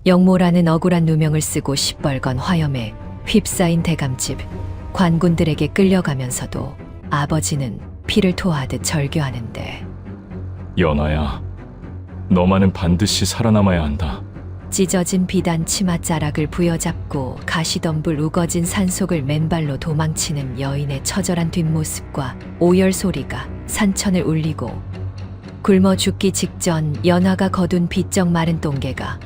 영모라는 억울한 누명을 쓰고 시뻘건 화염에 휩싸인 대감집 관군들에게 끌려가면서도 아버지는 피를 토하듯 절규하는데 연아야, 너만은 반드시 살아남아야 한다. 찢어진 비단 치맛자락을 부여잡고 가시덤불 우거진 산속을 맨발로 도망치는 여인의 처절한 뒷모습과 오열 소리가 산천을 울리고 굶어 죽기 직전 연하가 거둔 비쩍 마른 똥개가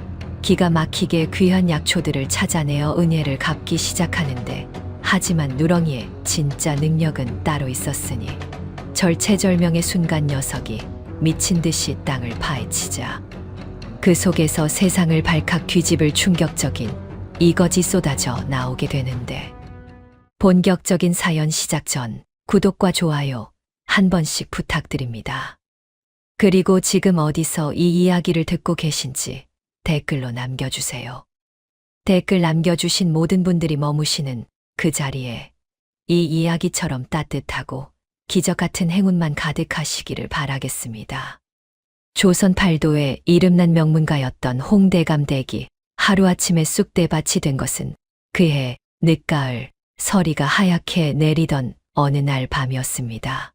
기가 막히게 귀한 약초들을 찾아내어 은혜를 갚기 시작하는데 하지만 누렁이의 진짜 능력은 따로 있었으니 절체절명의 순간 녀석이 미친 듯이 땅을 파헤치자 그 속에서 세상을 발칵 뒤집을 충격적인 이것이 쏟아져 나오게 되는데 본격적인 사연 시작 전 구독과 좋아요 한 번씩 부탁드립니다. 그리고 지금 어디서 이 이야기를 듣고 계신지 댓글로 남겨주세요. 댓글 남겨주신 모든 분들이 머무시는 그 자리에 이 이야기처럼 따뜻하고 기적 같은 행운만 가득하시기를 바라겠습니다. 조선 팔도의 이름난 명문가였던 홍대감댁이 하루아침에 쑥대밭이 된 것은 그해 늦가을 서리가 하얗게 내리던 어느 날 밤이었습니다.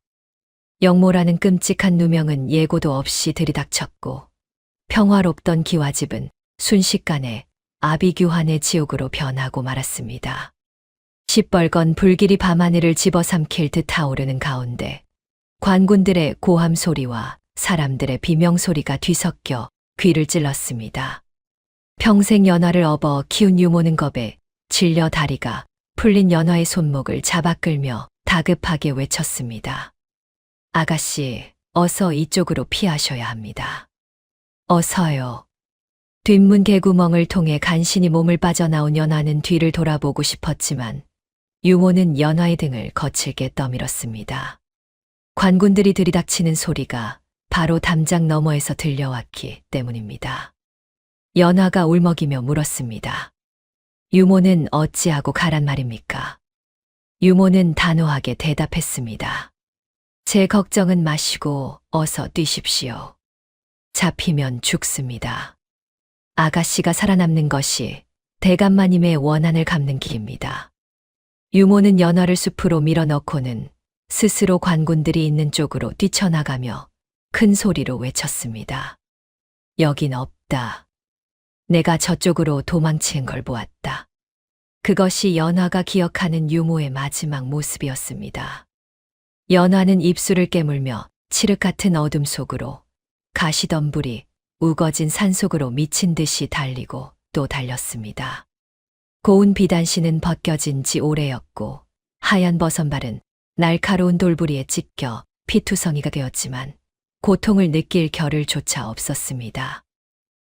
영모라는 끔찍한 누명은 예고도 없이 들이닥쳤고 평화롭던 기와집은 순식간에 아비규환의 지옥으로 변하고 말았습니다. 시뻘건 불길이 밤하늘을 집어삼킬 듯 타오르는 가운데 관군들의 고함 소리와 사람들의 비명소리가 뒤섞여 귀를 찔렀습니다. 평생 연화를 업어 키운 유모는 겁에 질려 다리가 풀린 연화의 손목을 잡아 끌며 다급하게 외쳤습니다. 아가씨, 어서 이쪽으로 피하셔야 합니다. 어서요. 뒷문 개구멍을 통해 간신히 몸을 빠져나온 연화는 뒤를 돌아보고 싶었지만 유모는 연화의 등을 거칠게 떠밀었습니다. 관군들이 들이닥치는 소리가 바로 담장 너머에서 들려왔기 때문입니다. 연화가 울먹이며 물었습니다. 유모는 어찌하고 가란 말입니까? 유모는 단호하게 대답했습니다. 제 걱정은 마시고 어서 뛰십시오. 잡히면 죽습니다. 아가씨가 살아남는 것이 대감마님의 원한을 갚는 길입니다. 유모는 연화를 숲으로 밀어넣고는 스스로 관군들이 있는 쪽으로 뛰쳐나가며 큰 소리로 외쳤습니다. 여긴 없다. 내가 저쪽으로 도망치는 걸 보았다. 그것이 연화가 기억하는 유모의 마지막 모습이었습니다. 연화는 입술을 깨물며 칠흑 같은 어둠 속으로 가시덤불이 우거진 산속으로 미친 듯이 달리고 또 달렸습니다. 고운 비단신은 벗겨진 지 오래였고 하얀 버선발은 날카로운 돌부리에 찢겨 피투성이가 되었지만 고통을 느낄 겨를조차 없었습니다.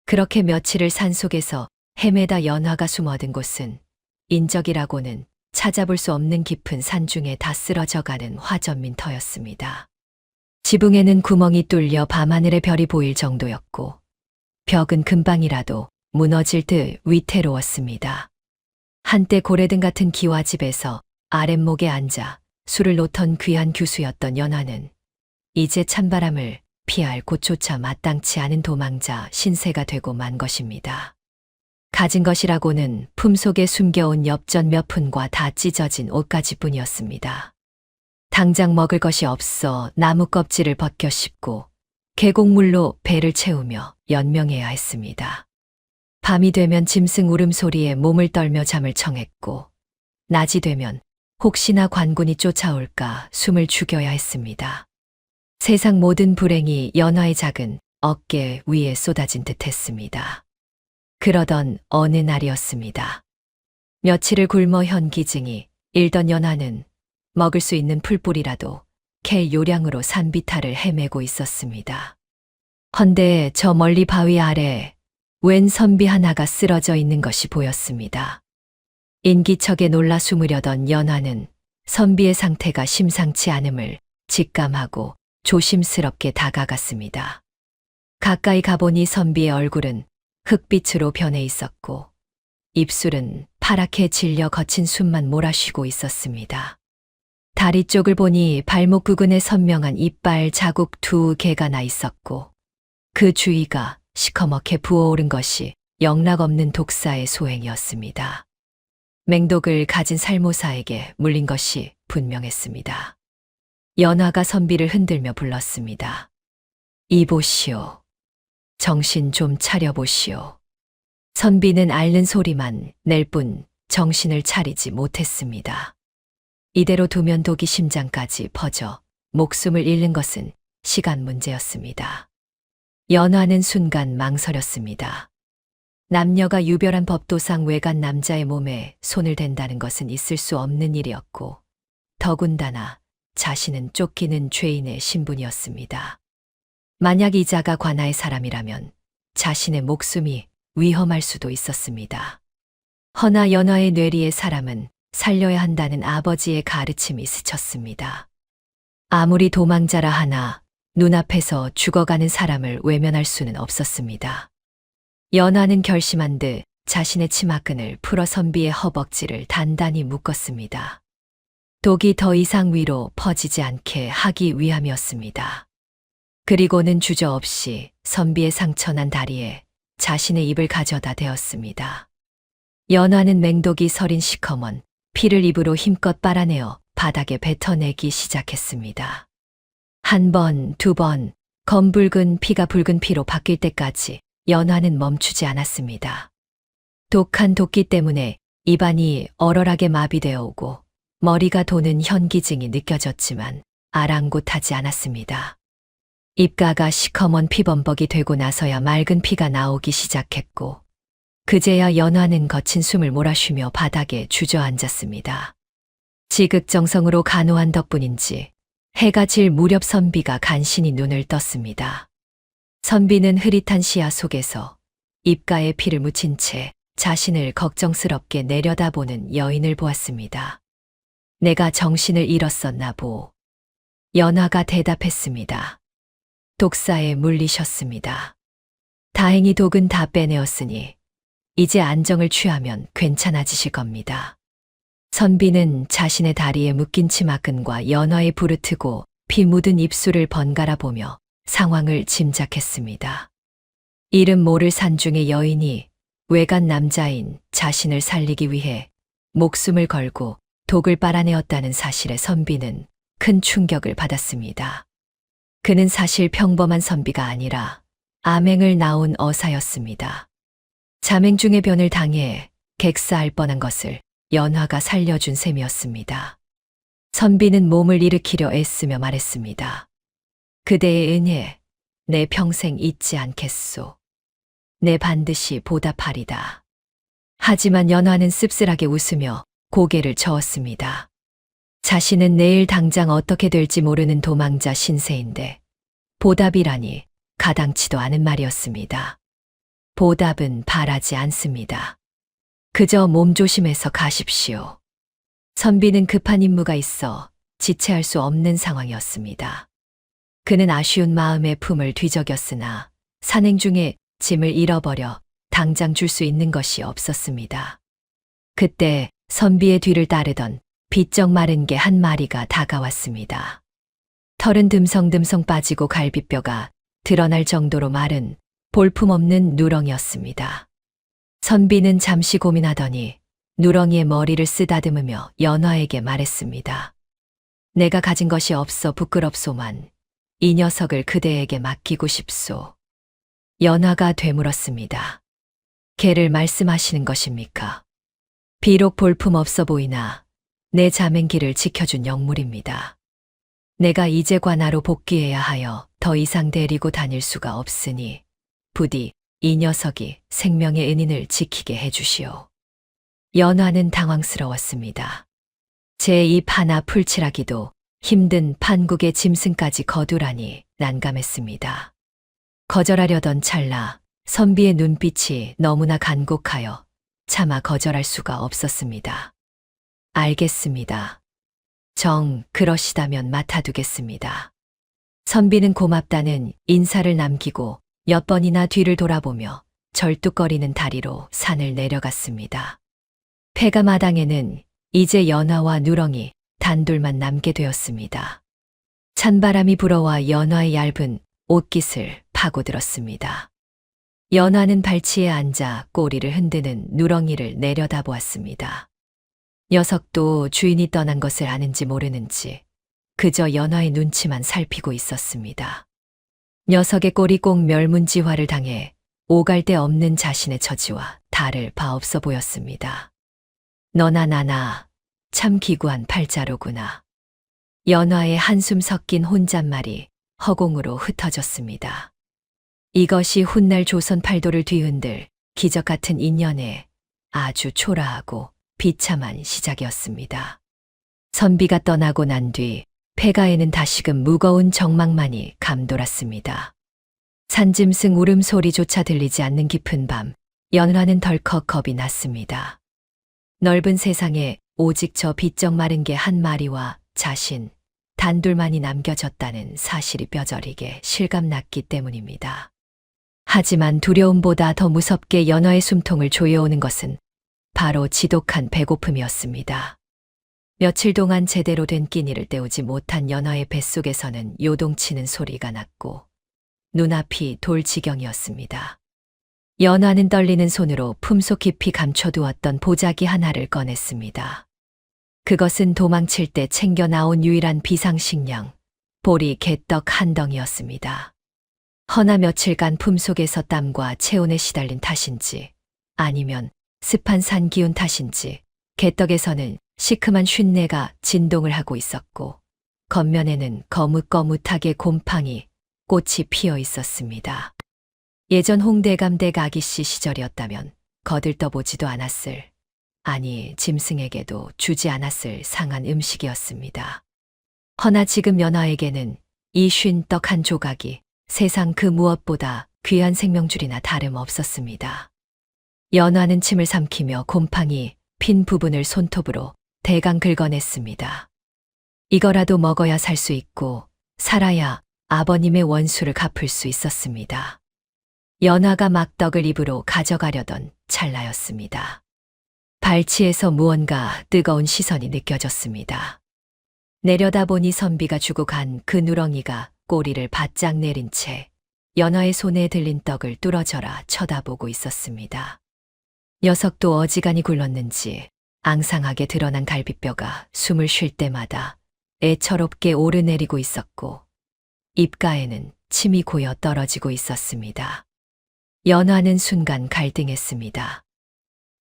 그렇게 며칠을 산속에서 헤매다 연화가 숨어든 곳은 인적이라고는 찾아볼 수 없는 깊은 산중에 다 쓰러져가는 화전민터였습니다. 지붕에는 구멍이 뚫려 밤하늘의 별이 보일 정도였고 벽은 금방이라도 무너질 듯 위태로웠습니다. 한때 고래등 같은 기와집에서 아랫목에 앉아 술을 놓던 귀한 규수였던 연화는 이제 찬바람을 피할 곳조차 마땅치 않은 도망자 신세가 되고 만 것입니다. 가진 것이라고는 품속에 숨겨온 엽전 몇 푼과 다 찢어진 옷가지 뿐이었습니다. 당장 먹을 것이 없어 나무 껍질을 벗겨 씹고 계곡물로 배를 채우며 연명해야 했습니다. 밤이 되면 짐승 울음소리에 몸을 떨며 잠을 청했고 낮이 되면 혹시나 관군이 쫓아올까 숨을 죽여야 했습니다. 세상 모든 불행이 연화의 작은 어깨 위에 쏟아진 듯 했습니다. 그러던 어느 날이었습니다. 며칠을 굶어 현기증이 일던 연화는 먹을 수 있는 풀뿌리라도 캘 요량으로 산비탈을 헤매고 있었습니다. 헌데 저 멀리 바위 아래 웬 선비 하나가 쓰러져 있는 것이 보였습니다. 인기척에 놀라 숨으려던 연화는 선비의 상태가 심상치 않음을 직감하고 조심스럽게 다가갔습니다. 가까이 가보니 선비의 얼굴은 흑빛으로 변해 있었고 입술은 파랗게 질려 거친 숨만 몰아쉬고 있었습니다. 다리 쪽을 보니 발목 부근에 선명한 이빨 자국 2개가 나 있었고 그 주위가 시커멓게 부어오른 것이 영락없는 독사의 소행이었습니다. 맹독을 가진 살모사에게 물린 것이 분명했습니다. 연화가 선비를 흔들며 불렀습니다. 이보시오. 정신 좀 차려보시오. 선비는 앓는 소리만 낼 뿐 정신을 차리지 못했습니다. 이대로 두면 독이 심장까지 퍼져 목숨을 잃는 것은 시간 문제였습니다. 연화는 순간 망설였습니다. 남녀가 유별한 법도상 외간 남자의 몸에 손을 댄다는 것은 있을 수 없는 일이었고, 더군다나 자신은 쫓기는 죄인의 신분이었습니다. 만약 이자가 관아의 사람이라면 자신의 목숨이 위험할 수도 있었습니다. 허나 연화의 뇌리의 사람은 살려야 한다는 아버지의 가르침이 스쳤습니다. 아무리 도망자라 하나 눈앞에서 죽어가는 사람을 외면할 수는 없었습니다. 연화는 결심한 듯 자신의 치마끈을 풀어 선비의 허벅지를 단단히 묶었습니다. 독이 더 이상 위로 퍼지지 않게 하기 위함이었습니다. 그리고는 주저없이 선비의 상처난 다리에 자신의 입을 가져다 대었습니다. 연화는 맹독이 서린 시커먼 피를 입으로 힘껏 빨아내어 바닥에 뱉어내기 시작했습니다. 한 번, 두 번, 검붉은 피가 붉은 피로 바뀔 때까지 연화는 멈추지 않았습니다. 독한 독기 때문에 입안이 얼얼하게 마비되어 오고 머리가 도는 현기증이 느껴졌지만 아랑곳하지 않았습니다. 입가가 시커먼 피범벅이 되고 나서야 맑은 피가 나오기 시작했고, 그제야 연화는 거친 숨을 몰아쉬며 바닥에 주저앉았습니다. 지극정성으로 간호한 덕분인지 해가 질 무렵 선비가 간신히 눈을 떴습니다. 선비는 흐릿한 시야 속에서 입가에 피를 묻힌 채 자신을 걱정스럽게 내려다보는 여인을 보았습니다. 내가 정신을 잃었었나 보. 연화가 대답했습니다. 독사에 물리셨습니다. 다행히 독은 다 빼내었으니 이제 안정을 취하면 괜찮아지실 겁니다. 선비는 자신의 다리에 묶인 치마끈과 연화에 부르트고 피 묻은 입술을 번갈아 보며 상황을 짐작했습니다. 이름 모를 산중의 여인이 외간 남자인 자신을 살리기 위해 목숨을 걸고 독을 빨아내었다는 사실에 선비는 큰 충격을 받았습니다. 그는 사실 평범한 선비가 아니라 암행을 낳은 어사였습니다. 자맹중의 변을 당해 객사할 뻔한 것을 연화가 살려준 셈이었습니다. 선비는 몸을 일으키려 애쓰며 말했습니다. 그대의 은혜, 내 평생 잊지 않겠소. 내 반드시 보답하리다. 하지만 연화는 씁쓸하게 웃으며 고개를 저었습니다. 자신은 내일 당장 어떻게 될지 모르는 도망자 신세인데 보답이라니 가당치도 않은 말이었습니다. 보답은 바라지 않습니다. 그저 몸조심해서 가십시오. 선비는 급한 임무가 있어 지체할 수 없는 상황이었습니다. 그는 아쉬운 마음에 품을 뒤적였으나 산행 중에 짐을 잃어버려 당장 줄 수 있는 것이 없었습니다. 그때 선비의 뒤를 따르던 비쩍 마른 개 한 마리가 다가왔습니다. 털은 듬성듬성 빠지고 갈비뼈가 드러날 정도로 마른 볼품없는 누렁이였습니다. 선비는 잠시 고민하더니 누렁이의 머리를 쓰다듬으며 연화에게 말했습니다. 내가 가진 것이 없어 부끄럽소만 이 녀석을 그대에게 맡기고 싶소. 연화가 되물었습니다. 개를 말씀하시는 것입니까? 비록 볼품 없어 보이나 내 자맹기를 지켜준 영물입니다. 내가 이제 관아로 복귀해야 하여 더 이상 데리고 다닐 수가 없으니 부디 이 녀석이 생명의 은인을 지키게 해주시오. 연화는 당황스러웠습니다. 제 입 하나 풀칠하기도 힘든 판국의 짐승까지 거두라니 난감했습니다. 거절하려던 찰나 선비의 눈빛이 너무나 간곡하여 차마 거절할 수가 없었습니다. 알겠습니다. 정 그러시다면 맡아두겠습니다. 선비는 고맙다는 인사를 남기고 몇 번이나 뒤를 돌아보며 절뚝거리는 다리로 산을 내려갔습니다. 폐가마당에는 이제 연화와 누렁이 단둘만 남게 되었습니다. 찬바람이 불어와 연화의 얇은 옷깃을 파고들었습니다. 연화는 발치에 앉아 꼬리를 흔드는 누렁이를 내려다보았습니다. 녀석도 주인이 떠난 것을 아는지 모르는지 그저 연화의 눈치만 살피고 있었습니다. 녀석의 꼴이 꼭 멸문지화를 당해 오갈 데 없는 자신의 처지와 다를 바 없어 보였습니다. 너나 나나 참 기구한 팔자로구나. 연화의 한숨 섞인 혼잣말이 허공으로 흩어졌습니다. 이것이 훗날 조선 팔도를 뒤흔들 기적 같은 인연의 아주 초라하고 비참한 시작이었습니다. 선비가 떠나고 난 뒤 폐가에는 다시금 무거운 정막만이 감돌았습니다. 산짐승 울음소리조차 들리지 않는 깊은 밤, 연화는 덜컥 겁이 났습니다. 넓은 세상에 오직 저 비쩍 마른 개 한 마리와 자신, 단둘만이 남겨졌다는 사실이 뼈저리게 실감났기 때문입니다. 하지만 두려움보다 더 무섭게 연화의 숨통을 조여오는 것은 바로 지독한 배고픔이었습니다. 며칠 동안 제대로 된 끼니를 때우지 못한 연화의 뱃속에서는 요동치는 소리가 났고 눈앞이 돌지경이었습니다. 연화는 떨리는 손으로 품속 깊이 감춰두었던 보자기 하나를 꺼냈습니다. 그것은 도망칠 때 챙겨 나온 유일한 비상식량, 보리 개떡 한 덩이였습니다. 허나 며칠간 품속에서 땀과 체온에 시달린 탓인지 아니면 습한 산 기운 탓인지 개떡에서는 시큼한 쉰내가 진동을 하고 있었고 겉면에는 거뭇거뭇하게 곰팡이, 꽃이 피어 있었습니다. 예전 홍대감댁 아기씨 시절이었다면 거들떠보지도 않았을, 아니 짐승에게도 주지 않았을 상한 음식이었습니다. 허나 지금 연화에게는 이 쉰 떡 한 조각이 세상 그 무엇보다 귀한 생명줄이나 다름없었습니다. 연화는 침을 삼키며 곰팡이 핀 부분을 손톱으로 대강 긁어냈습니다. 이거라도 먹어야 살 수 있고 살아야 아버님의 원수를 갚을 수 있었습니다. 연화가 막 떡을 입으로 가져가려던 찰나였습니다. 발치에서 무언가 뜨거운 시선이 느껴졌습니다. 내려다보니 선비가 주고 간 그 누렁이가 꼬리를 바짝 내린 채 연화의 손에 들린 떡을 뚫어져라 쳐다보고 있었습니다. 녀석도 어지간히 굴렀는지 앙상하게 드러난 갈비뼈가 숨을 쉴 때마다 애처롭게 오르내리고 있었고 입가에는 침이 고여 떨어지고 있었습니다. 연화는 순간 갈등했습니다.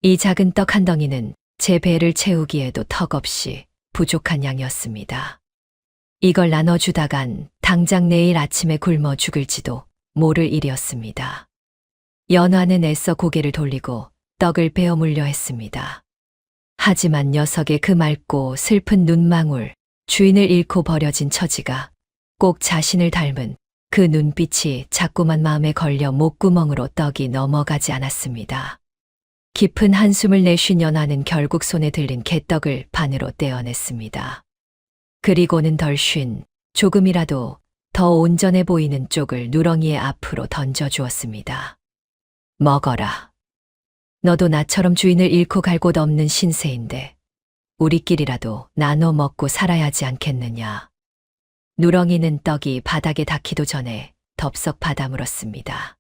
이 작은 떡 한 덩이는 제 배를 채우기에도 턱없이 부족한 양이었습니다. 이걸 나눠주다간 당장 내일 아침에 굶어 죽을지도 모를 일이었습니다. 연화는 애써 고개를 돌리고 떡을 베어 물려 했습니다. 하지만 녀석의 그 맑고 슬픈 눈망울, 주인을 잃고 버려진 처지가 꼭 자신을 닮은 그 눈빛이 자꾸만 마음에 걸려 목구멍으로 떡이 넘어가지 않았습니다. 깊은 한숨을 내쉰 연화는 결국 손에 들린 개떡을 반으로 떼어냈습니다. 그리고는 덜 쉰, 조금이라도 더 온전해 보이는 쪽을 누렁이의 앞으로 던져주었습니다. 먹어라. 너도 나처럼 주인을 잃고 갈 곳 없는 신세인데 우리끼리라도 나눠 먹고 살아야 하지 않겠느냐. 누렁이는 떡이 바닥에 닿기도 전에 덥석 받아 물었습니다.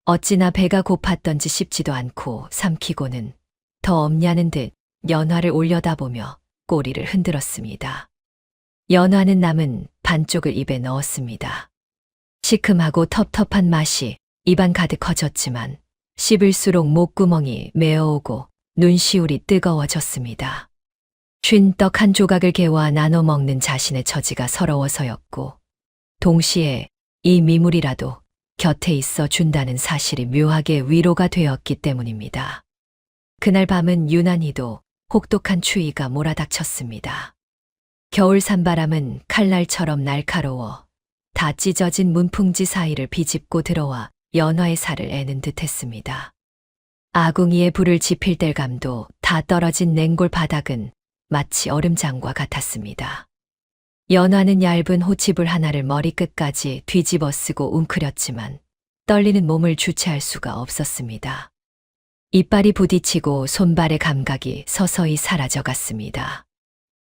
어찌나 배가 고팠던지 씹지도 않고 삼키고는 더 없냐는 듯 연화를 올려다보며 꼬리를 흔들었습니다. 연화는 남은 반쪽을 입에 넣었습니다. 시큼하고 텁텁한 맛이 입안 가득 커졌지만 씹을수록 목구멍이 메어오고 눈시울이 뜨거워졌습니다. 쉰 떡 한 조각을 개와 나눠 먹는 자신의 처지가 서러워서였고 동시에 이 미물이라도 곁에 있어 준다는 사실이 묘하게 위로가 되었기 때문입니다. 그날 밤은 유난히도 혹독한 추위가 몰아닥쳤습니다. 겨울 산바람은 칼날처럼 날카로워 다 찢어진 문풍지 사이를 비집고 들어와 연화의 살을 애는 듯했습니다. 아궁이에 불을 지필 뗄감도 다 떨어진 냉골 바닥은 마치 얼음장과 같았습니다. 연화는 얇은 호치불 하나를 머리끝까지 뒤집어 쓰고 웅크렸지만 떨리는 몸을 주체할 수가 없었습니다. 이빨이 부딪히고 손발의 감각이 서서히 사라져갔습니다.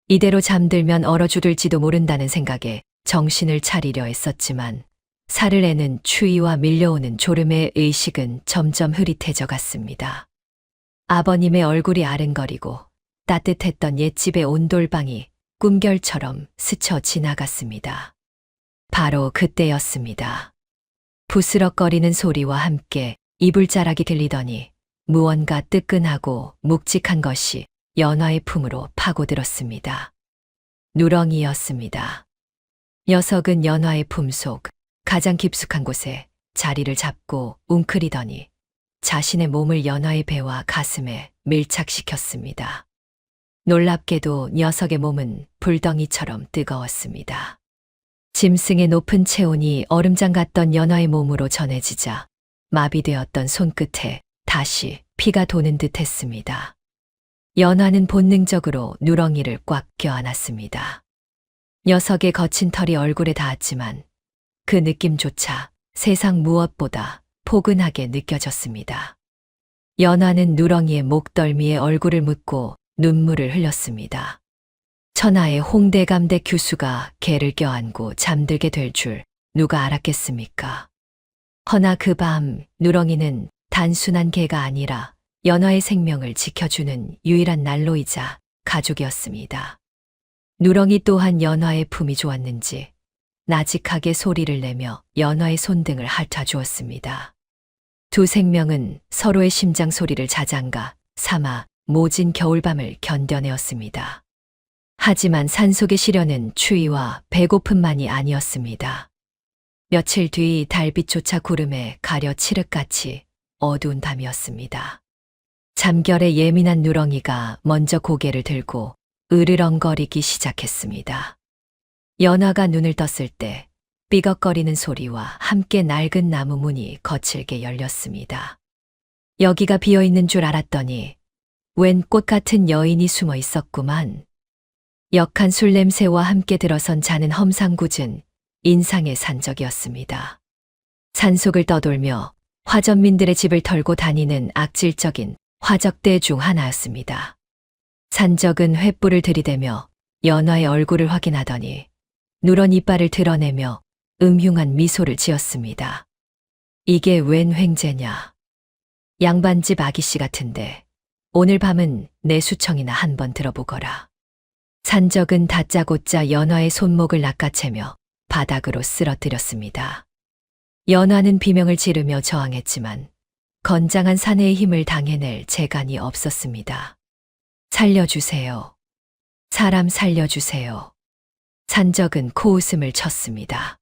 이대로 잠들면 얼어 죽을지도 모른다는 생각에 정신을 차리려 했었지만 살을 애는 추위와 밀려오는 졸음의 의식은 점점 흐릿해져 갔습니다. 아버님의 얼굴이 아른거리고 따뜻했던 옛집의 온돌방이 꿈결처럼 스쳐 지나갔습니다. 바로 그때였습니다. 부스럭거리는 소리와 함께 이불자락이 들리더니 무언가 뜨끈하고 묵직한 것이 연화의 품으로 파고들었습니다. 누렁이였습니다. 녀석은 연화의 품속 가장 깊숙한 곳에 자리를 잡고 웅크리더니 자신의 몸을 연화의 배와 가슴에 밀착시켰습니다. 놀랍게도 녀석의 몸은 불덩이처럼 뜨거웠습니다. 짐승의 높은 체온이 얼음장 같던 연화의 몸으로 전해지자 마비되었던 손끝에 다시 피가 도는 듯 했습니다. 연화는 본능적으로 누렁이를 꽉 껴안았습니다. 녀석의 거친 털이 얼굴에 닿았지만 그 느낌조차 세상 무엇보다 포근하게 느껴졌습니다. 연화는 누렁이의 목덜미에 얼굴을 묻고 눈물을 흘렸습니다. 천하의 홍대감대 규수가 개를 껴안고 잠들게 될 줄 누가 알았겠습니까? 허나 그 밤 누렁이는 단순한 개가 아니라 연화의 생명을 지켜주는 유일한 난로이자 가족이었습니다. 누렁이 또한 연화의 품이 좋았는지 나직하게 소리를 내며 연화의 손등을 핥아주었습니다. 두 생명은 서로의 심장 소리를 자장가 삼아 모진 겨울밤을 견뎌내었습니다. 하지만 산속의 시련은 추위와 배고픔만이 아니었습니다. 며칠 뒤 달빛조차 구름에 가려 칠흑같이 어두운 밤이었습니다. 잠결에 예민한 누렁이가 먼저 고개를 들고 으르렁거리기 시작했습니다. 연화가 눈을 떴을 때 삐걱거리는 소리와 함께 낡은 나무 문이 거칠게 열렸습니다. 여기가 비어있는 줄 알았더니 웬 꽃 같은 여인이 숨어 있었구만. 역한 술 냄새와 함께 들어선 자는 험상궂은 인상의 산적이었습니다. 산속을 떠돌며 화전민들의 집을 털고 다니는 악질적인 화적대 중 하나였습니다. 산적은 횃불을 들이대며 연화의 얼굴을 확인하더니 누런 이빨을 드러내며 음흉한 미소를 지었습니다. 이게 웬 횡재냐. 양반집 아기씨 같은데 오늘 밤은 내 수청이나 한번 들어보거라. 산적은 다짜고짜 연화의 손목을 낚아채며 바닥으로 쓰러뜨렸습니다. 연화는 비명을 지르며 저항했지만 건장한 사내의 힘을 당해낼 재간이 없었습니다. 살려주세요. 사람 살려주세요. 산적은 코웃음을 쳤습니다.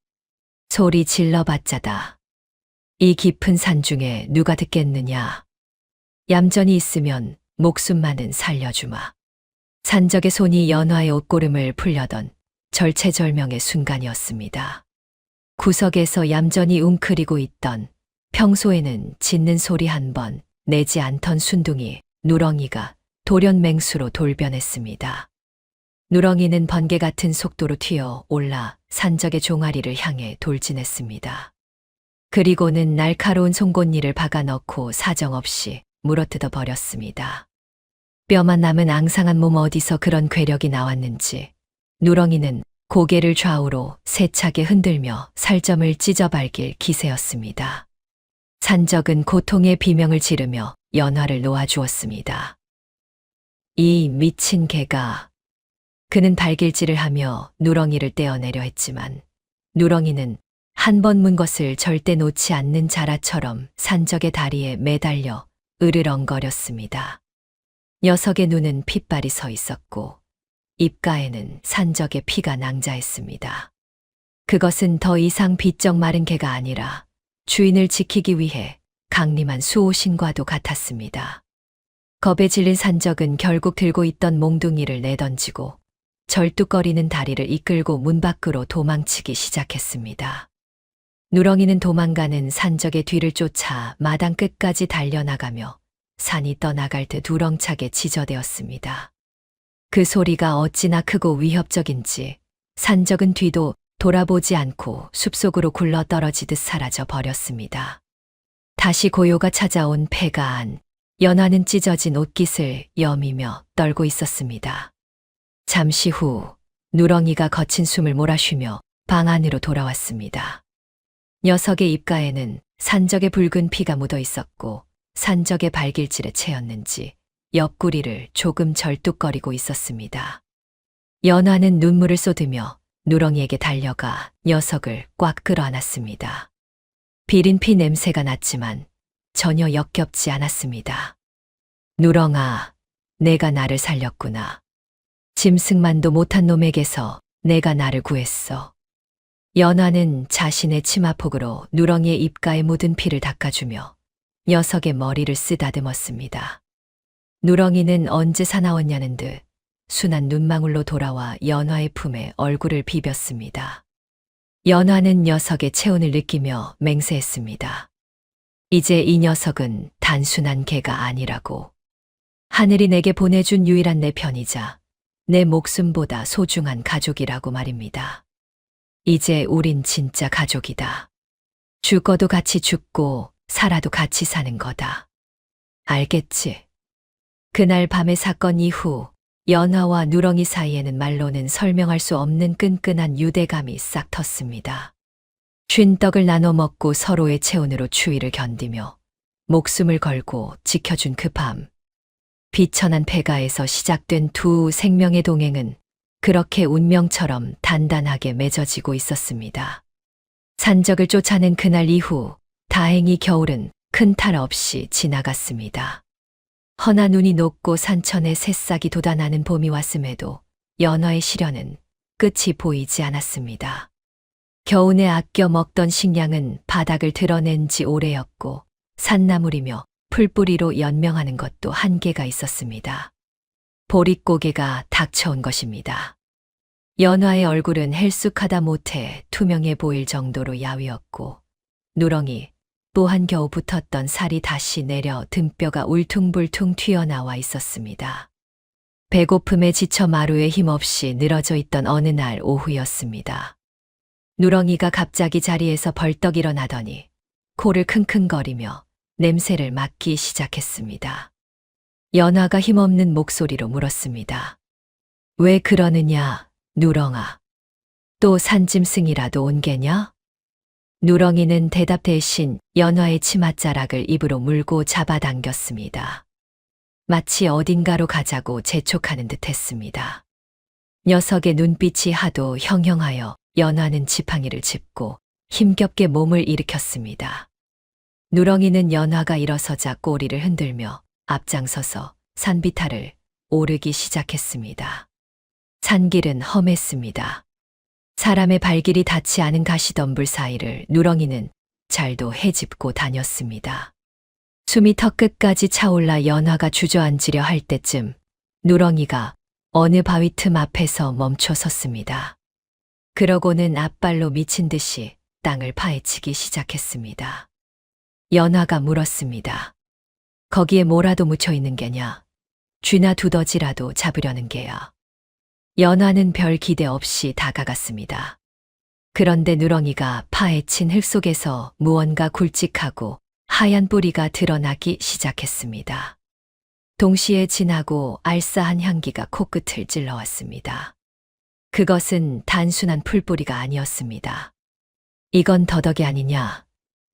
소리 질러봤자다. 이 깊은 산 중에 누가 듣겠느냐. 얌전히 있으면 목숨만은 살려주마. 산적의 손이 연화의 옷고름을 풀려던 절체절명의 순간이었습니다. 구석에서 얌전히 웅크리고 있던 평소에는 짖는 소리 한 번 내지 않던 순둥이 누렁이가 돌연맹수로 돌변했습니다. 누렁이는 번개 같은 속도로 튀어 올라 산적의 종아리를 향해 돌진했습니다. 그리고는 날카로운 송곳니를 박아 넣고 사정없이 물어뜯어 버렸습니다. 뼈만 남은 앙상한 몸 어디서 그런 괴력이 나왔는지 누렁이는 고개를 좌우로 세차게 흔들며 살점을 찢어발길 기세였습니다. 산적은 고통의 비명을 지르며 연화를 놓아주었습니다. 이 미친 개가. 그는 발길질을 하며 누렁이를 떼어내려 했지만 누렁이는 한 번 문 것을 절대 놓지 않는 자라처럼 산적의 다리에 매달려 으르렁거렸습니다. 녀석의 눈은 핏발이 서 있었고 입가에는 산적의 피가 낭자했습니다. 그것은 더 이상 비쩍 마른 개가 아니라 주인을 지키기 위해 강림한 수호신과도 같았습니다. 겁에 질린 산적은 결국 들고 있던 몽둥이를 내던지고 절뚝거리는 다리를 이끌고 문 밖으로 도망치기 시작했습니다. 누렁이는 도망가는 산적의 뒤를 쫓아 마당 끝까지 달려나가며 산이 떠나갈 듯 우렁차게 지저대었습니다. 그 소리가 어찌나 크고 위협적인지 산적은 뒤도 돌아보지 않고 숲속으로 굴러 떨어지듯 사라져 버렸습니다. 다시 고요가 찾아온 폐가 안, 연화는 찢어진 옷깃을 여미며 떨고 있었습니다. 잠시 후 누렁이가 거친 숨을 몰아쉬며 방 안으로 돌아왔습니다. 녀석의 입가에는 산적의 붉은 피가 묻어 있었고 산적의 발길질에 채였는지 옆구리를 조금 절뚝거리고 있었습니다. 연화는 눈물을 쏟으며 누렁이에게 달려가 녀석을 꽉 끌어안았습니다. 비린 피 냄새가 났지만 전혀 역겹지 않았습니다. 누렁아, 내가 나를 살렸구나. 짐승만도 못한 놈에게서 내가 나를 구했어. 연화는 자신의 치마폭으로 누렁이의 입가에 묻은 피를 닦아주며 녀석의 머리를 쓰다듬었습니다. 누렁이는 언제 사나웠냐는 듯 순한 눈망울로 돌아와 연화의 품에 얼굴을 비볐습니다. 연화는 녀석의 체온을 느끼며 맹세했습니다. 이제 이 녀석은 단순한 개가 아니라고. 하늘이 내게 보내준 유일한 내 편이자 내 목숨보다 소중한 가족이라고 말입니다. 이제 우린 진짜 가족이다. 죽어도 같이 죽고 살아도 같이 사는 거다. 알겠지? 그날 밤의 사건 이후 연화와 누렁이 사이에는 말로는 설명할 수 없는 끈끈한 유대감이 싹 텄습니다. 쉰떡을 나눠 먹고 서로의 체온으로 추위를 견디며 목숨을 걸고 지켜준 그 밤. 비천한 폐가에서 시작된 두 생명의 동행은 그렇게 운명처럼 단단하게 맺어지고 있었습니다. 산적을 쫓아낸 그날 이후 다행히 겨울은 큰 탈 없이 지나갔습니다. 허나 눈이 녹고 산천에 새싹이 돋아나는 봄이 왔음에도 연화의 시련은 끝이 보이지 않았습니다. 겨우내 아껴 먹던 식량은 바닥을 드러낸 지 오래였고 산나물이며 풀뿌리로 연명하는 것도 한계가 있었습니다. 보릿고개가 닥쳐온 것입니다. 연화의 얼굴은 헬쑥하다 못해 투명해 보일 정도로 야위었고 누렁이 또한 겨우 붙었던 살이 다시 내려 등뼈가 울퉁불퉁 튀어나와 있었습니다. 배고픔에 지쳐 마루에 힘없이 늘어져 있던 어느 날 오후였습니다. 누렁이가 갑자기 자리에서 벌떡 일어나더니 코를 킁킁거리며 냄새를 맡기 시작했습니다. 연화가 힘없는 목소리로 물었습니다. 왜 그러느냐, 누렁아. 또 산짐승이라도 온 게냐? 누렁이는 대답 대신 연화의 치맛자락을 입으로 물고 잡아당겼습니다. 마치 어딘가로 가자고 재촉하는 듯 했습니다. 녀석의 눈빛이 하도 형형하여 연화는 지팡이를 짚고 힘겹게 몸을 일으켰습니다. 누렁이는 연화가 일어서자 꼬리를 흔들며 앞장서서 산비탈을 오르기 시작했습니다. 산길은 험했습니다. 사람의 발길이 닿지 않은 가시덤불 사이를 누렁이는 잘도 헤집고 다녔습니다. 숨이 턱끝까지 차올라 연화가 주저앉으려 할 때쯤 누렁이가 어느 바위 틈 앞에서 멈춰 섰습니다. 그러고는 앞발로 미친 듯이 땅을 파헤치기 시작했습니다. 연화가 물었습니다. 거기에 뭐라도 묻혀 있는 게냐? 쥐나 두더지라도 잡으려는 게야. 연화는 별 기대 없이 다가갔습니다. 그런데 누렁이가 파헤친 흙 속에서 무언가 굵직하고 하얀 뿌리가 드러나기 시작했습니다. 동시에 진하고 알싸한 향기가 코끝을 찔러왔습니다. 그것은 단순한 풀뿌리가 아니었습니다. 이건 더덕이 아니냐?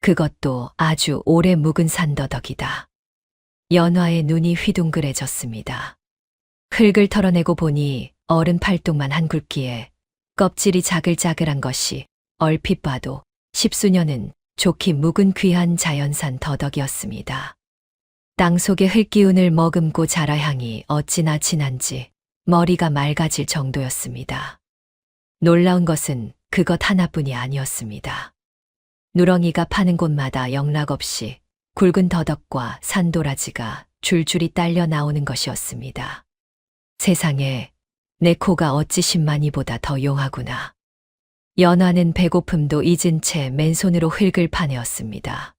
그것도 아주 오래 묵은 산더덕이다. 연화의 눈이 휘둥그레졌습니다. 흙을 털어내고 보니 어른 팔뚝만 한 굵기에 껍질이 자글자글한 것이 얼핏 봐도 십수년은 좋게 묵은 귀한 자연산 더덕이었습니다. 땅속의 흙기운을 머금고 자라 향이 어찌나 진한지 머리가 맑아질 정도였습니다. 놀라운 것은 그것 하나뿐이 아니었습니다. 누렁이가 파는 곳마다 영락없이 굵은 더덕과 산도라지가 줄줄이 딸려 나오는 것이었습니다. 세상에, 내 코가 어찌 10만이보다 더 용하구나. 연화는 배고픔도 잊은 채 맨손으로 흙을 파내었습니다.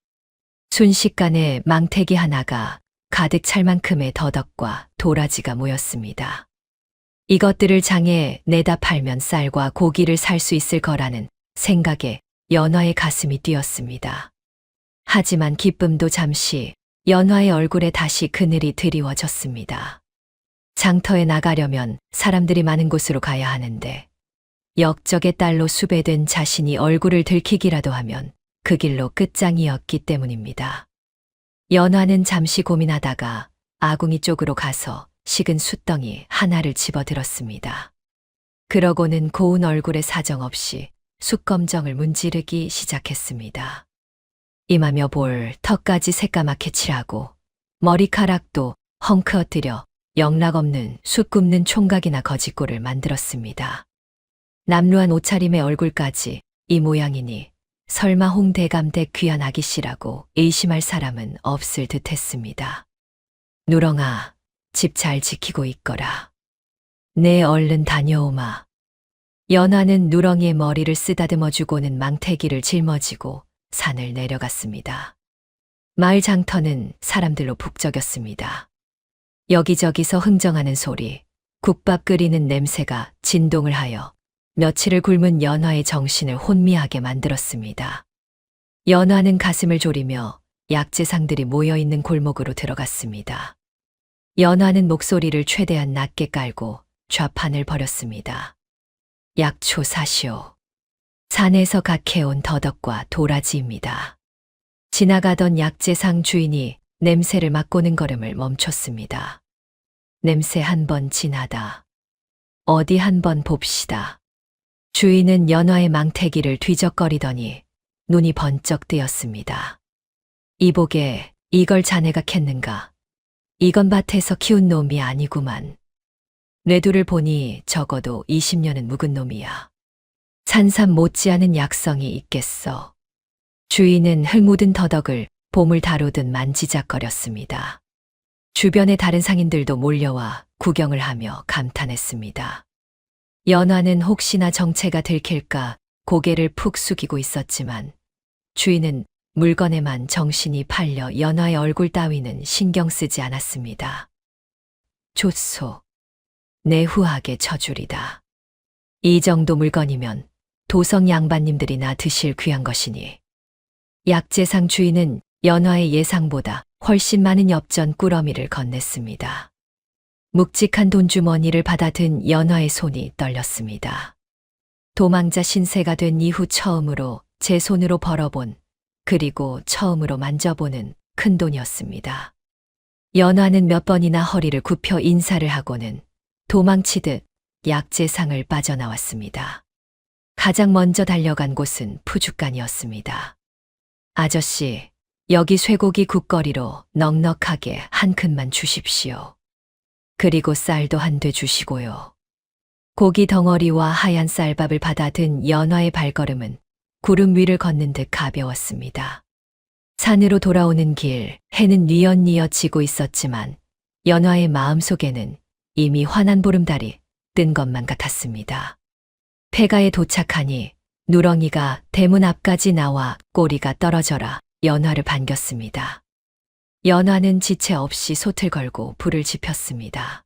순식간에 망태기 하나가 가득 찰 만큼의 더덕과 도라지가 모였습니다. 이것들을 장에 내다 팔면 쌀과 고기를 살 수 있을 거라는 생각에 연화의 가슴이 뛰었습니다. 하지만 기쁨도 잠시 연화의 얼굴에 다시 그늘이 드리워졌습니다. 장터에 나가려면 사람들이 많은 곳으로 가야 하는데 역적의 딸로 수배된 자신이 얼굴을 들키기라도 하면 그 길로 끝장이었기 때문입니다. 연화는 잠시 고민하다가 아궁이 쪽으로 가서 식은 숯덩이 하나를 집어들었습니다. 그러고는 고운 얼굴에 사정없이 숯검정을 문지르기 시작했습니다. 임하며 볼 턱까지 새까맣게 칠하고 머리카락도 헝크어뜨려 영락없는 숯 굽는 총각이나 거지꼴을 만들었습니다. 남루한 옷차림의 얼굴까지 이 모양이니 설마 홍대감댁 귀한 아기씨라고 의심할 사람은 없을 듯 했습니다. 누렁아, 집 잘 지키고 있거라. 내 얼른 다녀오마. 연화는 누렁이의 머리를 쓰다듬어 주고는 망태기를 짊어지고 산을 내려갔습니다. 마을 장터는 사람들로 북적였습니다. 여기저기서 흥정하는 소리, 국밥 끓이는 냄새가 진동을 하여 며칠을 굶은 연화의 정신을 혼미하게 만들었습니다. 연화는 가슴을 졸이며 약재상들이 모여있는 골목으로 들어갔습니다. 연화는 목소리를 최대한 낮게 깔고 좌판을 벌였습니다. 약초 사시오. 산에서 갓해온 더덕과 도라지입니다. 지나가던 약재상 주인이 냄새를 맡고는 걸음을 멈췄습니다. 냄새 한번 진하다. 어디 한번 봅시다. 주인은 연화의 망태기를 뒤적거리더니 눈이 번쩍 뜨였습니다. 이보게 이걸 자네가 캤는가? 이건 밭에서 키운 놈이 아니구만. 뇌두를 보니 적어도 20년은 묵은 놈이야. 산삼 못지않은 약성이 있겠어. 주인은 흙 묻은 더덕을 봄을 다루듯 만지작거렸습니다. 주변의 다른 상인들도 몰려와 구경을 하며 감탄했습니다. 연화는 혹시나 정체가 들킬까 고개를 푹 숙이고 있었지만 주인은 물건에만 정신이 팔려 연화의 얼굴 따위는 신경 쓰지 않았습니다. 좋소. 내후하게 쳐주리다. 이 정도 물건이면 도성 양반님들이나 드실 귀한 것이니. 약재상 주인은 연화의 예상보다 훨씬 많은 엽전 꾸러미를 건넸습니다. 묵직한 돈주머니를 받아든 연화의 손이 떨렸습니다. 도망자 신세가 된 이후 처음으로 제 손으로 벌어본 그리고 처음으로 만져보는 큰돈이었습니다. 연화는 몇 번이나 허리를 굽혀 인사를 하고는 도망치듯 약재상을 빠져나왔습니다. 가장 먼저 달려간 곳은 푸죽간이었습니다. 아저씨, 여기 쇠고기 국거리로 넉넉하게 한 큰만 주십시오. 그리고 쌀도 한 돼 주시고요. 고기 덩어리와 하얀 쌀밥을 받아든 연화의 발걸음은 구름 위를 걷는 듯 가벼웠습니다. 산으로 돌아오는 길, 해는 뉘엿뉘엿 지고 있었지만 연화의 마음속에는 이미 환한 보름달이 뜬 것만 같았습니다. 폐가에 도착하니 누렁이가 대문 앞까지 나와 꼬리가 떨어져라 연화를 반겼습니다. 연화는 지체 없이 솥을 걸고 불을 지폈습니다.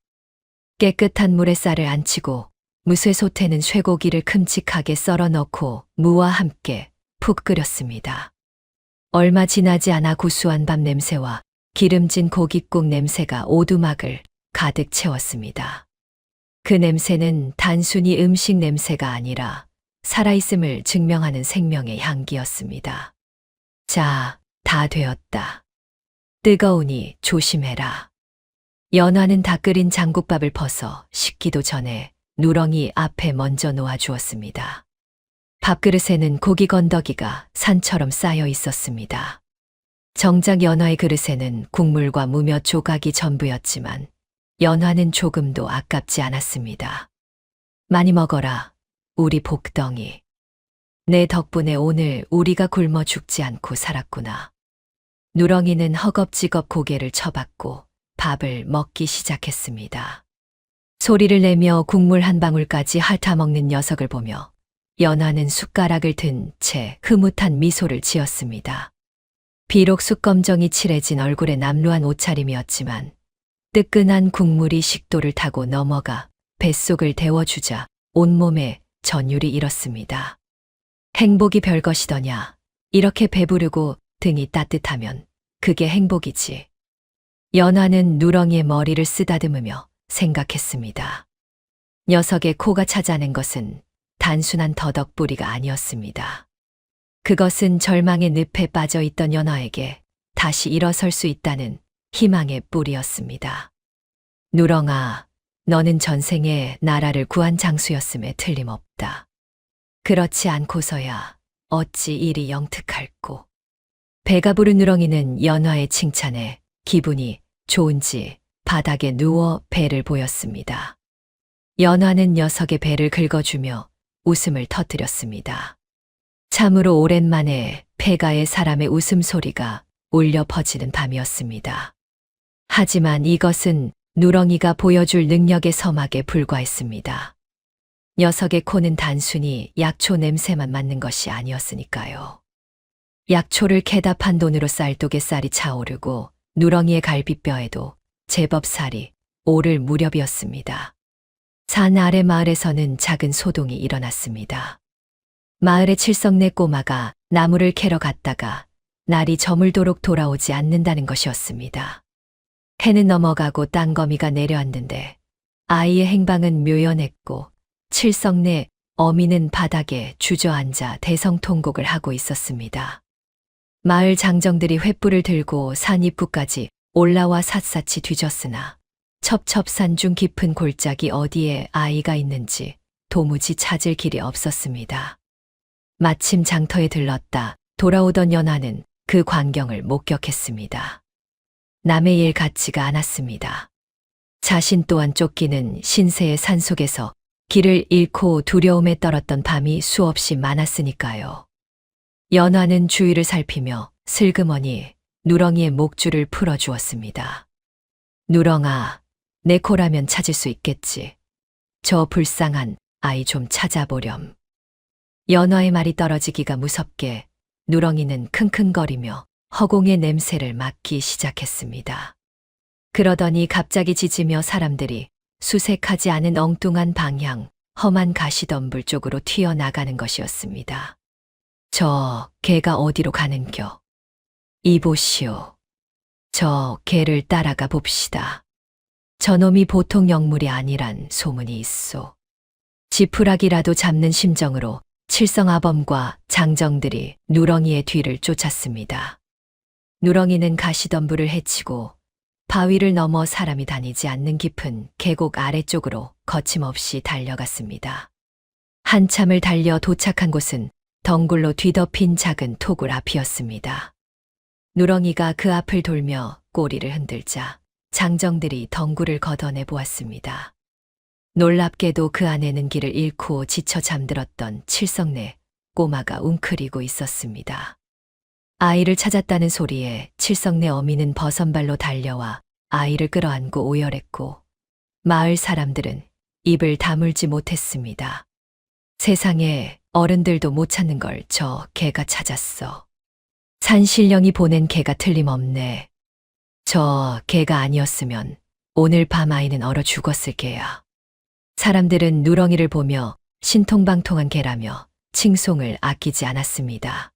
깨끗한 물에 쌀을 안치고 무쇠솥에는 쇠고기를 큼직하게 썰어 넣고 무와 함께 푹 끓였습니다. 얼마 지나지 않아 구수한 밥 냄새와 기름진 고깃국 냄새가 오두막을 가득 채웠습니다. 그 냄새는 단순히 음식 냄새가 아니라 살아있음을 증명하는 생명의 향기였습니다. 자, 다 되었다. 뜨거우니 조심해라. 연화는 다 끓인 장국밥을 퍼서 식기도 전에 누렁이 앞에 먼저 놓아주었습니다. 밥그릇에는 고기 건더기가 산처럼 쌓여 있었습니다. 정작 연화의 그릇에는 국물과 무몇 조각이 전부였지만 연화는 조금도 아깝지 않았습니다. 많이 먹어라, 우리 복덩이. 내 덕분에 오늘 우리가 굶어 죽지 않고 살았구나. 누렁이는 허겁지겁 고개를 쳐박고 밥을 먹기 시작했습니다. 소리를 내며 국물 한 방울까지 핥아먹는 녀석을 보며 연화는 숟가락을 든 채 흐뭇한 미소를 지었습니다. 비록 숯검정이 칠해진 얼굴에 남루한 옷차림이었지만 뜨끈한 국물이 식도를 타고 넘어가 뱃속을 데워주자 온몸에 전율이 일었습니다. 행복이 별것이더냐. 이렇게 배부르고 등이 따뜻하면 그게 행복이지. 연화는 누렁이의 머리를 쓰다듬으며 생각했습니다. 녀석의 코가 찾아낸 것은 단순한 더덕 뿌리가 아니었습니다. 그것은 절망의 늪에 빠져 있던 연화에게 다시 일어설 수 있다는 희망의 뿌리였습니다. 누렁아, 너는 전생에 나라를 구한 장수였음에 틀림없다. 그렇지 않고서야 어찌 일이 영특할꼬. 배가 부른 누렁이는 연화의 칭찬에 기분이 좋은지 바닥에 누워 배를 보였습니다. 연화는 녀석의 배를 긁어주며 웃음을 터뜨렸습니다. 참으로 오랜만에 폐가의 사람의 웃음소리가 울려 퍼지는 밤이었습니다. 하지만 이것은 누렁이가 보여줄 능력의 서막에 불과했습니다. 녀석의 코는 단순히 약초 냄새만 맡는 것이 아니었으니까요. 약초를 캐다 판 돈으로 쌀독에 쌀이 차오르고 누렁이의 갈비뼈에도 제법 살이 오를 무렵이었습니다. 산 아래 마을에서는 작은 소동이 일어났습니다. 마을의 칠성내 꼬마가 나무를 캐러 갔다가 날이 저물도록 돌아오지 않는다는 것이었습니다. 해는 넘어가고 땅거미가 내려앉는데 아이의 행방은 묘연했고 칠성내 어미는 바닥에 주저앉아 대성통곡을 하고 있었습니다. 마을 장정들이 횃불을 들고 산 입구까지 올라와 샅샅이 뒤졌으나 첩첩산 중 깊은 골짜기 어디에 아이가 있는지 도무지 찾을 길이 없었습니다. 마침 장터에 들렀다 돌아오던 연화는 그 광경을 목격했습니다. 남의 일 같지가 않았습니다. 자신 또한 쫓기는 신세의 산속에서 길을 잃고 두려움에 떨었던 밤이 수없이 많았으니까요. 연화는 주위를 살피며 슬그머니 누렁이의 목줄을 풀어주었습니다. 누렁아, 내 코라면 찾을 수 있겠지. 저 불쌍한 아이 좀 찾아보렴. 연화의 말이 떨어지기가 무섭게 누렁이는 킁킁거리며 허공의 냄새를 맡기 시작했습니다. 그러더니 갑자기 짖으며 사람들이 수색하지 않은 엉뚱한 방향, 험한 가시덤불 쪽으로 튀어나가는 것이었습니다. 저 개가 어디로 가는겨? 이보시오. 저 개를 따라가 봅시다. 저놈이 보통 영물이 아니란 소문이 있소. 지푸라기라도 잡는 심정으로 칠성아범과 장정들이 누렁이의 뒤를 쫓았습니다. 누렁이는 가시덤불을 헤치고 바위를 넘어 사람이 다니지 않는 깊은 계곡 아래쪽으로 거침없이 달려갔습니다. 한참을 달려 도착한 곳은 덩굴로 뒤덮인 작은 토굴 앞이었습니다. 누렁이가 그 앞을 돌며 꼬리를 흔들자 장정들이 덩굴을 걷어내 보았습니다. 놀랍게도 그 안에는 길을 잃고 지쳐 잠들었던 칠성내 꼬마가 웅크리고 있었습니다. 아이를 찾았다는 소리에 칠성내 어미는 버선발로 달려와 아이를 끌어안고 오열했고 마을 사람들은 입을 다물지 못했습니다. 세상에 어른들도 못 찾는 걸 저 개가 찾았어. 산신령이 보낸 개가 틀림없네. 저 개가 아니었으면 오늘 밤 아이는 얼어 죽었을 개야. 사람들은 누렁이를 보며 신통방통한 개라며 칭송을 아끼지 않았습니다.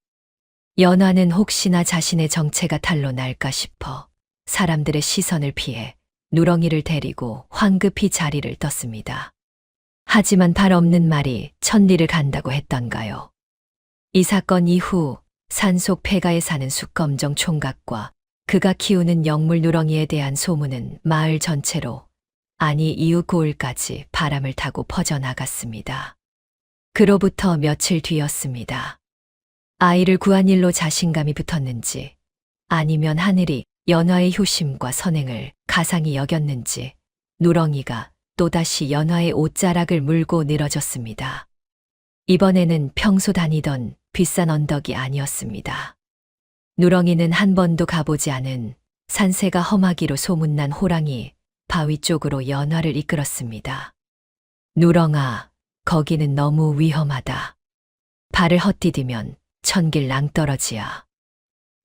연화는 혹시나 자신의 정체가 탈로 날까 싶어 사람들의 시선을 피해 누렁이를 데리고 황급히 자리를 떴습니다. 하지만 발 없는 말이 천리를 간다고 했던가요. 이 사건 이후 산속 폐가에 사는 숙검정 총각과 그가 키우는 영물 누렁이에 대한 소문은 마을 전체로 아니 이웃 고을까지 바람을 타고 퍼져나갔습니다. 그로부터 며칠 뒤였습니다. 아이를 구한 일로 자신감이 붙었는지 아니면 하늘이 연화의 효심과 선행을 가상히 여겼는지 누렁이가 또다시 연화의 옷자락을 물고 늘어졌습니다. 이번에는 평소 다니던 비싼 언덕이 아니었습니다. 누렁이는 한 번도 가보지 않은 산세가 험하기로 소문난 호랑이 바위 쪽으로 연화를 이끌었습니다. 누렁아, 거기는 너무 위험하다. 발을 헛디디면 천길 낭떠러지야.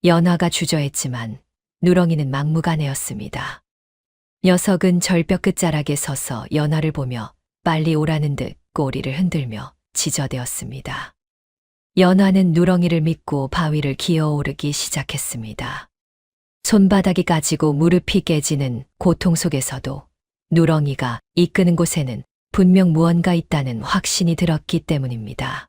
연화가 주저했지만 누렁이는 막무가내였습니다. 녀석은 절벽 끝자락에 서서 연화를 보며 빨리 오라는 듯 꼬리를 흔들며 지저대었습니다. 연화는 누렁이를 믿고 바위를 기어오르기 시작했습니다. 손바닥이 까지고 무릎이 깨지는 고통 속에서도 누렁이가 이끄는 곳에는 분명 무언가 있다는 확신이 들었기 때문입니다.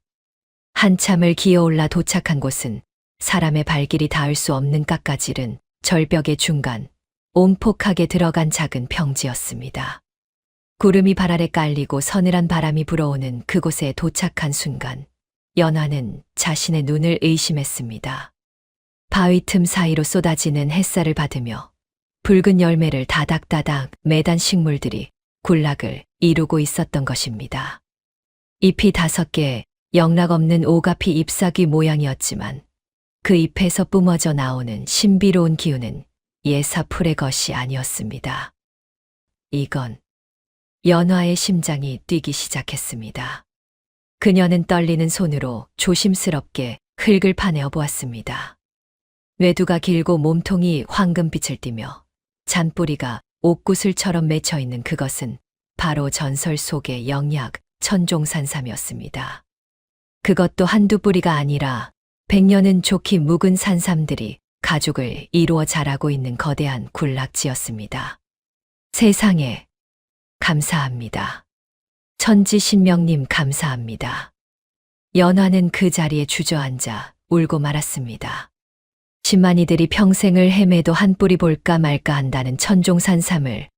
한참을 기어올라 도착한 곳은 사람의 발길이 닿을 수 없는 깎아지른 절벽의 중간, 옹폭하게 들어간 작은 평지였습니다. 구름이 발 아래 깔리고 서늘한 바람이 불어오는 그곳에 도착한 순간, 연화는 자신의 눈을 의심했습니다. 바위 틈 사이로 쏟아지는 햇살을 받으며 붉은 열매를 다닥다닥 매단 식물들이 군락을 이루고 있었던 것입니다. 잎이 5개, 영락없는 오가피 잎사귀 모양이었지만 그 잎에서 뿜어져 나오는 신비로운 기운은 예사풀의 것이 아니었습니다. 이건 연화의 심장이 뛰기 시작했습니다. 그녀는 떨리는 손으로 조심스럽게 흙을 파내어 보았습니다. 뇌두가 길고 몸통이 황금빛을 띠며 잔뿌리가 옥구슬처럼 맺혀 있는 그것은 바로 전설 속의 영약 천종산삼이었습니다. 그것도 한두 뿌리가 아니라 100년은 좋기 묵은 산삼들이 가죽을 이루어 자라고 있는 거대한 군락지였습니다. 세상에, 감사합니다. 천지신명님 감사합니다. 연화는 그 자리에 주저앉아 울고 말았습니다. 10만이들이 평생을 헤매도 한 뿌리 볼까 말까 한다는 천종산삼을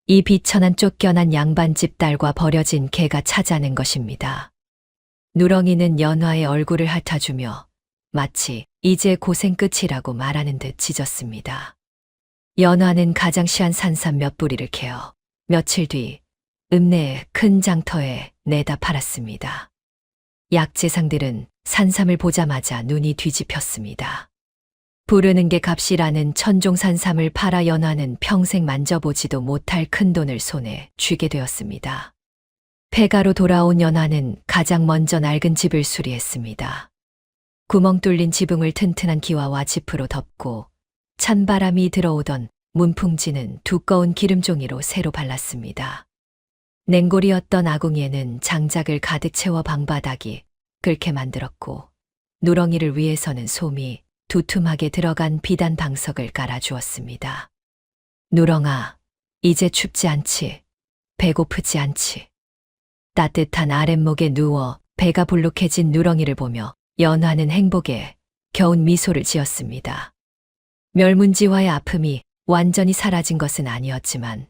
이 비천한 쫓겨난 양반집 딸과 버려진 개가 찾아낸 것입니다. 누렁이는 연화의 얼굴을 핥아주며 마치 이제 고생 끝이라고 말하는 듯 짖었습니다. 연화는 가장시한 산삼 몇 뿌리를 캐어 며칠 뒤 읍내의 큰 장터에 내다 팔았습니다. 약재상들은 산삼을 보자마자 눈이 뒤집혔습니다. 부르는 게 값이라는 천종산삼을 팔아 연화는 평생 만져보지도 못할 큰돈을 손에 쥐게 되었습니다. 폐가로 돌아온 연화는 가장 먼저 낡은 집을 수리했습니다. 구멍 뚫린 지붕을 튼튼한 기와와 지프로 덮고 찬바람이 들어오던 문풍지는 두꺼운 기름종이로 새로 발랐습니다. 냉골이었던 아궁이에는 장작을 가득 채워 방바닥이 끓게 만들었고 누렁이를 위해서는 솜이 두툼하게 들어간 비단 방석을 깔아주었습니다. 누렁아, 이제 춥지 않지? 배고프지 않지? 따뜻한 아랫목에 누워 배가 불룩해진 누렁이를 보며 연화는 행복에 겨운 미소를 지었습니다. 멸문지화의 아픔이 완전히 사라진 것은 아니었지만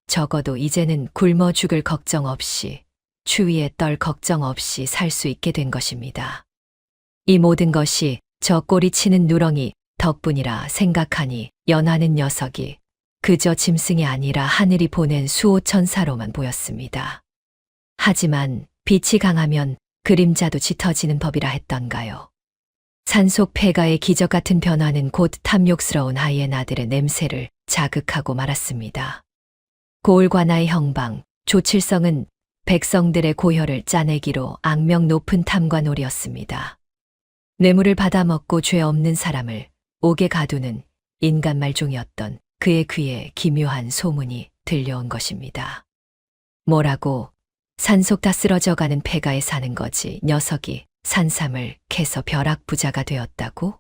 적어도 이제는 굶어 죽을 걱정 없이 추위에 떨 걱정 없이 살 수 있게 된 것입니다. 이 모든 것이 저 꼬리치는 누렁이 덕분이라 생각하니 연화는 녀석이 그저 짐승이 아니라 하늘이 보낸 수호천사로만 보였습니다. 하지만 빛이 강하면 그림자도 짙어지는 법이라 했던가요. 산속 폐가의 기적 같은 변화는 곧 탐욕스러운 하이에나들의 냄새를 자극하고 말았습니다. 고을관아의 형방, 조칠성은 백성들의 고혈을 짜내기로 악명 높은 탐관오리였습니다. 뇌물을 받아먹고 죄 없는 사람을 옥에 가두는 인간 말종이었던 그의 귀에 기묘한 소문이 들려온 것입니다. 뭐라고? 산속 다 쓰러져가는 폐가에 사는 거지 녀석이 산삼을 캐서 벼락부자가 되었다고?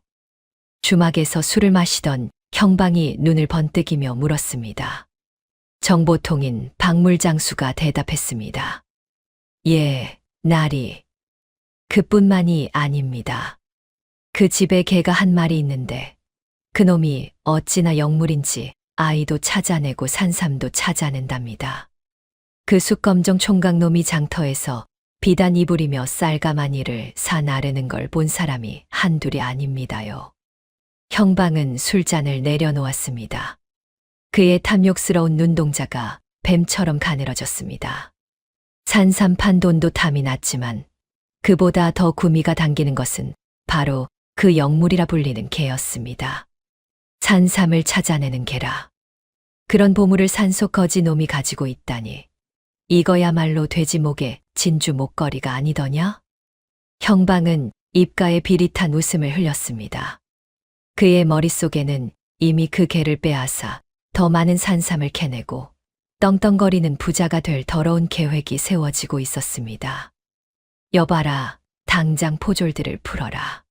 주막에서 술을 마시던 형방이 눈을 번뜩이며 물었습니다. 정보통인 박물장수가 대답했습니다. 예, 나리. 그뿐만이 아닙니다. 그 집에 개가 한 마리 있는데 그놈이 어찌나 영물인지 아이도 찾아내고 산삼도 찾아낸답니다. 그 숫검정 총각놈이 장터에서 비단 이불이며 쌀가마니를 사 나르는 걸 본 사람이 한둘이 아닙니다요. 형방은 술잔을 내려놓았습니다. 그의 탐욕스러운 눈동자가 뱀처럼 가늘어졌습니다. 산삼 판 돈도 탐이 났지만 그보다 더 구미가 당기는 것은 바로 그 영물이라 불리는 개였습니다. 산삼을 찾아내는 개라. 그런 보물을 산속 거지놈이 가지고 있다니. 이거야말로 돼지 목에 진주 목걸이가 아니더냐? 형방은 입가에 비릿한 웃음을 흘렸습니다. 그의 머릿속에는 이미 그 개를 빼앗아 더 많은 산삼을 캐내고 떵떵거리는 부자가 될 더러운 계획이 세워지고 있었습니다. 여봐라, 당장 포졸들을 풀어라.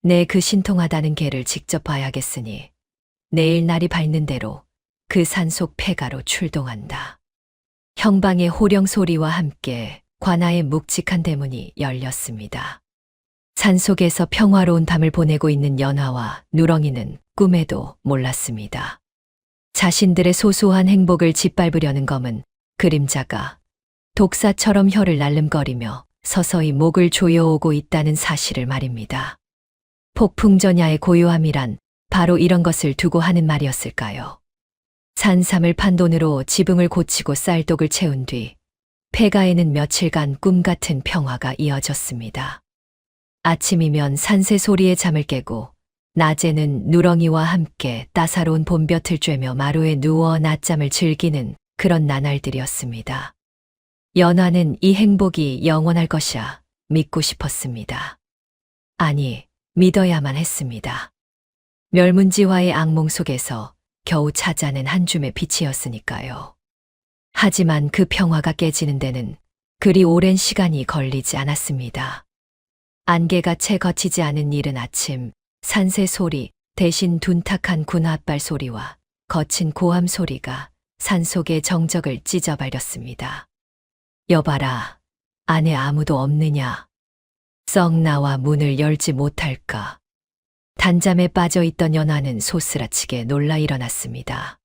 내 그 신통하다는 개를 직접 봐야겠으니 내일 날이 밝는 대로 그 산속 폐가로 출동한다. 형방의 호령 소리와 함께 관아의 묵직한 대문이 열렸습니다. 산속에서 평화로운 밤을 보내고 있는 연화와 누렁이는 꿈에도 몰랐습니다. 자신들의 소소한 행복을 짓밟으려는 검은 그림자가 독사처럼 혀를 날름거리며 서서히 목을 조여오고 있다는 사실을 말입니다. 폭풍전야의 고요함이란 바로 이런 것을 두고 하는 말이었을까요? 산삼을 판 돈으로 지붕을 고치고 쌀독을 채운 뒤 폐가에는 며칠간 꿈같은 평화가 이어졌습니다. 아침이면 산새 소리에 잠을 깨고 낮에는 누렁이와 함께 따사로운 봄볕을 쬐며 마루에 누워 낮잠을 즐기는 그런 나날들이었습니다. 연화는 이 행복이 영원할 것이야 믿고 싶었습니다. 아니, 믿어야만 했습니다. 멸문지화의 악몽 속에서 겨우 찾아낸 한 줌의 빛이었으니까요. 하지만 그 평화가 깨지는 데는 그리 오랜 시간이 걸리지 않았습니다. 안개가 채 걷히지 않은 이른 아침, 산새 소리 대신 둔탁한 군홧발 소리와 거친 고함 소리가 산속의 정적을 찢어버렸습니다. 여봐라, 안에 아무도 없느냐? 썩 나와 문을 열지 못할까? 단잠에 빠져있던 연화는 소스라치게 놀라 일어났습니다.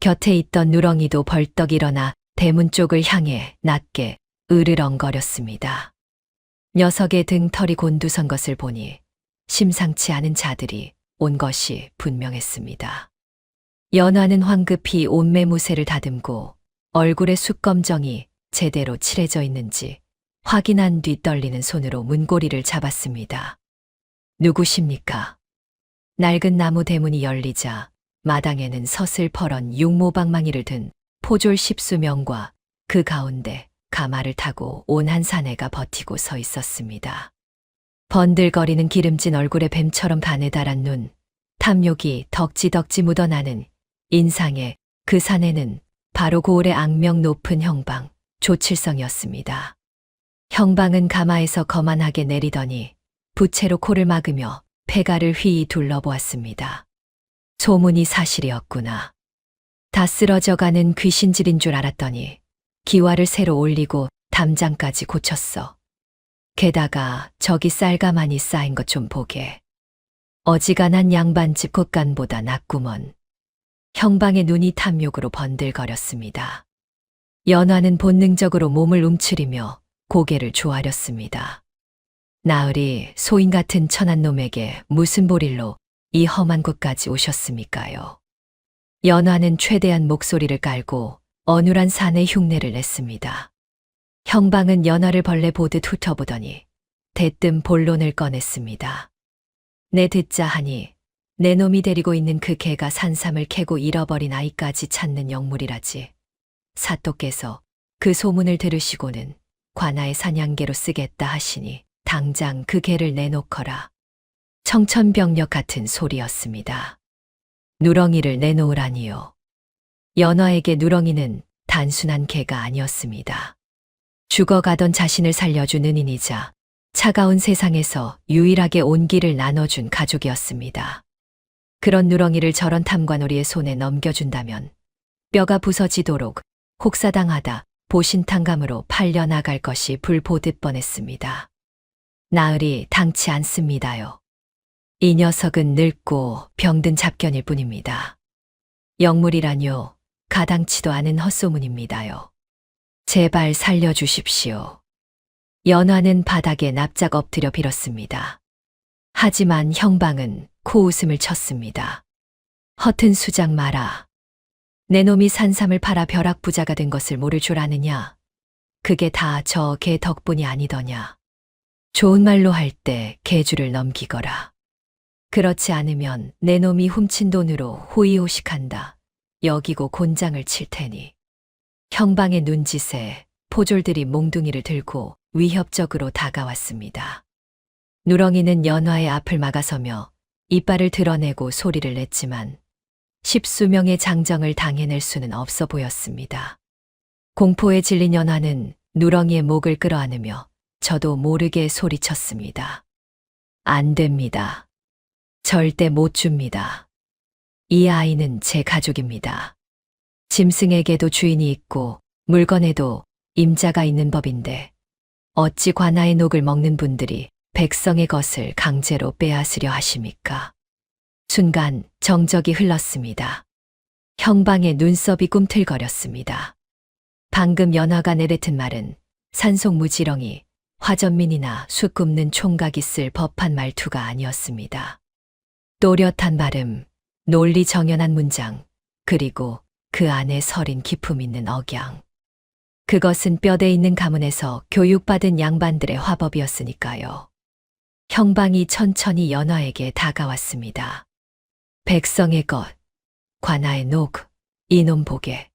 곁에 있던 누렁이도 벌떡 일어나 대문 쪽을 향해 낮게 으르렁거렸습니다. 녀석의 등털이 곤두선 것을 보니 심상치 않은 자들이 온 것이 분명했습니다. 연화는 황급히 옷매무새를 다듬고 얼굴에 숯검정이 제대로 칠해져 있는지 확인한 뒤 떨리는 손으로 문고리를 잡았습니다. 누구십니까? 낡은 나무 대문이 열리자 마당에는 서슬퍼런 육모방망이를 든 포졸 십수명과 그 가운데 가마를 타고 온 한 사내가 버티고 서 있었습니다. 번들거리는 기름진 얼굴에 뱀처럼 반에달한 눈, 탐욕이 덕지덕지 묻어나는 인상에 그 사내는 바로 고을의 악명 높은 형방, 조칠성이었습니다. 형방은 가마에서 거만하게 내리더니 부채로 코를 막으며 폐가를 휘이 둘러보았습니다. 소문이 사실이었구나. 다 쓰러져가는 귀신질인 줄 알았더니 기와를 새로 올리고 담장까지 고쳤어. 게다가 저기 쌀가마니 쌓인 것 좀 보게. 어지간한 양반집 곶간보다 낫구먼. 형방의 눈이 탐욕으로 번들거렸습니다. 연화는 본능적으로 몸을 움츠리며 고개를 조아렸습니다. 나으리 소인 같은 천한 놈에게 무슨 보릴로 이 험한 곳까지 오셨습니까요? 연화는 최대한 목소리를 깔고 어눌한 산의 흉내를 냈습니다. 형방은 연화를 벌레 보듯 훑어보더니 대뜸 본론을 꺼냈습니다. 내 듣자 하니 내 놈이 데리고 있는 그 개가 산삼을 캐고 잃어버린 아이까지 찾는 영물이라지. 사또께서 그 소문을 들으시고는 관아의 사냥개로 쓰겠다 하시니 당장 그 개를 내놓거라. 청천벽력 같은 소리였습니다. 누렁이를 내놓으라니요. 연화에게 누렁이는 단순한 개가 아니었습니다. 죽어가던 자신을 살려준 은인이자 차가운 세상에서 유일하게 온기를 나눠준 가족이었습니다. 그런 누렁이를 저런 탐관오리의 손에 넘겨준다면 뼈가 부서지도록 혹사당하다 보신탕감으로 팔려나갈 것이 불보듯 뻔했습니다. 나으리 당치 않습니다요. 이 녀석은 늙고 병든 잡견일 뿐입니다. 영물이라뇨, 가당치도 않은 헛소문입니다요. 제발 살려주십시오. 연화는 바닥에 납작 엎드려 빌었습니다. 하지만 형방은 코웃음을 쳤습니다. 허튼 수작 마라. 내 놈이 산삼을 팔아 벼락부자가 된 것을 모를 줄 아느냐. 그게 다 저 개 덕분이 아니더냐. 좋은 말로 할 때 개주를 넘기거라. 그렇지 않으면 내 놈이 훔친 돈으로 호의호식한다. 여기고 곤장을 칠 테니. 형방의 눈짓에 포졸들이 몽둥이를 들고 위협적으로 다가왔습니다. 누렁이는 연화의 앞을 막아서며 이빨을 드러내고 소리를 냈지만 십수명의 장정을 당해낼 수는 없어 보였습니다. 공포에 질린 연화는 누렁이의 목을 끌어안으며 저도 모르게 소리쳤습니다. 안 됩니다. 절대 못 줍니다. 이 아이는 제 가족입니다. 짐승에게도 주인이 있고 물건에도 임자가 있는 법인데 어찌 관아의 녹을 먹는 분들이 백성의 것을 강제로 빼앗으려 하십니까? 순간 정적이 흘렀습니다. 형방의 눈썹이 꿈틀거렸습니다. 방금 연화가 내뱉은 말은 산속무지렁이, 화전민이나 숯 굽는 총각이 쓸 법한 말투가 아니었습니다. 또렷한 발음, 논리 정연한 문장, 그리고 그 안에 서린 기품 있는 억양. 그것은 뼈대 있는 가문에서 교육받은 양반들의 화법이었으니까요. 형방이 천천히 연화에게 다가왔습니다. 백성의 것, 관아의 녹, 이놈 보게.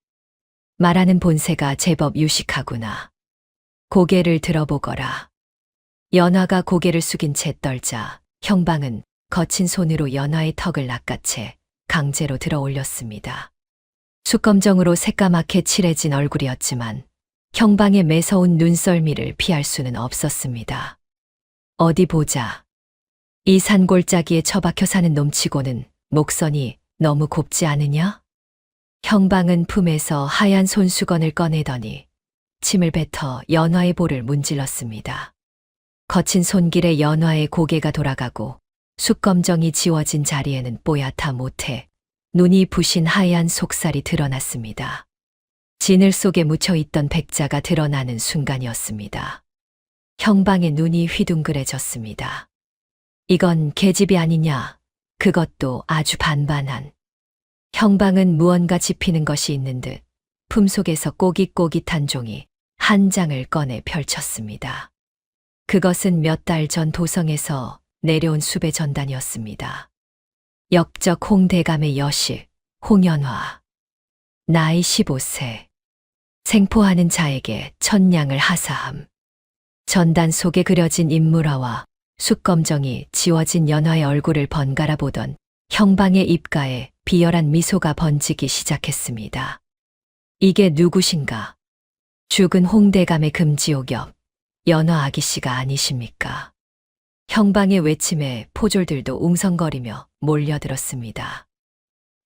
말하는 본새가 제법 유식하구나. 고개를 들어보거라. 연화가 고개를 숙인 채 떨자 형방은 거친 손으로 연화의 턱을 낚아채 강제로 들어 올렸습니다. 숯검정으로 새까맣게 칠해진 얼굴이었지만 형방의 매서운 눈썰미를 피할 수는 없었습니다. 어디 보자. 이 산골짜기에 처박혀 사는 놈치고는 목선이 너무 곱지 않으냐? 형방은 품에서 하얀 손수건을 꺼내더니 침을 뱉어 연화의 볼을 문질렀습니다. 거친 손길에 연화의 고개가 돌아가고 숯검정이 지워진 자리에는 뽀얗다 못해 눈이 부신 하얀 속살이 드러났습니다. 진을 속에 묻혀있던 백자가 드러나는 순간이었습니다. 형방의 눈이 휘둥그레졌습니다. 이건 계집이 아니냐? 그것도 아주 반반한. 형방은 무언가 짚히는 것이 있는 듯 품속에서 꼬깃꼬깃한 종이 한 장을 꺼내 펼쳤습니다. 그것은 몇 달 전 도성에서 내려온 수배 전단이었습니다. 역적 홍대감의 여식, 홍연화. 나이 15세. 생포하는 자에게 천냥을 하사함. 전단 속에 그려진 인물화와 숯검정이 지워진 연화의 얼굴을 번갈아 보던 형방의 입가에 비열한 미소가 번지기 시작했습니다. 이게 누구신가? 죽은 홍대감의 금지옥엽, 연화 아기씨가 아니십니까? 형방의 외침에 포졸들도 웅성거리며 몰려들었습니다.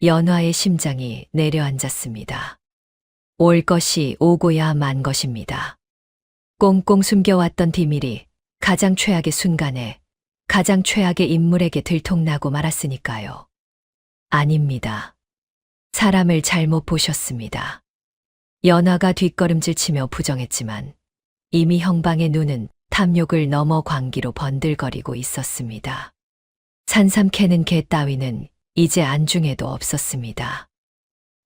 연화의 심장이 내려앉았습니다. 올 것이 오고야 만 것입니다. 꽁꽁 숨겨왔던 비밀이 가장 최악의 순간에 가장 최악의 인물에게 들통나고 말았으니까요. 아닙니다. 사람을 잘못 보셨습니다. 연화가 뒷걸음질 치며 부정했지만 이미 형방의 눈은 탐욕을 넘어 광기로 번들거리고 있었습니다. 산삼 캐는 개 따위는 이제 안중에도 없었습니다.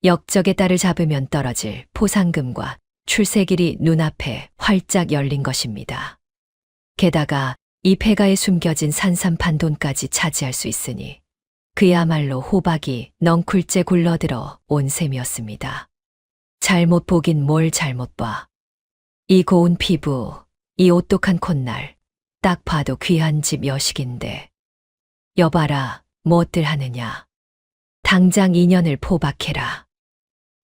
역적의 딸을 잡으면 떨어질 포상금과 출세길이 눈앞에 활짝 열린 것입니다. 게다가 이 폐가에 숨겨진 산삼판 돈까지 차지할 수 있으니 그야말로 호박이 넝쿨째 굴러들어 온 셈이었습니다. 잘못 보긴 뭘 잘못 봐. 이 고운 피부, 이 오똑한 콧날, 딱 봐도 귀한 집 여식인데. 여봐라, 무엇들 하느냐. 당장 인연을 포박해라.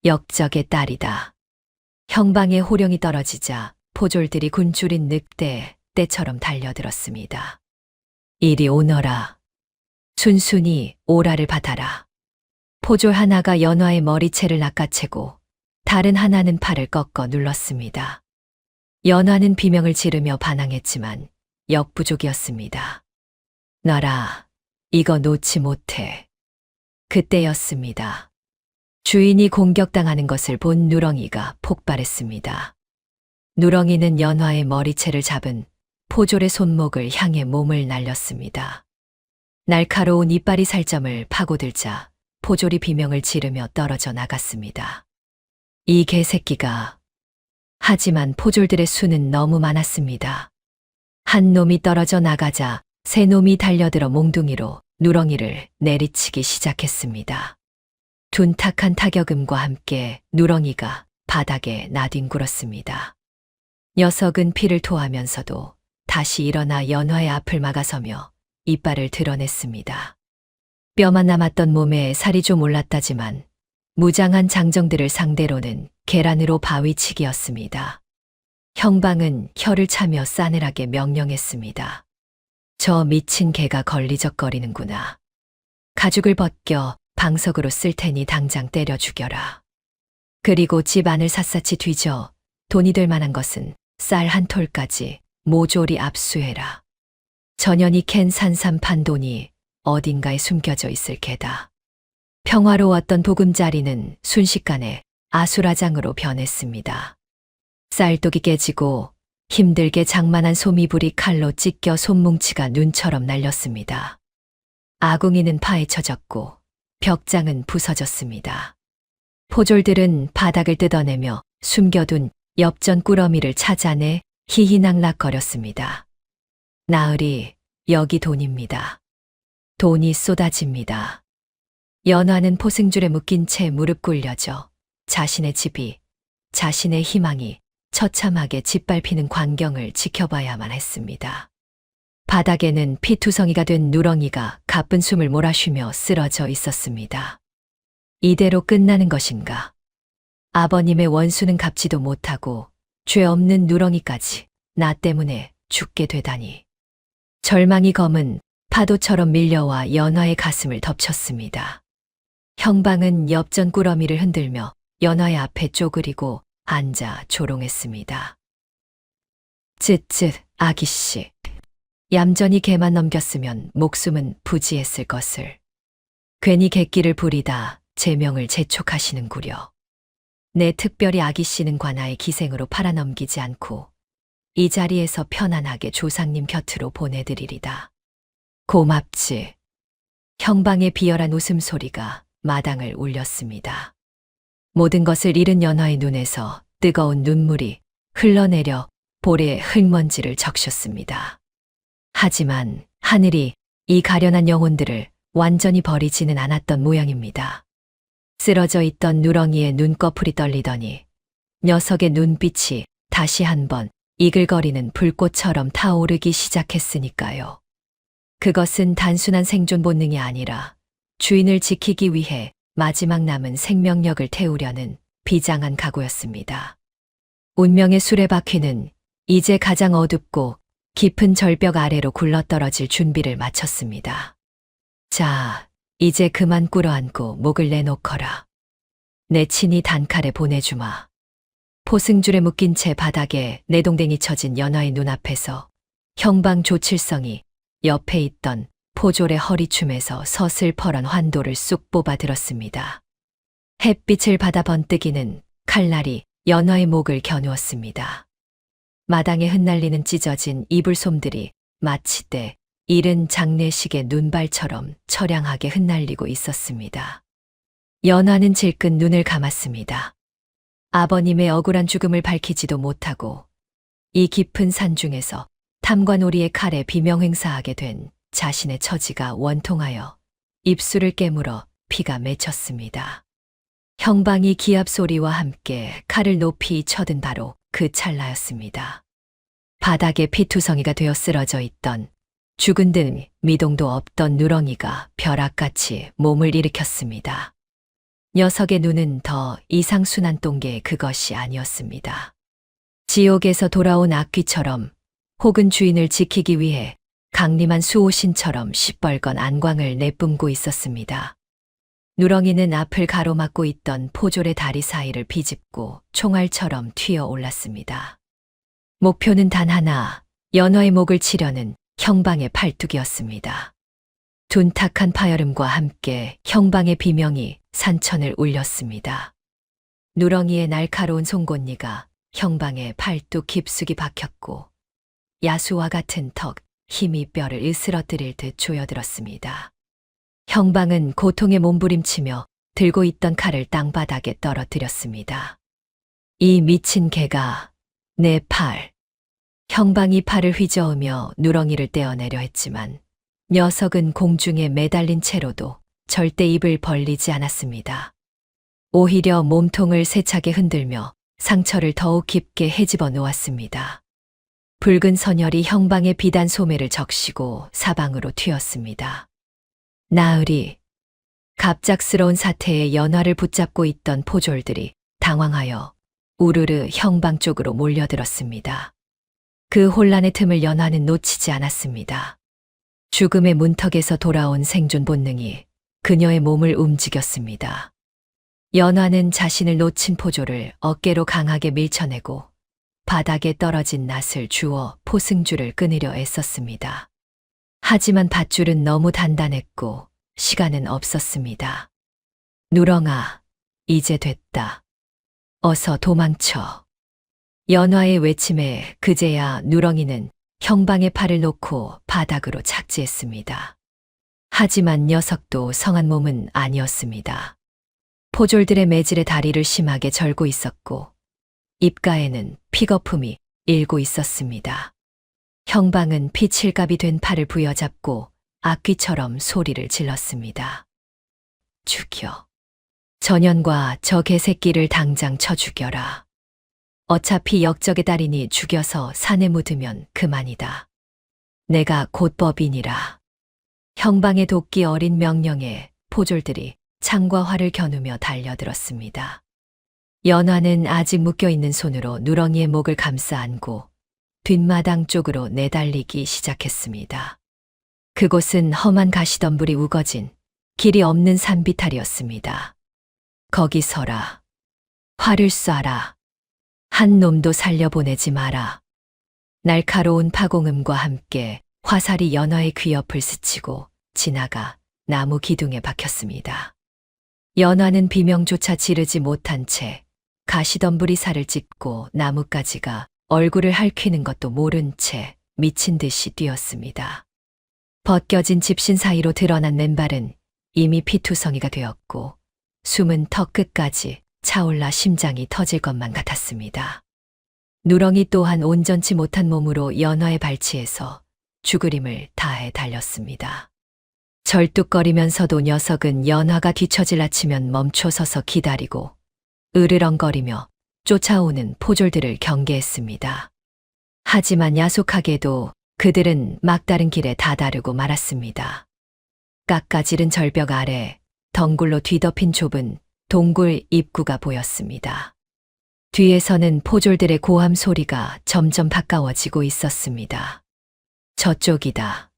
역적의 딸이다. 형방의 호령이 떨어지자 포졸들이 군줄인 늑대, 떼처럼 달려들었습니다. 이리 오너라. 순순히 오라를 받아라. 포졸 하나가 연화의 머리채를 낚아채고 다른 하나는 팔을 꺾어 눌렀습니다. 연화는 비명을 지르며 반항했지만 역부족이었습니다. 너라, 이거 놓지 못해. 그때였습니다. 주인이 공격당하는 것을 본 누렁이가 폭발했습니다. 누렁이는 연화의 머리채를 잡은 포졸의 손목을 향해 몸을 날렸습니다. 날카로운 이빨이 살점을 파고들자 포졸이 비명을 지르며 떨어져 나갔습니다. 이 개새끼가. 하지만 포졸들의 수는 너무 많았습니다. 한 놈이 떨어져 나가자 세 놈이 달려들어 몽둥이로 누렁이를 내리치기 시작했습니다. 둔탁한 타격음과 함께 누렁이가 바닥에 나뒹굴었습니다. 녀석은 피를 토하면서도 다시 일어나 연화의 앞을 막아서며 이빨을 드러냈습니다. 뼈만 남았던 몸에 살이 좀 올랐다지만 무장한 장정들을 상대로는 계란으로 바위치기였습니다. 형방은 혀를 차며 싸늘하게 명령했습니다. 저 미친 개가 걸리적거리는구나. 가죽을 벗겨 방석으로 쓸 테니 당장 때려 죽여라. 그리고 집 안을 샅샅이 뒤져 돈이 될 만한 것은 쌀 한 톨까지 모조리 압수해라. 전연이 캔 산삼판 돈이 어딘가에 숨겨져 있을 게다. 평화로웠던 보금자리는 순식간에 아수라장으로 변했습니다. 쌀독이 깨지고 힘들게 장만한 소미불이 칼로 찢겨 손뭉치가 눈처럼 날렸습니다. 아궁이는 파헤쳐졌고 벽장은 부서졌습니다. 포졸들은 바닥을 뜯어내며 숨겨둔 엽전 꾸러미를 찾아내 희희낙낙거렸습니다. 나으리, 여기 돈입니다. 돈이 쏟아집니다. 연화는 포승줄에 묶인 채 무릎 꿇려져 자신의 집이, 자신의 희망이 처참하게 짓밟히는 광경을 지켜봐야만 했습니다. 바닥에는 피투성이가 된 누렁이가 가쁜 숨을 몰아쉬며 쓰러져 있었습니다. 이대로 끝나는 것인가? 아버님의 원수는 갚지도 못하고 죄 없는 누렁이까지 나 때문에 죽게 되다니. 절망이 검은 파도처럼 밀려와 연화의 가슴을 덮쳤습니다. 형방은 엽전 꾸러미를 흔들며 연화의 앞에 쪼그리고 앉아 조롱했습니다. 쯧쯧, 아기씨. 얌전히 개만 넘겼으면 목숨은 부지했을 것을. 괜히 객기를 부리다 제명을 재촉하시는구려. 내 특별히 아기씨는 관아의 기생으로 팔아넘기지 않고 이 자리에서 편안하게 조상님 곁으로 보내드리리다. 고맙지. 형방의 비열한 웃음소리가 마당을 울렸습니다. 모든 것을 잃은 연화의 눈에서 뜨거운 눈물이 흘러내려 볼에 흙먼지를 적셨습니다. 하지만 하늘이 이 가련한 영혼들을 완전히 버리지는 않았던 모양입니다. 쓰러져 있던 누렁이의 눈꺼풀이 떨리더니 녀석의 눈빛이 다시 한번 이글거리는 불꽃처럼 타오르기 시작했으니까요. 그것은 단순한 생존 본능이 아니라 주인을 지키기 위해 마지막 남은 생명력을 태우려는 비장한 각오였습니다. 운명의 수레바퀴는 이제 가장 어둡고 깊은 절벽 아래로 굴러떨어질 준비를 마쳤습니다. 자, 이제 그만 꿇어앉고 목을 내놓거라. 내 친히 단칼에 보내주마. 포승줄에 묶인 채 바닥에 내동댕이 쳐진 연화의 눈앞에서 형방 조칠성이 옆에 있던 포졸의 허리춤에서 서슬퍼런 환도를 쑥 뽑아 들었습니다. 햇빛을 받아 번뜩이는 칼날이 연화의 목을 겨누었습니다. 마당에 흩날리는 찢어진 이불솜들이 마치 때 이른 장례식의 눈발처럼 처량하게 흩날리고 있었습니다. 연화는 질끈 눈을 감았습니다. 아버님의 억울한 죽음을 밝히지도 못하고 이 깊은 산중에서 탐관오리의 칼에 비명행사하게 된 자신의 처지가 원통하여 입술을 깨물어 피가 맺혔습니다. 형방이 기합 소리와 함께 칼을 높이 쳐든 바로 그 찰나였습니다. 바닥에 피투성이가 되어 쓰러져 있던 죽은 듯 미동도 없던 누렁이가 벼락같이 몸을 일으켰습니다. 녀석의 눈은 더 이상 순한 똥개의 그것이 아니었습니다. 지옥에서 돌아온 악귀처럼 혹은 주인을 지키기 위해 강림한 수호신처럼 시뻘건 안광을 내뿜고 있었습니다. 누렁이는 앞을 가로막고 있던 포졸의 다리 사이를 비집고 총알처럼 튀어 올랐습니다. 목표는 단 하나, 연화의 목을 치려는 형방의 팔뚝이었습니다. 둔탁한 파열음과 함께 형방의 비명이 산천을 울렸습니다. 누렁이의 날카로운 송곳니가 형방의 팔뚝 깊숙이 박혔고 야수와 같은 턱, 힘이 뼈를 으스러뜨릴 듯 조여들었습니다. 형방은 고통에 몸부림치며 들고 있던 칼을 땅바닥에 떨어뜨렸습니다. 이 미친 개가 내 팔. 형방이 팔을 휘저으며 누렁이를 떼어내려 했지만 녀석은 공중에 매달린 채로도 절대 입을 벌리지 않았습니다. 오히려 몸통을 세차게 흔들며 상처를 더욱 깊게 헤집어 놓았습니다. 붉은 선혈이 형방의 비단 소매를 적시고 사방으로 튀었습니다. 나으리. 갑작스러운 사태에 연화를 붙잡고 있던 포졸들이 당황하여 우르르 형방 쪽으로 몰려들었습니다. 그 혼란의 틈을 연화는 놓치지 않았습니다. 죽음의 문턱에서 돌아온 생존 본능이 그녀의 몸을 움직였습니다. 연화는 자신을 놓친 포졸을 어깨로 강하게 밀쳐내고 바닥에 떨어진 낫을 주워 포승줄을 끊으려 애썼습니다. 하지만 밧줄은 너무 단단했고 시간은 없었습니다. 누렁아, 이제 됐다. 어서 도망쳐. 연화의 외침에 그제야 누렁이는 형방의 팔을 놓고 바닥으로 착지했습니다. 하지만 녀석도 성한 몸은 아니었습니다. 포졸들의 매질에 다리를 심하게 절고 있었고 입가에는 피거품이 일고 있었습니다. 형방은 피칠갑이 된 팔을 부여잡고 악귀처럼 소리를 질렀습니다. 죽여. 전현과 저 개새끼를 당장 쳐 죽여라. 어차피 역적의 딸이니 죽여서 산에 묻으면 그만이다. 내가 곧 법이니라. 형방의 도끼 어린 명령에 포졸들이 창과 활을 겨누며 달려들었습니다. 연화는 아직 묶여있는 손으로 누렁이의 목을 감싸 안고 뒷마당 쪽으로 내달리기 시작했습니다. 그곳은 험한 가시덤불이 우거진 길이 없는 산비탈이었습니다. 거기 서라. 활을 쏴라. 한 놈도 살려보내지 마라. 날카로운 파공음과 함께 화살이 연화의 귀 옆을 스치고 지나가 나무 기둥에 박혔습니다. 연화는 비명조차 지르지 못한 채 가시덤불이 살을 찢고 나뭇가지가 얼굴을 핥히는 것도 모른 채 미친 듯이 뛰었습니다. 벗겨진 집신 사이로 드러난 맨발은 이미 피투성이가 되었고 숨은 턱 끝까지 차올라 심장이 터질 것만 같았습니다. 누렁이 또한 온전치 못한 몸으로 연화의 발치에서 죽으림을 다해 달렸습니다. 절뚝거리면서도 녀석은 연화가 뒤처질 아치면 멈춰서서 기다리고 으르렁거리며 쫓아오는 포졸들을 경계했습니다. 하지만 야속하게도 그들은 막다른 길에 다다르고 말았습니다. 깎아지른 절벽 아래 덩굴로 뒤덮인 좁은 동굴 입구가 보였습니다. 뒤에서는 포졸들의 고함 소리가 점점 가까워지고 있었습니다. 저쪽이다.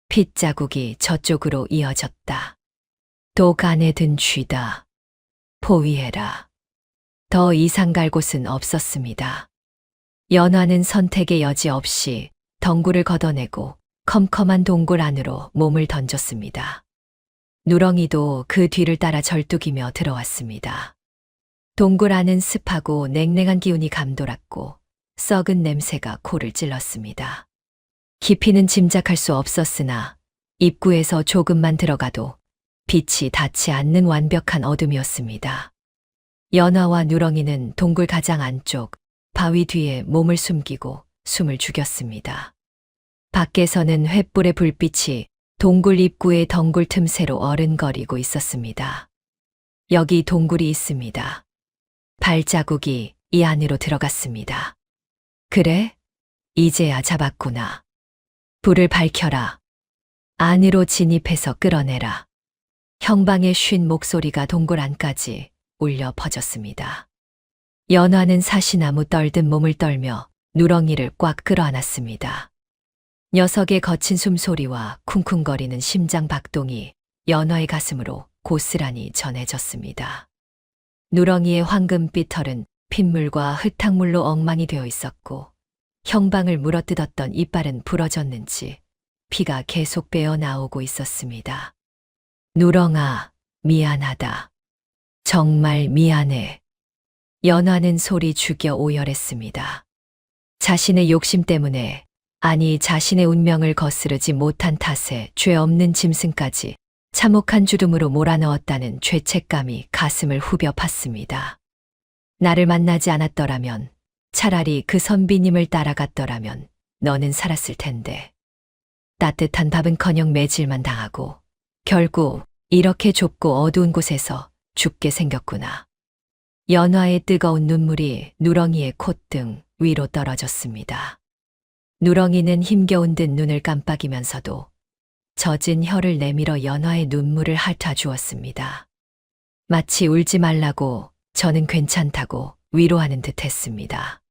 핏자국이 저쪽으로 이어졌다. 독 안에 든 쥐다. 포위해라. 더 이상 갈 곳은 없었습니다. 연화는 선택의 여지 없이 덩굴을 걷어내고 컴컴한 동굴 안으로 몸을 던졌습니다. 누렁이도 그 뒤를 따라 절뚝이며 들어왔습니다. 동굴 안은 습하고 냉랭한 기운이 감돌았고 썩은 냄새가 코를 찔렀습니다. 깊이는 짐작할 수 없었으나 입구에서 조금만 들어가도 빛이 닿지 않는 완벽한 어둠이었습니다. 연화와 누렁이는 동굴 가장 안쪽 바위 뒤에 몸을 숨기고 숨을 죽였습니다. 밖에서는 횃불의 불빛이 동굴 입구의 덩굴 틈새로 어른거리고 있었습니다. 여기 동굴이 있습니다. 발자국이 이 안으로 들어갔습니다. 그래? 이제야 잡았구나. 불을 밝혀라. 안으로 진입해서 끌어내라. 형방의 쉰 목소리가 동굴 안까지 울려 퍼졌습니다. 연화는 사시나무 떨듯 몸을 떨며 누렁이를 꽉 끌어안았습니다. 녀석의 거친 숨소리와 쿵쿵거리는 심장 박동이 연화의 가슴으로 고스란히 전해졌습니다. 누렁이의 황금빛 털은 핏물과 흙탕물로 엉망이 되어 있었고 형방을 물어뜯었던 이빨은 부러졌는지 피가 계속 배어 나오고 있었습니다. 누렁아, 미안하다. 정말 미안해. 연화는 소리 죽여 오열했습니다. 자신의 욕심 때문에, 아니 자신의 운명을 거스르지 못한 탓에 죄 없는 짐승까지 참혹한 주둠으로 몰아넣었다는 죄책감이 가슴을 후벼 팠습니다. 나를 만나지 않았더라면, 차라리 그 선비님을 따라갔더라면 너는 살았을 텐데. 따뜻한 밥은커녕 매질만 당하고 결국 이렇게 좁고 어두운 곳에서 죽게 생겼구나. 연화의 뜨거운 눈물이 누렁이의 콧등 위로 떨어졌습니다. 누렁이는 힘겨운 듯 눈을 깜빡이면서도 젖은 혀를 내밀어 연화의 눈물을 핥아주었습니다. 마치 울지 말라고, 저는 괜찮다고 위로하는 듯 했습니다.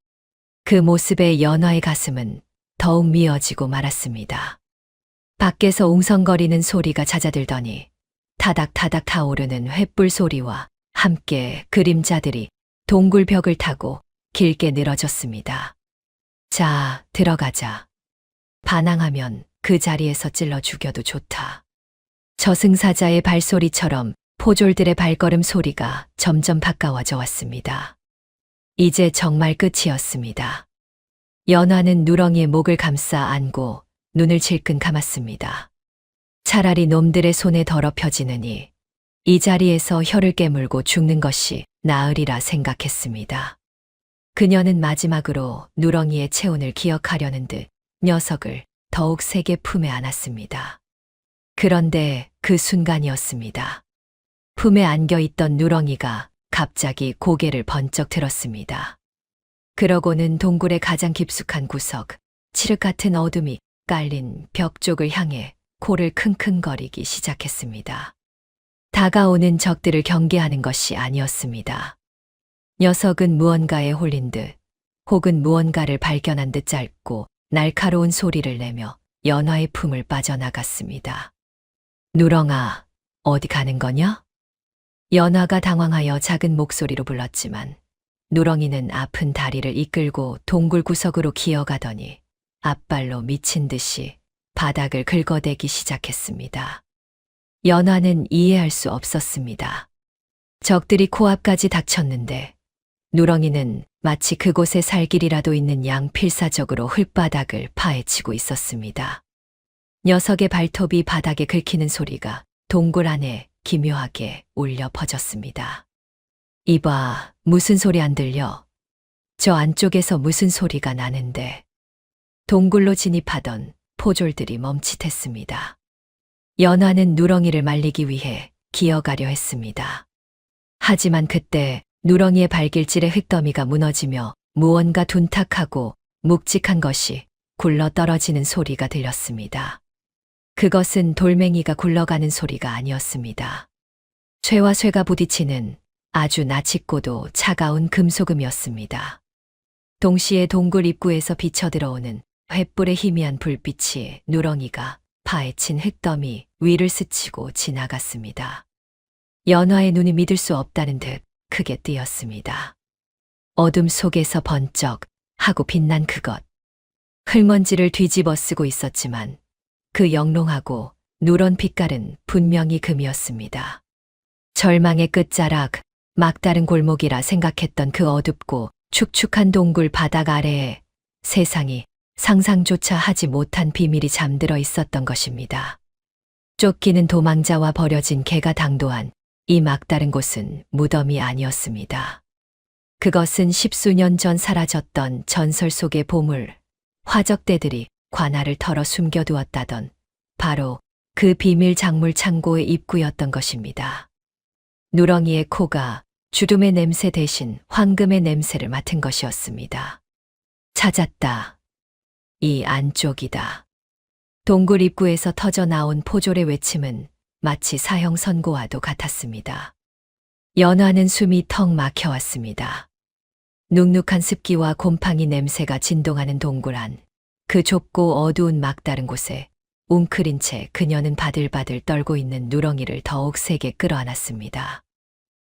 그 모습에 연화의 가슴은 더욱 미어지고 말았습니다. 밖에서 웅성거리는 소리가 잦아들더니 타닥타닥 타오르는 횃불 소리와 함께 그림자들이 동굴 벽을 타고 길게 늘어졌습니다. 자, 들어가자. 반항하면 그 자리에서 찔러 죽여도 좋다. 저승사자의 발소리처럼 포졸들의 발걸음 소리가 점점 가까워져 왔습니다. 이제 정말 끝이었습니다. 연화는 누렁이의 목을 감싸 안고 눈을 질끈 감았습니다. 차라리 놈들의 손에 더럽혀지느니 이 자리에서 혀를 깨물고 죽는 것이 나으리라 생각했습니다. 그녀는 마지막으로 누렁이의 체온을 기억하려는 듯 녀석을 더욱 세게 품에 안았습니다. 그런데 그 순간이었습니다. 품에 안겨있던 누렁이가 갑자기 고개를 번쩍 들었습니다. 그러고는 동굴의 가장 깊숙한 구석, 칠흑 같은 어둠이 깔린 벽 쪽을 향해 코를 킁킁거리기 시작했습니다. 다가오는 적들을 경계하는 것이 아니었습니다. 녀석은 무언가에 홀린 듯 혹은 무언가를 발견한 듯 짧고 날카로운 소리를 내며 연화의 품을 빠져나갔습니다. 누렁아, 어디 가는 거냐? 연화가 당황하여 작은 목소리로 불렀지만 누렁이는 아픈 다리를 이끌고 동굴 구석으로 기어가더니 앞발로 미친 듯이 바닥을 긁어대기 시작했습니다. 연화는 이해할 수 없었습니다. 적들이 코앞까지 닥쳤는데 누렁이는 마치 그곳에 살 길이라도 있는 양 필사적으로 흙바닥을 파헤치고 있었습니다. 녀석의 발톱이 바닥에 긁히는 소리가 동굴 안에 기묘하게 울려 퍼졌습니다. 이봐, 무슨 소리 안 들려? 저 안쪽에서 무슨 소리가 나는데. 동굴로 진입하던 포졸들이 멈칫했습니다. 연화는 누렁이를 말리기 위해 기어가려 했습니다. 하지만 그때 누렁이의 발길질에 흙더미가 무너지며 무언가 둔탁하고 묵직한 것이 굴러 떨어지는 소리가 들렸습니다. 그것은 돌멩이가 굴러가는 소리가 아니었습니다. 쇠와 쇠가 부딪히는 아주 나직고도 차가운 금소금이었습니다. 동시에 동굴 입구에서 비쳐들어오는 횃불의 희미한 불빛이 누렁이가 파헤친 흙더미 위를 스치고 지나갔습니다. 연화의 눈이 믿을 수 없다는 듯 크게 뜨였습니다. 어둠 속에서 번쩍 하고 빛난 그것. 흙먼지를 뒤집어 쓰고 있었지만 그 영롱하고 누런 빛깔은 분명히 금이었습니다. 절망의 끝자락, 막다른 골목이라 생각했던 그 어둡고 축축한 동굴 바닥 아래에 세상이 상상조차 하지 못한 비밀이 잠들어 있었던 것입니다. 쫓기는 도망자와 버려진 개가 당도한 이 막다른 곳은 무덤이 아니었습니다. 그것은 십수년 전 사라졌던 전설 속의 보물, 화적대들이 관아를 털어 숨겨두었다던 바로 그 비밀 작물 창고의 입구였던 것입니다. 누렁이의 코가 주둠의 냄새 대신 황금의 냄새를 맡은 것이었습니다. 찾았다. 이 안쪽이다. 동굴 입구에서 터져 나온 포졸의 외침은 마치 사형 선고와도 같았습니다. 연화는 숨이 턱 막혀왔습니다. 눅눅한 습기와 곰팡이 냄새가 진동하는 동굴 안, 그 좁고 어두운 막다른 곳에 웅크린 채 그녀는 바들바들 떨고 있는 누렁이를 더욱 세게 끌어안았습니다.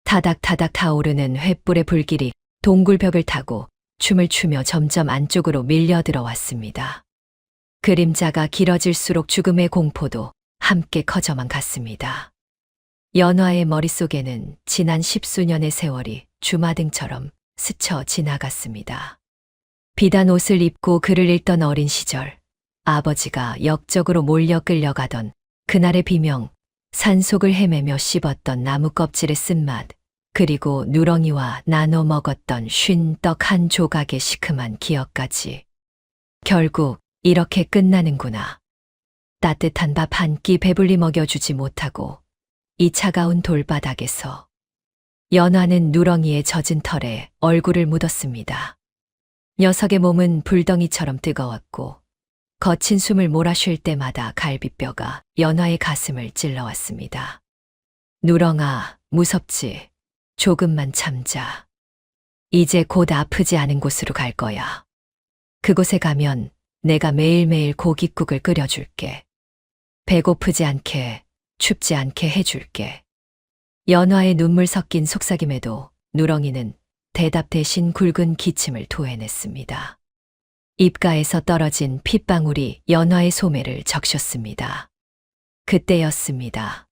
타닥타닥 타오르는 횃불의 불길이 동굴 벽을 타고 춤을 추며 점점 안쪽으로 밀려 들어왔습니다. 그림자가 길어질수록 죽음의 공포도 함께 커져만 갔습니다. 연화의 머릿속에는 지난 십수년의 세월이 주마등처럼 스쳐 지나갔습니다. 비단 옷을 입고 글을 읽던 어린 시절, 아버지가 역적으로 몰려 끌려가던 그날의 비명, 산속을 헤매며 씹었던 나무 껍질의 쓴맛, 그리고 누렁이와 나눠 먹었던 쉰 떡 한 조각의 시큼한 기억까지. 결국 이렇게 끝나는구나. 따뜻한 밥 한 끼 배불리 먹여주지 못하고 이 차가운 돌바닥에서 연화는 누렁이의 젖은 털에 얼굴을 묻었습니다. 녀석의 몸은 불덩이처럼 뜨거웠고 거친 숨을 몰아쉴 때마다 갈비뼈가 연화의 가슴을 찔러왔습니다. 누렁아, 무섭지? 조금만 참자. 이제 곧 아프지 않은 곳으로 갈 거야. 그곳에 가면 내가 매일매일 고깃국을 끓여줄게. 배고프지 않게, 춥지 않게 해줄게. 연화의 눈물 섞인 속삭임에도 누렁이는 대답 대신 굵은 기침을 토해냈습니다. 입가에서 떨어진 핏방울이 연화의 소매를 적셨습니다. 그때였습니다.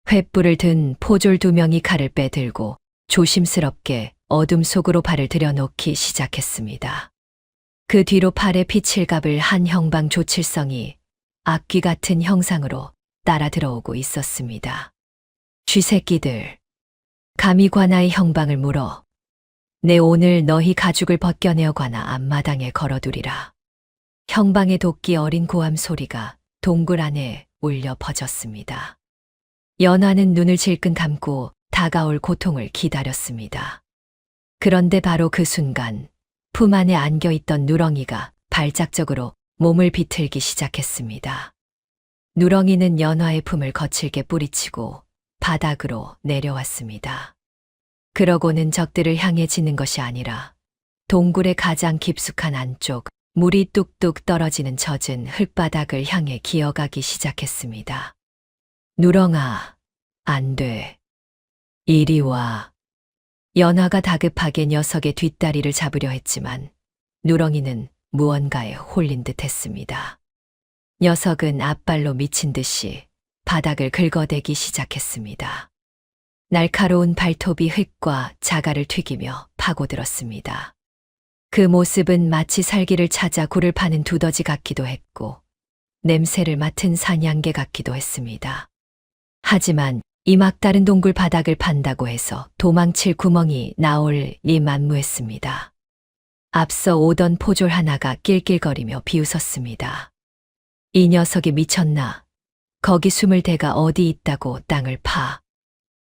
횃불을 든 포졸 2명이 칼을 빼들고 조심스럽게 어둠 속으로 발을 들여놓기 시작했습니다. 그 뒤로 팔에 피칠갑을 한 형방 조칠성이 악귀 같은 형상으로 따라 들어오고 있었습니다. 쥐새끼들, 감히 관아의 형방을 물어 내 오늘 너희 가죽을 벗겨내어 관아 앞마당에 걸어두리라. 형방의 도끼 어린 고함 소리가 동굴 안에 울려 퍼졌습니다. 연화는 눈을 질끈 감고 다가올 고통을 기다렸습니다. 그런데 바로 그 순간 품 안에 안겨있던 누렁이가 발작적으로 몸을 비틀기 시작했습니다. 누렁이는 연화의 품을 거칠게 뿌리치고 바닥으로 내려왔습니다. 그러고는 적들을 향해 지는 것이 아니라 동굴의 가장 깊숙한 안쪽 물이 뚝뚝 떨어지는 젖은 흙바닥을 향해 기어가기 시작했습니다. 누렁아, 안 돼. 이리 와. 연화가 다급하게 녀석의 뒷다리를 잡으려 했지만 누렁이는 무언가에 홀린 듯 했습니다. 녀석은 앞발로 미친 듯이 바닥을 긁어대기 시작했습니다. 날카로운 발톱이 흙과 자갈을 튀기며 파고들었습니다. 그 모습은 마치 살기를 찾아 굴을 파는 두더지 같기도 했고 냄새를 맡은 사냥개 같기도 했습니다. 하지만 이 막다른 동굴 바닥을 판다고 해서 도망칠 구멍이 나올 리 만무했습니다. 앞서 오던 포졸 하나가 낄낄거리며 비웃었습니다. 이 녀석이 미쳤나? 거기 숨을 데가 어디 있다고 땅을 파.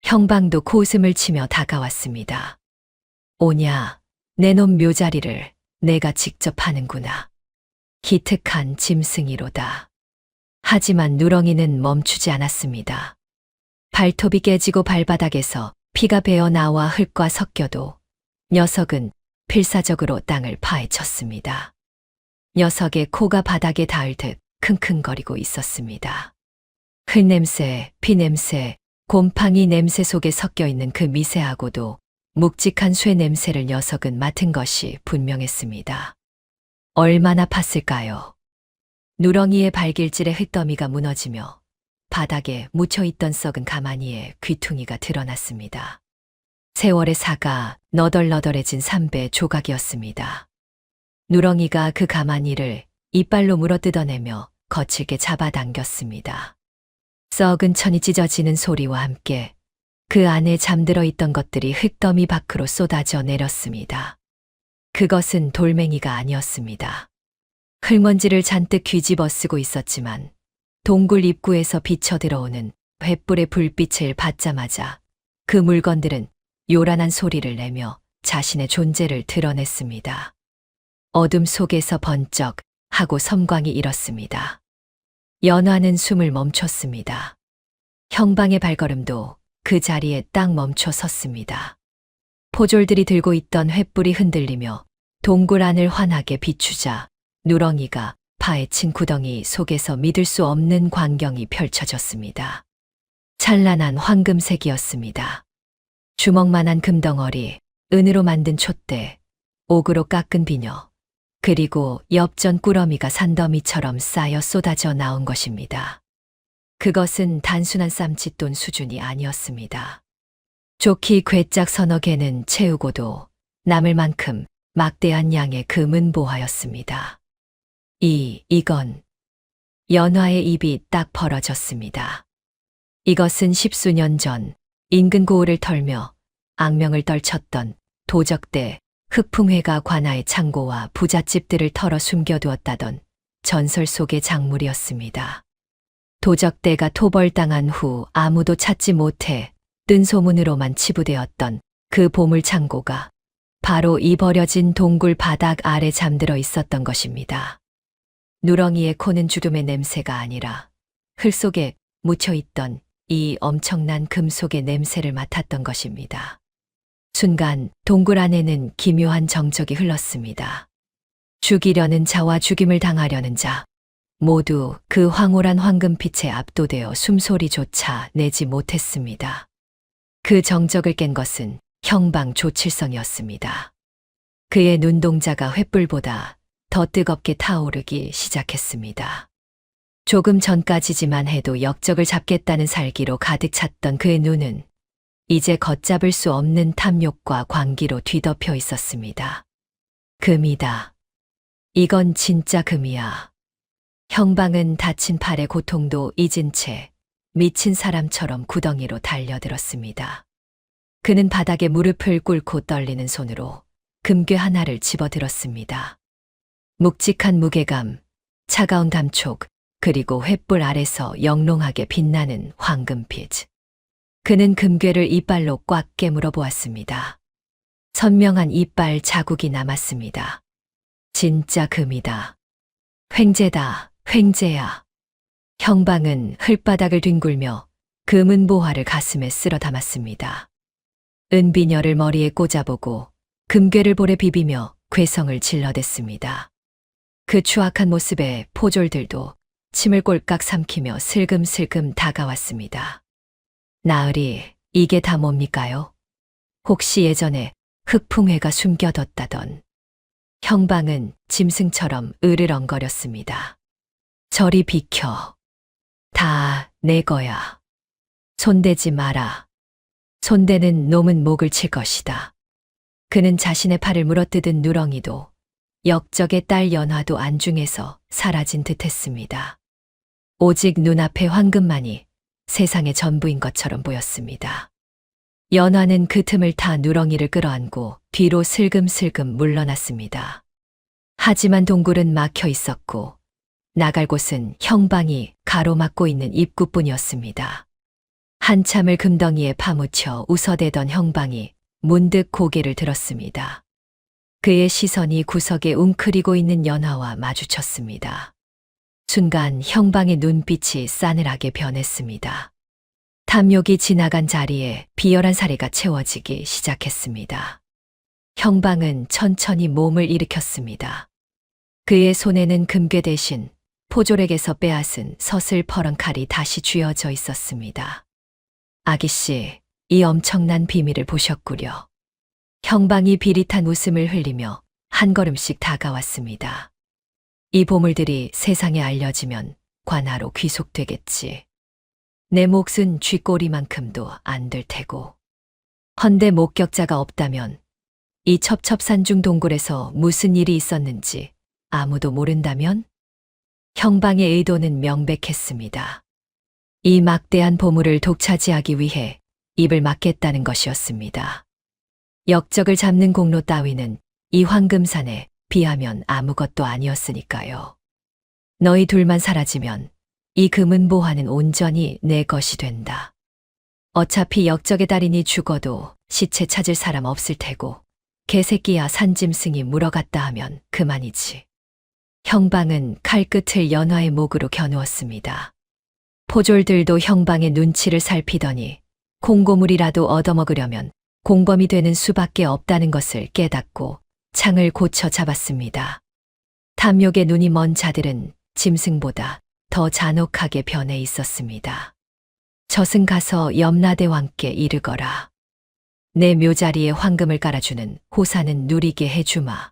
형방도 코웃음을 치며 다가왔습니다. 오냐, 내 놈 묘자리를 내가 직접 하는구나. 기특한 짐승이로다. 하지만 누렁이는 멈추지 않았습니다. 발톱이 깨지고 발바닥에서 피가 배어 나와 흙과 섞여도 녀석은 필사적으로 땅을 파헤쳤습니다. 녀석의 코가 바닥에 닿을 듯 킁킁거리고 있었습니다. 흙냄새, 피냄새, 곰팡이 냄새 속에 섞여 있는 그 미세하고도 묵직한 쇠 냄새를 녀석은 맡은 것이 분명했습니다. 얼마나 팠을까요? 누렁이의 발길질에 흙더미가 무너지며 바닥에 묻혀있던 썩은 가마니에 귀퉁이가 드러났습니다. 세월의 사가 너덜너덜해진 삼배 조각이었습니다. 누렁이가 그 가마니를 이빨로 물어 뜯어내며 거칠게 잡아당겼습니다. 썩은 천이 찢어지는 소리와 함께 그 안에 잠들어 있던 것들이 흙더미 밖으로 쏟아져 내렸습니다. 그것은 돌멩이가 아니었습니다. 흙먼지를 잔뜩 뒤집어 쓰고 있었지만 동굴 입구에서 비쳐 들어오는 횃불의 불빛을 받자마자 그 물건들은 요란한 소리를 내며 자신의 존재를 드러냈습니다. 어둠 속에서 번쩍 하고 섬광이 일었습니다. 연화는 숨을 멈췄습니다. 형방의 발걸음도 그 자리에 딱 멈춰 섰습니다. 포졸들이 들고 있던 횃불이 흔들리며 동굴 안을 환하게 비추자 누렁이가 파헤친 구덩이 속에서 믿을 수 없는 광경이 펼쳐졌습니다. 찬란한 황금색이었습니다. 주먹만한 금덩어리, 은으로 만든 촛대, 옥으로 깎은 비녀, 그리고 엽전 꾸러미가 산더미처럼 쌓여 쏟아져 나온 것입니다. 그것은 단순한 쌈짓돈 수준이 아니었습니다. 좋기 괴짝 서너 개는 채우고도 남을 만큼 막대한 양의 금은보화였습니다. 이건 연화의 입이 딱 벌어졌습니다. 이것은 십수년 전 인근 고을을 털며 악명을 떨쳤던 도적대 흑풍회가 관아의 창고와 부잣집들을 털어 숨겨두었다던 전설 속의 작물이었습니다. 도적대가 토벌당한 후 아무도 찾지 못해 뜬 소문으로만 치부되었던 그 보물 창고가 바로 이 버려진 동굴 바닥 아래 잠들어 있었던 것입니다. 누렁이의 코는 주름의 냄새가 아니라 흙 속에 묻혀있던 이 엄청난 금속의 냄새를 맡았던 것입니다. 순간 동굴 안에는 기묘한 정적이 흘렀습니다. 죽이려는 자와 죽임을 당하려는 자, 모두 그 황홀한 황금빛에 압도되어 숨소리조차 내지 못했습니다. 그 정적을 깬 것은 형방 조칠성이었습니다. 그의 눈동자가 횃불보다 더 뜨겁게 타오르기 시작했습니다. 조금 전까지지만 해도 역적을 잡겠다는 살기로 가득 찼던 그의 눈은 이제 걷잡을 수 없는 탐욕과 광기로 뒤덮여 있었습니다. 금이다. 이건 진짜 금이야. 형방은 다친 팔의 고통도 잊은 채 미친 사람처럼 구덩이로 달려들었습니다. 그는 바닥에 무릎을 꿇고 떨리는 손으로 금괴 하나를 집어들었습니다. 묵직한 무게감, 차가운 감촉, 그리고 횃불 아래서 영롱하게 빛나는 황금빛. 그는 금괴를 이빨로 꽉 깨물어 보았습니다. 선명한 이빨 자국이 남았습니다. 진짜 금이다. 횡재다, 횡재야. 형방은 흙바닥을 뒹굴며 금은 보화를 가슴에 쓸어 담았습니다. 은비녀를 머리에 꽂아보고 금괴를 볼에 비비며 괴성을 질러댔습니다. 그 추악한 모습에 포졸들도 침을 꼴깍 삼키며 슬금슬금 다가왔습니다. 나으리, 이게 다 뭡니까요? 혹시 예전에 흑풍회가 숨겨뒀다던. 형방은 짐승처럼 으르렁거렸습니다. 저리 비켜. 다 내 거야. 손대지 마라. 손대는 놈은 목을 칠 것이다. 그는 자신의 팔을 물어뜯은 누렁이도 역적의 딸 연화도 안중에서 사라진 듯했습니다. 오직 눈앞의 황금만이 세상의 전부인 것처럼 보였습니다. 연화는 그 틈을 타 누렁이를 끌어안고 뒤로 슬금슬금 물러났습니다. 하지만 동굴은 막혀 있었고 나갈 곳은 형방이 가로막고 있는 입구뿐이었습니다. 한참을 금덩이에 파묻혀 웃어대던 형방이 문득 고개를 들었습니다. 그의 시선이 구석에 웅크리고 있는 연화와 마주쳤습니다. 순간 형방의 눈빛이 싸늘하게 변했습니다. 탐욕이 지나간 자리에 비열한 사리가 채워지기 시작했습니다. 형방은 천천히 몸을 일으켰습니다. 그의 손에는 금괴 대신 포졸에게서 빼앗은 서슬퍼런 칼이 다시 쥐어져 있었습니다. 아기씨, 이 엄청난 비밀을 보셨구려. 형방이 비릿한 웃음을 흘리며 한 걸음씩 다가왔습니다. 이 보물들이 세상에 알려지면 관하로 귀속되겠지. 내 몫은 쥐꼬리만큼도 안 될 테고. 헌데 목격자가 없다면 이 첩첩산중 동굴에서 무슨 일이 있었는지 아무도 모른다면? 형방의 의도는 명백했습니다. 이 막대한 보물을 독차지하기 위해 입을 막겠다는 것이었습니다. 역적을 잡는 공로 따위는 이 황금산에 비하면 아무것도 아니었으니까요. 너희 둘만 사라지면 이 금은 보화는 온전히 내 것이 된다. 어차피 역적의 달인이 죽어도 시체 찾을 사람 없을 테고 개새끼야 산짐승이 물어갔다 하면 그만이지. 형방은 칼끝을 연화의 목으로 겨누었습니다. 포졸들도 형방의 눈치를 살피더니 콩고물이라도 얻어먹으려면 공범이 되는 수밖에 없다는 것을 깨닫고 창을 고쳐 잡았습니다. 탐욕의 눈이 먼 자들은 짐승보다 더 잔혹하게 변해 있었습니다. 저승 가서 염라대왕께 이르거라. 내 묘자리에 황금을 깔아주는 호사는 누리게 해주마.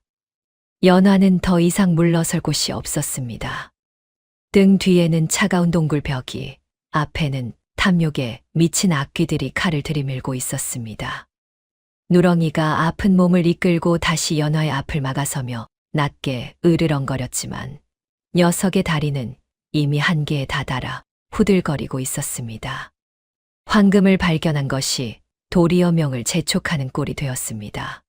연화는 더 이상 물러설 곳이 없었습니다. 등 뒤에는 차가운 동굴 벽이, 앞에는 탐욕에 미친 악귀들이 칼을 들이밀고 있었습니다. 누렁이가 아픈 몸을 이끌고 다시 연화의 앞을 막아서며 낮게 으르렁거렸지만 녀석의 다리는 이미 한계에 다다라 후들거리고 있었습니다. 황금을 발견한 것이 도리어 명을 재촉하는 꼴이 되었습니다.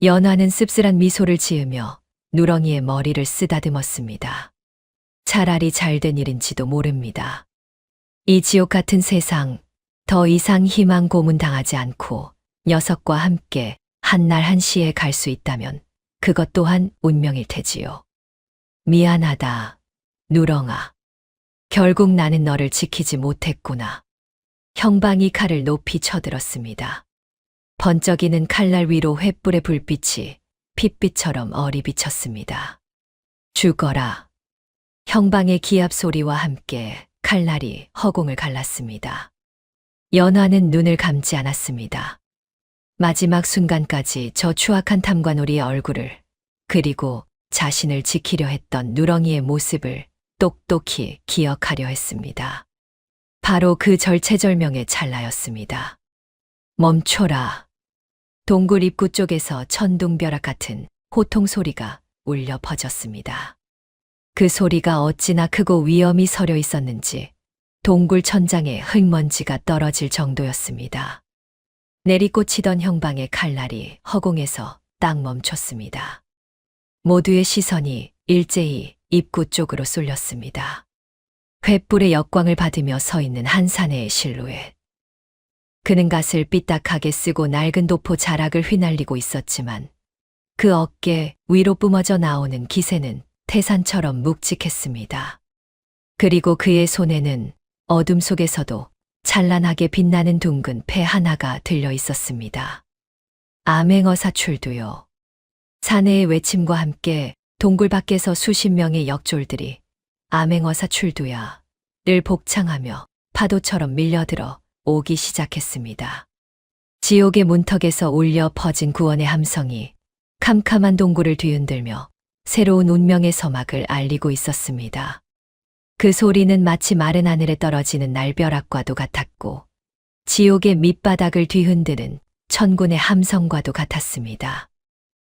연화는 씁쓸한 미소를 지으며 누렁이의 머리를 쓰다듬었습니다. 차라리 잘된 일인지도 모릅니다. 이 지옥 같은 세상, 더 이상 희망 고문당하지 않고 녀석과 함께 한날 한시에 갈 수 있다면 그것 또한 운명일 테지요. 미안하다, 누렁아. 결국 나는 너를 지키지 못했구나. 형방이 칼을 높이 쳐들었습니다. 번쩍이는 칼날 위로 횃불의 불빛이 핏빛처럼 어리 비쳤습니다. 죽어라. 형방의 기합 소리와 함께 칼날이 허공을 갈랐습니다. 연화는 눈을 감지 않았습니다. 마지막 순간까지 저 추악한 탐관오리의 얼굴을, 그리고 자신을 지키려 했던 누렁이의 모습을 똑똑히 기억하려 했습니다. 바로 그 절체절명의 찰나였습니다. 멈춰라. 동굴 입구 쪽에서 천둥벼락 같은 호통 소리가 울려 퍼졌습니다. 그 소리가 어찌나 크고 위험이 서려 있었는지 동굴 천장에 흙먼지가 떨어질 정도였습니다. 내리꽂히던 형방의 칼날이 허공에서 딱 멈췄습니다. 모두의 시선이 일제히 입구 쪽으로 쏠렸습니다. 횃불의 역광을 받으며 서 있는 한 사내의 실루엣. 그는 갓을 삐딱하게 쓰고 낡은 도포 자락을 휘날리고 있었지만 그 어깨 위로 뿜어져 나오는 기세는 태산처럼 묵직했습니다. 그리고 그의 손에는 어둠 속에서도 찬란하게 빛나는 둥근 패 하나가 들려 있었습니다. 암행어사 출두요. 사내의 외침과 함께 동굴 밖에서 수십 명의 역졸들이 암행어사 출두야 를 복창하며 파도처럼 밀려들어 오기 시작했습니다. 지옥의 문턱에서 울려 퍼진 구원의 함성이 캄캄한 동굴을 뒤흔들며 새로운 운명의 서막을 알리고 있었습니다. 그 소리는 마치 마른 하늘에 떨어지는 날벼락과도 같았고 지옥의 밑바닥을 뒤흔드는 천군의 함성과도 같았습니다.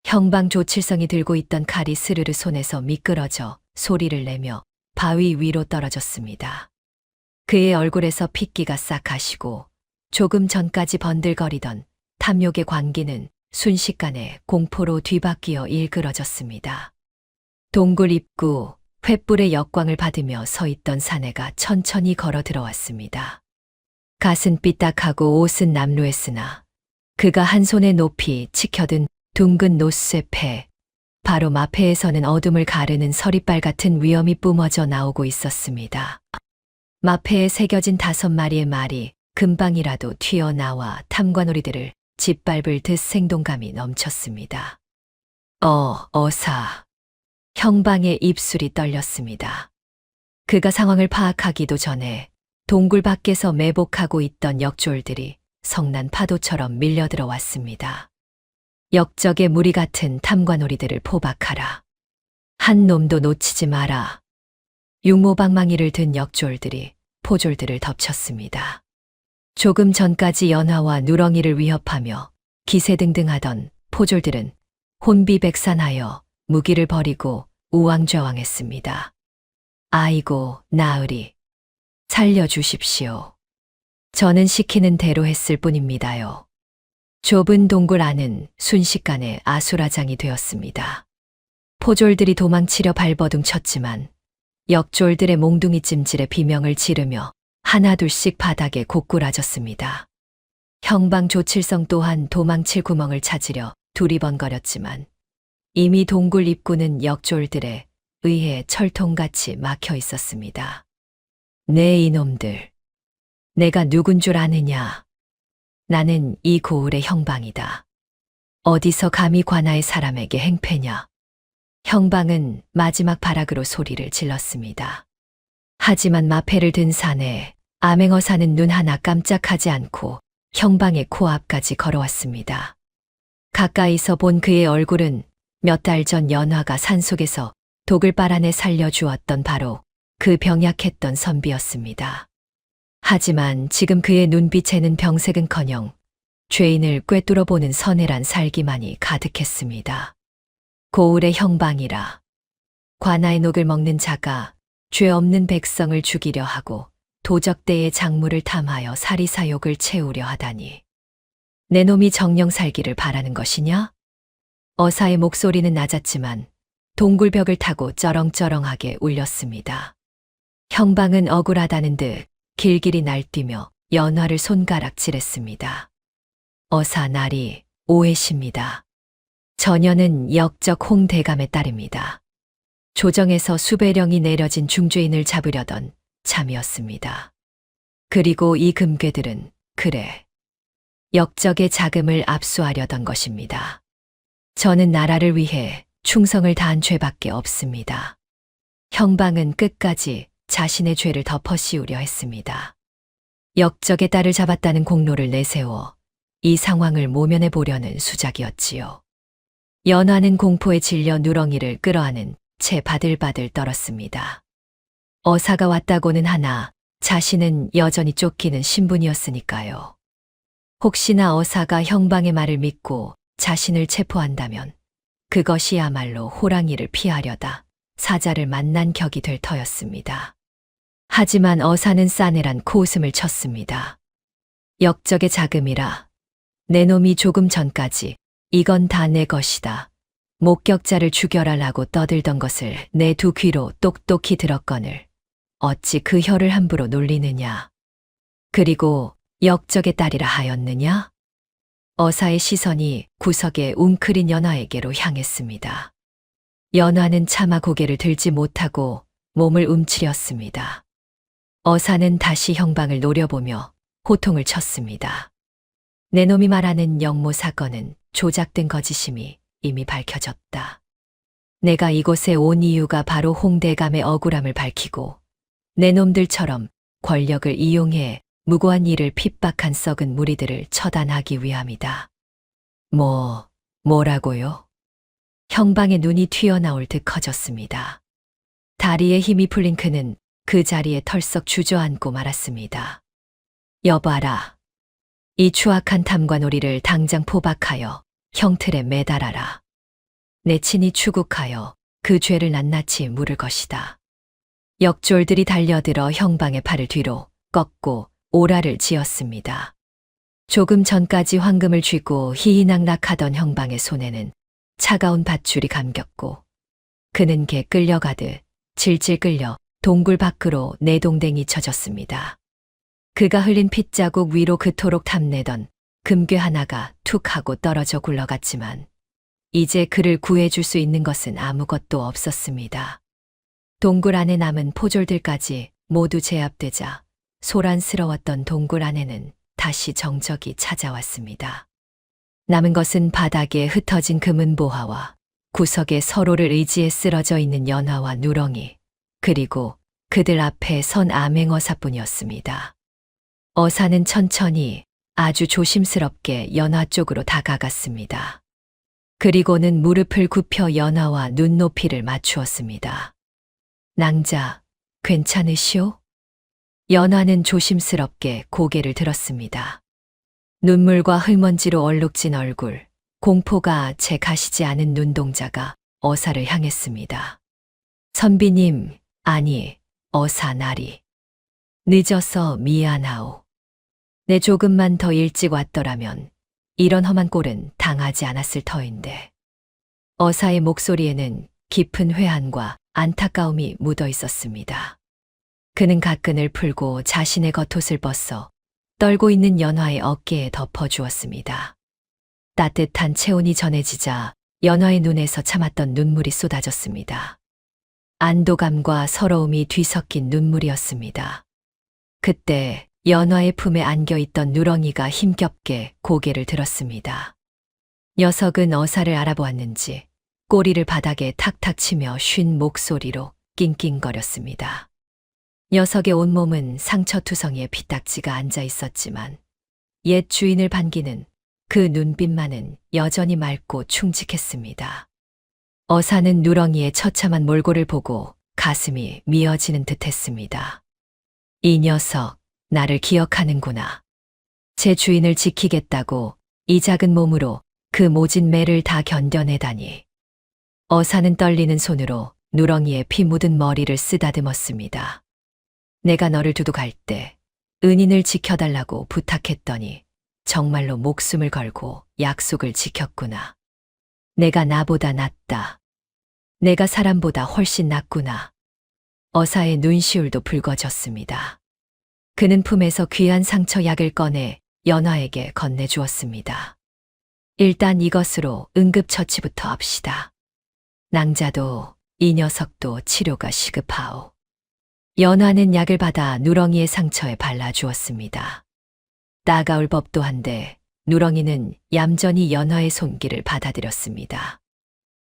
형방 조칠성이 들고 있던 칼이 스르르 손에서 미끄러져 소리를 내며 바위 위로 떨어졌습니다. 그의 얼굴에서 핏기가 싹 가시고 조금 전까지 번들거리던 탐욕의 광기는 순식간에 공포로 뒤바뀌어 일그러졌습니다. 동굴 입구 횃불의 역광을 받으며 서 있던 사내가 천천히 걸어 들어왔습니다. 갓은 삐딱하고 옷은 남루했으나 그가 한 손에 높이 치켜든 둥근 노쇠패, 바로 마패에서는 어둠을 가르는 서리빨 같은 위험이 뿜어져 나오고 있었습니다. 마패에 새겨진 5마리의 말이 금방이라도 튀어나와 탐관오리들을 짓밟을 듯 생동감이 넘쳤습니다. 어사. 형방의 입술이 떨렸습니다. 그가 상황을 파악하기도 전에 동굴 밖에서 매복하고 있던 역졸들이 성난 파도처럼 밀려들어 왔습니다. 역적의 무리 같은 탐관오리들을 포박하라. 한 놈도 놓치지 마라. 육모방망이를 든 역졸들이 포졸들을 덮쳤습니다. 조금 전까지 연화와 누렁이를 위협하며 기세등등하던 포졸들은 혼비백산하여 무기를 버리고 우왕좌왕했습니다. 아이고, 나으리. 살려주십시오. 저는 시키는 대로 했을 뿐입니다요. 좁은 동굴 안은 순식간에 아수라장이 되었습니다. 포졸들이 도망치려 발버둥 쳤지만 역졸들의 몽둥이 찜질에 비명을 지르며 하나둘씩 바닥에 고꾸라졌습니다. 형방 조칠성 또한 도망칠 구멍을 찾으려 두리번거렸지만 이미 동굴 입구는 역졸들에 의해 철통같이 막혀 있었습니다. 네 이놈들. 내가 누군 줄 아느냐. 나는 이 고을의 형방이다. 어디서 감히 관아의 사람에게 행패냐. 형방은 마지막 발악으로 소리를 질렀습니다. 하지만 마패를 든 사내 암행어사는 눈 하나 깜짝하지 않고 형방의 코앞까지 걸어왔습니다. 가까이서 본 그의 얼굴은 몇 달 전 연화가 산속에서 독을 빨아내 살려주었던 바로 그 병약했던 선비였습니다. 하지만 지금 그의 눈빛에는 병색은커녕 죄인을 꿰뚫어 보는 서늘한 살기만이 가득했습니다. 고을의 형방이라. 관아의 녹을 먹는 자가 죄 없는 백성을 죽이려 하고 도적대의 작물을 탐하여 사리사욕을 채우려 하다니. 내 놈이 정령 살기를 바라는 것이냐? 어사의 목소리는 낮았지만 동굴벽을 타고 쩌렁쩌렁하게 울렸습니다. 형방은 억울하다는 듯 길길이 날뛰며 연화를 손가락질했습니다. 어사 나리 오해십니다. 전녀는 역적 홍대감의 딸입니다. 조정에서 수배령이 내려진 중죄인을 잡으려던 참이었습니다. 그리고 이 금괴들은 그래 역적의 자금을 압수하려던 것입니다. 저는 나라를 위해 충성을 다한 죄밖에 없습니다. 형방은 끝까지 자신의 죄를 덮어씌우려 했습니다. 역적의 딸을 잡았다는 공로를 내세워 이 상황을 모면해 보려는 수작이었지요. 연화는 공포에 질려 누렁이를 끌어안은 채 바들바들 떨었습니다. 어사가 왔다고는 하나 자신은 여전히 쫓기는 신분이었으니까요. 혹시나 어사가 형방의 말을 믿고 자신을 체포한다면 그것이야말로 호랑이를 피하려다 사자를 만난 격이 될 터였습니다. 하지만 어사는 싸늘한 코웃음을 쳤습니다. 역적의 자금이라. 내 놈이 조금 전까지 이건 다 내 것이다. 목격자를 죽여라라고 떠들던 것을 내 두 귀로 똑똑히 들었거늘 어찌 그 혀를 함부로 놀리느냐. 그리고 역적의 딸이라 하였느냐? 어사의 시선이 구석에 웅크린 연화에게로 향했습니다. 연화는 차마 고개를 들지 못하고 몸을 움츠렸습니다. 어사는 다시 형방을 노려보며 호통을 쳤습니다. 내 놈이 말하는 영모 사건은 조작된 거짓임이 이미 밝혀졌다. 내가 이곳에 온 이유가 바로 홍대감의 억울함을 밝히고 내 놈들처럼 권력을 이용해 무고한 이를 핍박한 썩은 무리들을 처단하기 위함이다. 뭐라고요? 형방의 눈이 튀어나올 듯 커졌습니다. 다리에 힘이 풀린 그는 그 자리에 털썩 주저앉고 말았습니다. 여봐라. 이 추악한 탐관오리를 당장 포박하여 형틀에 매달아라. 내 친히 추국하여 그 죄를 낱낱이 물을 것이다. 역졸들이 달려들어 형방의 팔을 뒤로 꺾고 오라를 지었습니다. 조금 전까지 황금을 쥐고 희희낙낙하던 형방의 손에는 차가운 밧줄이 감겼고 그는 개 끌려가듯 질질 끌려 동굴 밖으로 내동댕이 쳐졌습니다. 그가 흘린 핏자국 위로 그토록 탐내던 금괴 하나가 툭 하고 떨어져 굴러갔지만 이제 그를 구해줄 수 있는 것은 아무것도 없었습니다. 동굴 안에 남은 포졸들까지 모두 제압되자 소란스러웠던 동굴 안에는 다시 정적이 찾아왔습니다. 남은 것은 바닥에 흩어진 금은 보화와 구석에 서로를 의지해 쓰러져 있는 연화와 누렁이, 그리고 그들 앞에 선 암행어사뿐이었습니다. 어사는 천천히 아주 조심스럽게 연화 쪽으로 다가갔습니다. 그리고는 무릎을 굽혀 연화와 눈높이를 맞추었습니다. 낭자, 괜찮으시오? 연화는 조심스럽게 고개를 들었습니다. 눈물과 흙먼지로 얼룩진 얼굴, 공포가 채 가시지 않은 눈동자가 어사를 향했습니다. 선비님, 아니, 어사 나리. 늦어서 미안하오. 내 조금만 더 일찍 왔더라면 이런 험한 꼴은 당하지 않았을 터인데. 어사의 목소리에는 깊은 회한과 안타까움이 묻어 있었습니다. 그는 가끈을 풀고 자신의 겉옷을 벗어 떨고 있는 연화의 어깨에 덮어주었습니다. 따뜻한 체온이 전해지자 연화의 눈에서 참았던 눈물이 쏟아졌습니다. 안도감과 서러움이 뒤섞인 눈물이었습니다. 그때 연화의 품에 안겨있던 누렁이가 힘겹게 고개를 들었습니다. 녀석은 어사를 알아보았는지 꼬리를 바닥에 탁탁 치며 쉰 목소리로 낑낑거렸습니다. 녀석의 온몸은 상처투성이에 피딱지가 앉아 있었지만 옛 주인을 반기는 그 눈빛만은 여전히 맑고 충직했습니다. 어사는 누렁이의 처참한 몰골을 보고 가슴이 미어지는 듯했습니다. 이 녀석, 나를 기억하는구나. 제 주인을 지키겠다고 이 작은 몸으로 그 모진 매를 다 견뎌내다니. 어사는 떨리는 손으로 누렁이의 피 묻은 머리를 쓰다듬었습니다. 내가 너를 두고 갈 때 은인을 지켜달라고 부탁했더니 정말로 목숨을 걸고 약속을 지켰구나. 내가 나보다 낫다. 내가 사람보다 훨씬 낫구나. 어사의 눈시울도 붉어졌습니다. 그는 품에서 귀한 상처 약을 꺼내 연화에게 건네주었습니다. 일단 이것으로 응급처치부터 합시다. 낭자도 이 녀석도 치료가 시급하오. 연화는 약을 받아 누렁이의 상처에 발라주었습니다. 따가울 법도 한데 누렁이는 얌전히 연화의 손길을 받아들였습니다.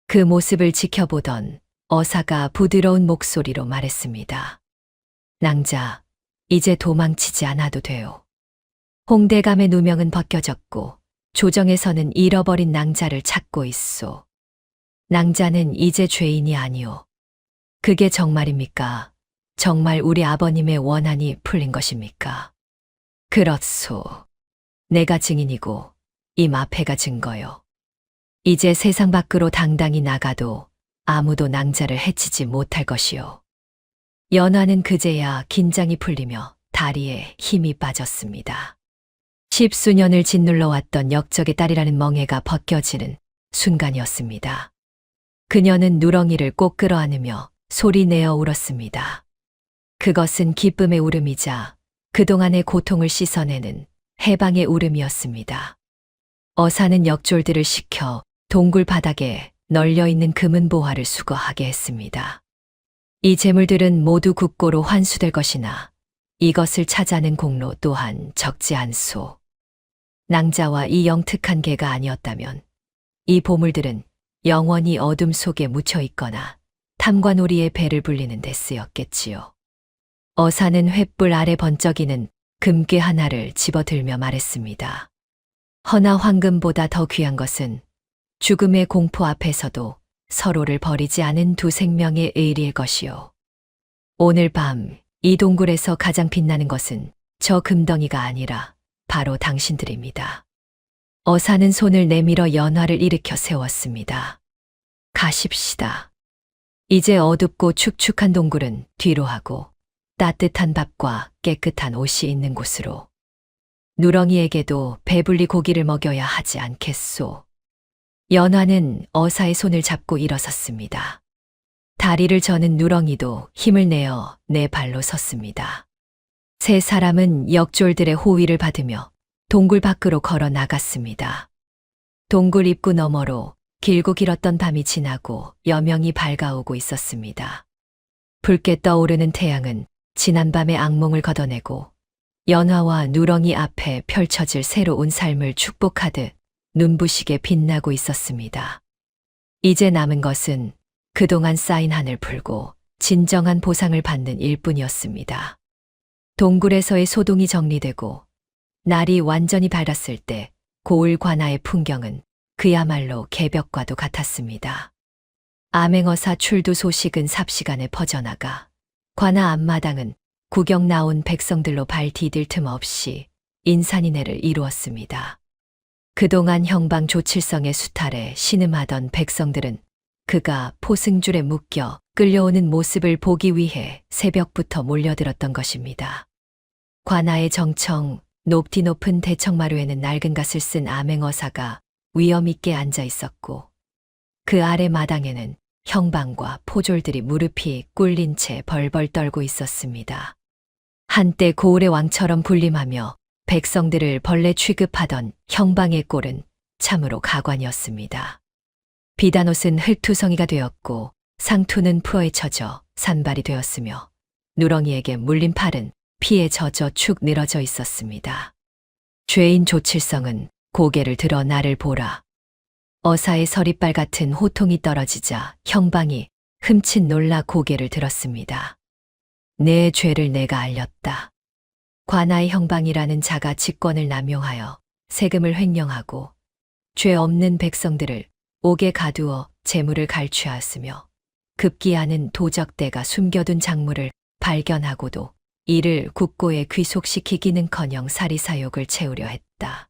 그 모습을 지켜보던 어사가 부드러운 목소리로 말했습니다. 낭자, 이제 도망치지 않아도 돼요. 홍대감의 누명은 벗겨졌고 조정에서는 잃어버린 낭자를 찾고 있소. 낭자는 이제 죄인이 아니오. 그게 정말입니까? 정말 우리 아버님의 원한이 풀린 것입니까? 그렇소. 내가 증인이고 이 마패가 증거요. 이제 세상 밖으로 당당히 나가도 아무도 낭자를 해치지 못할 것이요. 연화는 그제야 긴장이 풀리며 다리에 힘이 빠졌습니다. 십수년을 짓눌러 왔던 역적의 딸이라는 멍해가 벗겨지는 순간이었습니다. 그녀는 누렁이를 꼭 끌어안으며 소리내어 울었습니다. 그것은 기쁨의 울음이자 그동안의 고통을 씻어내는 해방의 울음이었습니다. 어사는 역졸들을 시켜 동굴 바닥에 널려있는 금은 보화를 수거하게 했습니다. 이 재물들은 모두 국고로 환수될 것이나 이것을 찾아낸 공로 또한 적지 않소. 낭자와 이 영특한 개가 아니었다면 이 보물들은 영원히 어둠 속에 묻혀 있거나 탐관오리의 배를 불리는 데 쓰였겠지요. 어사는 횃불 아래 번쩍이는 금괴 하나를 집어들며 말했습니다. 허나 황금보다 더 귀한 것은 죽음의 공포 앞에서도 서로를 버리지 않은 두 생명의 의리일 것이요. 오늘 밤 이 동굴에서 가장 빛나는 것은 저 금덩이가 아니라 바로 당신들입니다. 어사는 손을 내밀어 연화를 일으켜 세웠습니다. 가십시다. 이제 어둡고 축축한 동굴은 뒤로 하고 따뜻한 밥과 깨끗한 옷이 있는 곳으로. 누렁이에게도 배불리 고기를 먹여야 하지 않겠소. 연화는 어사의 손을 잡고 일어섰습니다. 다리를 저는 누렁이도 힘을 내어 네 발로 섰습니다. 세 사람은 역졸들의 호위를 받으며 동굴 밖으로 걸어 나갔습니다. 동굴 입구 너머로 길고 길었던 밤이 지나고 여명이 밝아오고 있었습니다. 붉게 떠오르는 태양은 지난밤의 악몽을 걷어내고 연화와 누렁이 앞에 펼쳐질 새로운 삶을 축복하듯 눈부시게 빛나고 있었습니다. 이제 남은 것은 그동안 쌓인 한을 풀고 진정한 보상을 받는 일뿐이었습니다. 동굴에서의 소동이 정리되고 날이 완전히 밝았을 때 고을 관아의 풍경은 그야말로 개벽과도 같았습니다. 암행어사 출두 소식은 삽시간에 퍼져나가 관아 앞마당은 구경 나온 백성들로 발 디딜 틈 없이 인산인해를 이루었습니다. 그동안 형방 조칠성의 수탈에 신음하던 백성들은 그가 포승줄에 묶여 끌려오는 모습을 보기 위해 새벽부터 몰려들었던 것입니다. 관아의 정청, 높디 높은 대청마루에는 낡은 갓을 쓴 암행어사가 위엄있게 앉아 있었고 그 아래 마당에는 형방과 포졸들이 무릎이 꿇린 채 벌벌 떨고 있었습니다. 한때 고을의 왕처럼 군림하며 백성들을 벌레 취급하던 형방의 꼴은 참으로 가관이었습니다. 비단옷은 흙투성이가 되었고 상투는 풀어에 젖어 산발이 되었으며 누렁이에게 물린 팔은 피에 젖어 축 늘어져 있었습니다. 죄인 조칠성은 고개를 들어 나를 보라. 어사의 서리빨 같은 호통이 떨어지자 형방이 흠칫 놀라 고개를 들었습니다. 내 죄를 내가 알렸다. 관아의 형방이라는 자가 직권을 남용하여 세금을 횡령하고 죄 없는 백성들을 옥에 가두어 재물을 갈취하였으며 급기야는 도적대가 숨겨둔 작물을 발견하고도 이를 국고에 귀속시키기는커녕 사리사욕을 채우려 했다.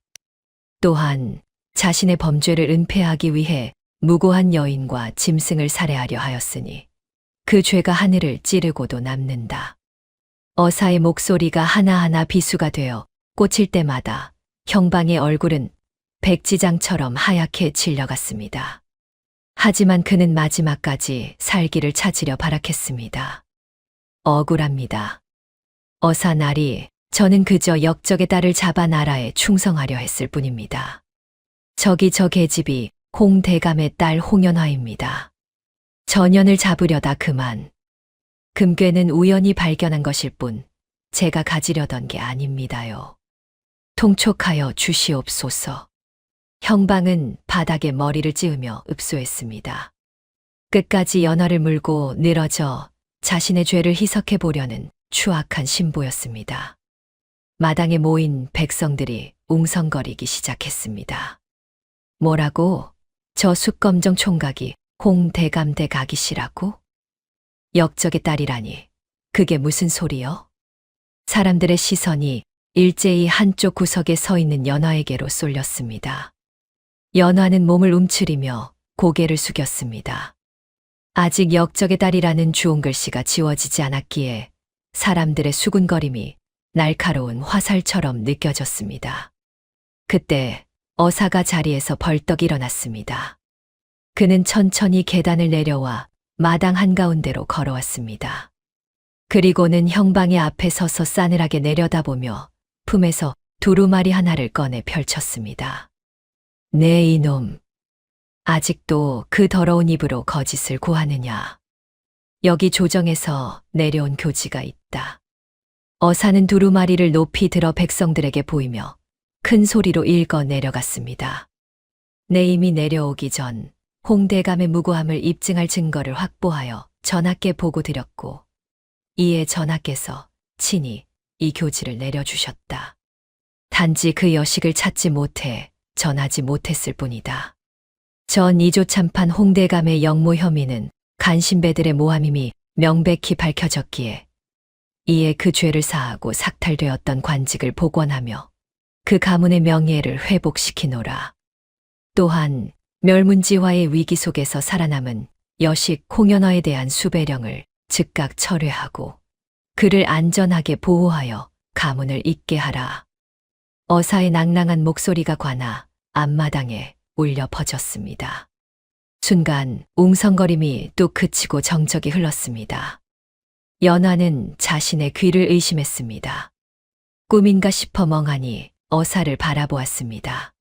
또한 자신의 범죄를 은폐하기 위해 무고한 여인과 짐승을 살해하려 하였으니 그 죄가 하늘을 찌르고도 남는다. 어사의 목소리가 하나하나 비수가 되어 꽂힐 때마다 형방의 얼굴은 백지장처럼 하얗게 질려갔습니다. 하지만 그는 마지막까지 살기를 찾으려 발악했습니다. 억울합니다. 어사 나리, 저는 그저 역적의 딸을 잡아 나라에 충성하려 했을 뿐입니다. 저기 저 계집이 홍대감의 딸 홍연화입니다. 전연을 잡으려다 그만. 금괴는 우연히 발견한 것일 뿐 제가 가지려던 게 아닙니다요. 통촉하여 주시옵소서. 형방은 바닥에 머리를 찌으며 읍소했습니다. 끝까지 연화를 물고 늘어져 자신의 죄를 희석해 보려는 추악한 신보였습니다. 마당에 모인 백성들이 웅성거리기 시작했습니다. 뭐라고? 저 숫검정 총각이 홍대감대 가기시라고? 역적의 딸이라니. 그게 무슨 소리여? 사람들의 시선이 일제히 한쪽 구석에 서 있는 연화에게로 쏠렸습니다. 연화는 몸을 움츠리며 고개를 숙였습니다. 아직 역적의 딸이라는 주홍글씨가 지워지지 않았기에 사람들의 수군거림이 날카로운 화살처럼 느껴졌습니다. 그때 어사가 자리에서 벌떡 일어났습니다. 그는 천천히 계단을 내려와 마당 한가운데로 걸어왔습니다. 그리고는 형방의 앞에 서서 싸늘하게 내려다보며 품에서 두루마리 하나를 꺼내 펼쳤습니다. 네 이놈, 아직도 그 더러운 입으로 거짓을 구하느냐. 여기 조정에서 내려온 교지가 있다. 어사는 두루마리를 높이 들어 백성들에게 보이며 큰 소리로 읽어 내려갔습니다. 내 이미 내려오기 전 홍대감의 무고함을 입증할 증거를 확보하여 전하께 보고 드렸고 이에 전하께서 친히 이 교지를 내려주셨다. 단지 그 여식을 찾지 못해 전하지 못했을 뿐이다. 전 이조 참판 홍대감의 영모 혐의는 간신배들의 모함임이 명백히 밝혀졌기에 이에 그 죄를 사하고 삭탈되었던 관직을 복원하며 그 가문의 명예를 회복시키노라. 또한 멸문지화의 위기 속에서 살아남은 여식 홍연화에 대한 수배령을 즉각 철회하고 그를 안전하게 보호하여 가문을 잇게 하라. 어사의 낭랑한 목소리가 관아 앞마당에 울려 퍼졌습니다. 순간 웅성거림이 뚝 그치고 정적이 흘렀습니다. 연화는 자신의 귀를 의심했습니다. 꿈인가 싶어 멍하니 어사를 바라보았습니다.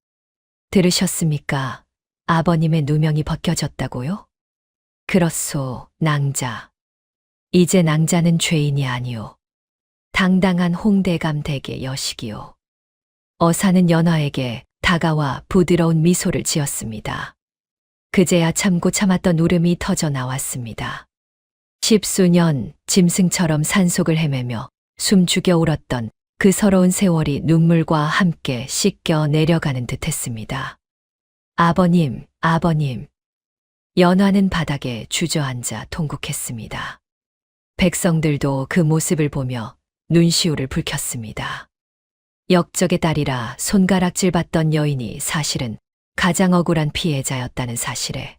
들으셨습니까? 아버님의 누명이 벗겨졌다고요? 그렇소, 낭자. 이제 낭자는 죄인이 아니오. 당당한 홍대감 댁의 여식이오. 어사는 연화에게 다가와 부드러운 미소를 지었습니다. 그제야 참고 참았던 울음이 터져 나왔습니다. 십수년 짐승처럼 산속을 헤매며 숨죽여 울었던 그 서러운 세월이 눈물과 함께 씻겨 내려가는 듯했습니다. 아버님, 아버님. 연화는 바닥에 주저앉아 통곡했습니다. 백성들도 그 모습을 보며 눈시울을 붉혔습니다. 역적의 딸이라 손가락질 받던 여인이 사실은 가장 억울한 피해자였다는 사실에,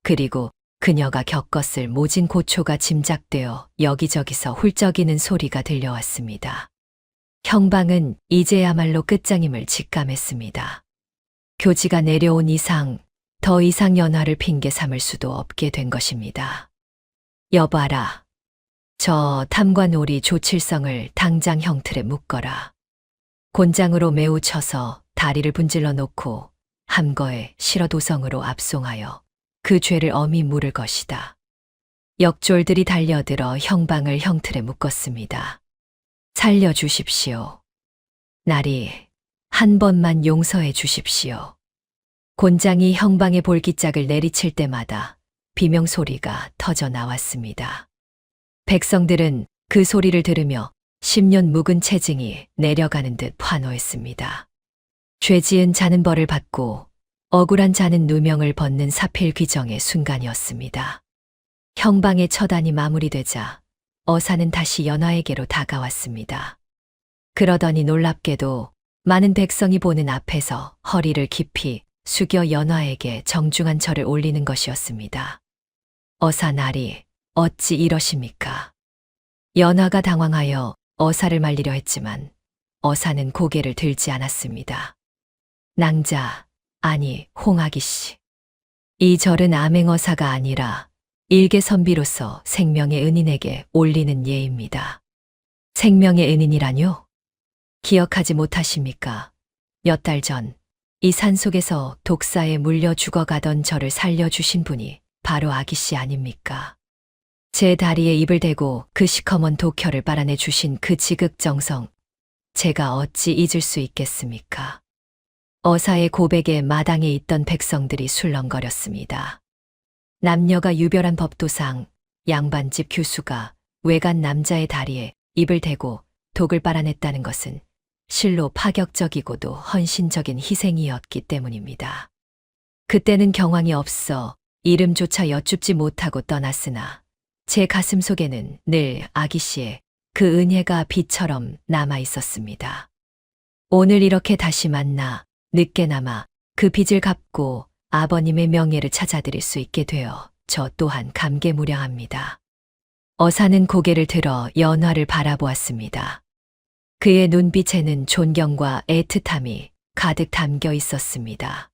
그리고 그녀가 겪었을 모진 고초가 짐작되어 여기저기서 훌쩍이는 소리가 들려왔습니다. 형방은 이제야말로 끝장임을 직감했습니다. 교지가 내려온 이상 더 이상 연화를 핑계 삼을 수도 없게 된 것입니다. 여봐라. 저 탐관오리 조칠성을 당장 형틀에 묶어라. 곤장으로 매우 쳐서 다리를 분질러 놓고 함거에 실어도성으로 압송하여 그 죄를 엄히 물을 것이다. 역졸들이 달려들어 형방을 형틀에 묶었습니다. 살려주십시오. 나리, 한 번만 용서해 주십시오. 곤장이 형방의 볼기짝을 내리칠 때마다 비명소리가 터져 나왔습니다. 백성들은 그 소리를 들으며 10년 묵은 체증이 내려가는 듯 환호했습니다. 죄 지은 자는 벌을 받고 억울한 자는 누명을 벗는 사필 귀정의 순간이었습니다. 형방의 처단이 마무리되자 어사는 다시 연화에게로 다가왔습니다. 그러더니 놀랍게도 많은 백성이 보는 앞에서 허리를 깊이 숙여 연화에게 정중한 절을 올리는 것이었습니다. 어사 나리, 어찌 이러십니까? 연화가 당황하여 어사를 말리려 했지만 어사는 고개를 들지 않았습니다. 낭자, 아니 홍학이 씨. 이 절은 암행어사가 아니라 일개 선비로서 생명의 은인에게 올리는 예입니다. 생명의 은인이라뇨? 기억하지 못하십니까? 몇 달 전 이 산속에서 독사에 물려 죽어가던 저를 살려주신 분이 바로 아기 씨 아닙니까? 제 다리에 입을 대고 그 시커먼 독혈을 빨아내 주신 그 지극정성, 제가 어찌 잊을 수 있겠습니까? 어사의 고백에 마당에 있던 백성들이 술렁거렸습니다. 남녀가 유별한 법도상 양반집 교수가 외간 남자의 다리에 입을 대고 독을 빨아냈다는 것은 실로 파격적이고도 헌신적인 희생이었기 때문입니다. 그때는 경황이 없어 이름조차 여쭙지 못하고 떠났으나 제 가슴 속에는 늘 아기 씨의 그 은혜가 빛처럼 남아 있었습니다. 오늘 이렇게 다시 만나 늦게나마 그 빚을 갚고 아버님의 명예를 찾아드릴 수 있게 되어 저 또한 감개무량합니다. 어사는 고개를 들어 연화를 바라보았습니다. 그의 눈빛에는 존경과 애틋함이 가득 담겨 있었습니다.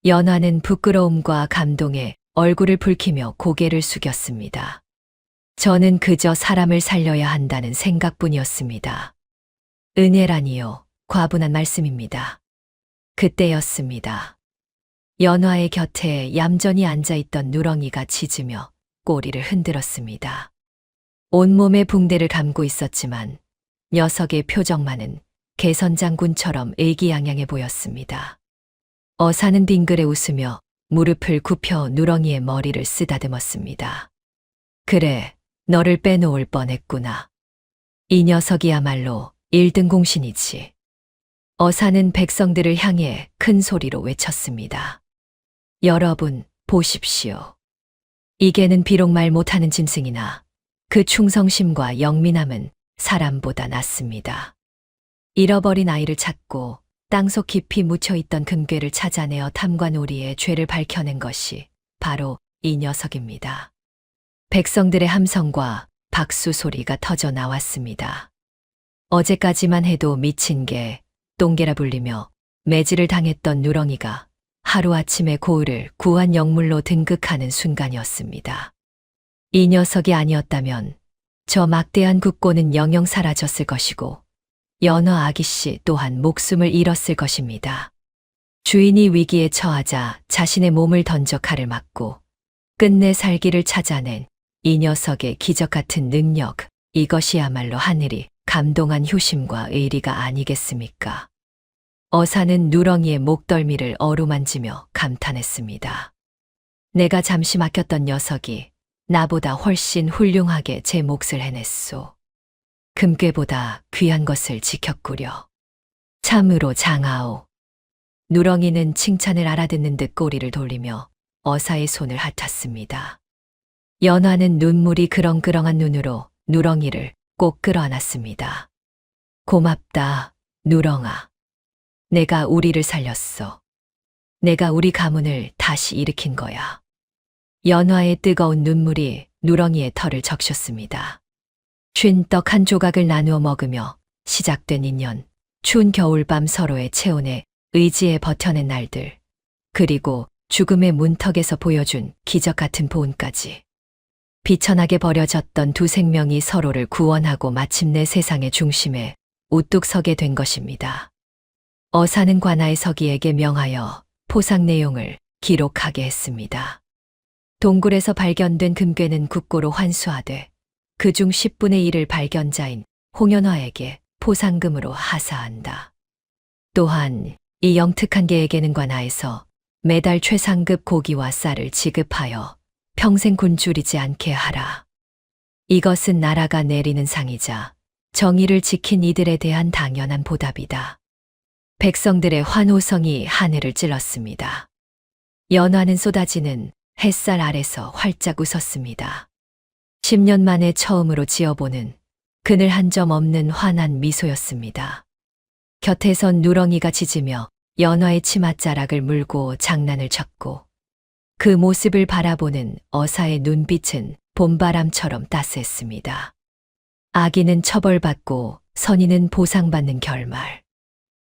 연화는 부끄러움과 감동에 얼굴을 붉히며 고개를 숙였습니다. 저는 그저 사람을 살려야 한다는 생각뿐이었습니다. 은혜라니요, 과분한 말씀입니다. 그때였습니다. 연화의 곁에 얌전히 앉아있던 누렁이가 짖으며 꼬리를 흔들었습니다. 온몸에 붕대를 감고 있었지만 녀석의 표정만은 개선장군처럼 의기양양해 보였습니다. 어사는 빙그레 웃으며 무릎을 굽혀 누렁이의 머리를 쓰다듬었습니다. 그래, 너를 빼놓을 뻔했구나. 이 녀석이야말로 1등 공신이지. 어사는 백성들을 향해 큰 소리로 외쳤습니다. 여러분, 보십시오. 이게는 비록 말 못하는 짐승이나 그 충성심과 영민함은 사람보다 낫습니다. 잃어버린 아이를 찾고 땅속 깊이 묻혀있던 금괴를 찾아내어 탐관오리의 죄를 밝혀낸 것이 바로 이 녀석입니다. 백성들의 함성과 박수 소리가 터져 나왔습니다. 어제까지만 해도 미친 개, 똥개라 불리며 매질을 당했던 누렁이가 하루아침에 고을을 구한 영물로 등극하는 순간이었습니다. 이 녀석이 아니었다면 저 막대한 국고는 영영 사라졌을 것이고 연화 아기씨 또한 목숨을 잃었을 것입니다. 주인이 위기에 처하자 자신의 몸을 던져 칼을 맞고 끝내 살기를 찾아낸 이 녀석의 기적 같은 능력, 이것이야말로 하늘이 감동한 효심과 의리가 아니겠습니까? 어사는 누렁이의 목덜미를 어루만지며 감탄했습니다. 내가 잠시 맡겼던 녀석이 나보다 훨씬 훌륭하게 제 몫을 해냈소. 금괴보다 귀한 것을 지켰구려. 참으로 장하오. 누렁이는 칭찬을 알아듣는 듯 꼬리를 돌리며 어사의 손을 핥았습니다. 연화는 눈물이 그렁그렁한 눈으로 누렁이를 꼭 끌어안았습니다. 고맙다, 누렁아. 내가 우리를 살렸어. 내가 우리 가문을 다시 일으킨 거야. 연화의 뜨거운 눈물이 누렁이의 털을 적셨습니다. 쉰 떡 한 조각을 나누어 먹으며 시작된 인연, 추운 겨울밤 서로의 체온에 의지에 버텨낸 날들, 그리고 죽음의 문턱에서 보여준 기적 같은 보은까지. 비천하게 버려졌던 두 생명이 서로를 구원하고 마침내 세상의 중심에 우뚝 서게 된 것입니다. 어사는 관아의 서기에게 명하여 포상 내용을 기록하게 했습니다. 동굴에서 발견된 금괴는 국고로 환수하되 그중 10분의 1을 발견자인 홍연화에게 포상금으로 하사한다. 또한 이 영특한 개에게는 관아에서 매달 최상급 고기와 쌀을 지급하여 평생 굶주리지 않게 하라. 이것은 나라가 내리는 상이자 정의를 지킨 이들에 대한 당연한 보답이다. 백성들의 환호성이 하늘을 찔렀습니다. 연화는 쏟아지는 햇살 아래서 활짝 웃었습니다. 10년 만에 처음으로 지어보는 그늘 한 점 없는 환한 미소였습니다. 곁에선 누렁이가 짖으며 연화의 치맛자락을 물고 장난을 쳤고 그 모습을 바라보는 어사의 눈빛은 봄바람처럼 따스했습니다. 악인은 처벌받고 선인은 보상받는 결말.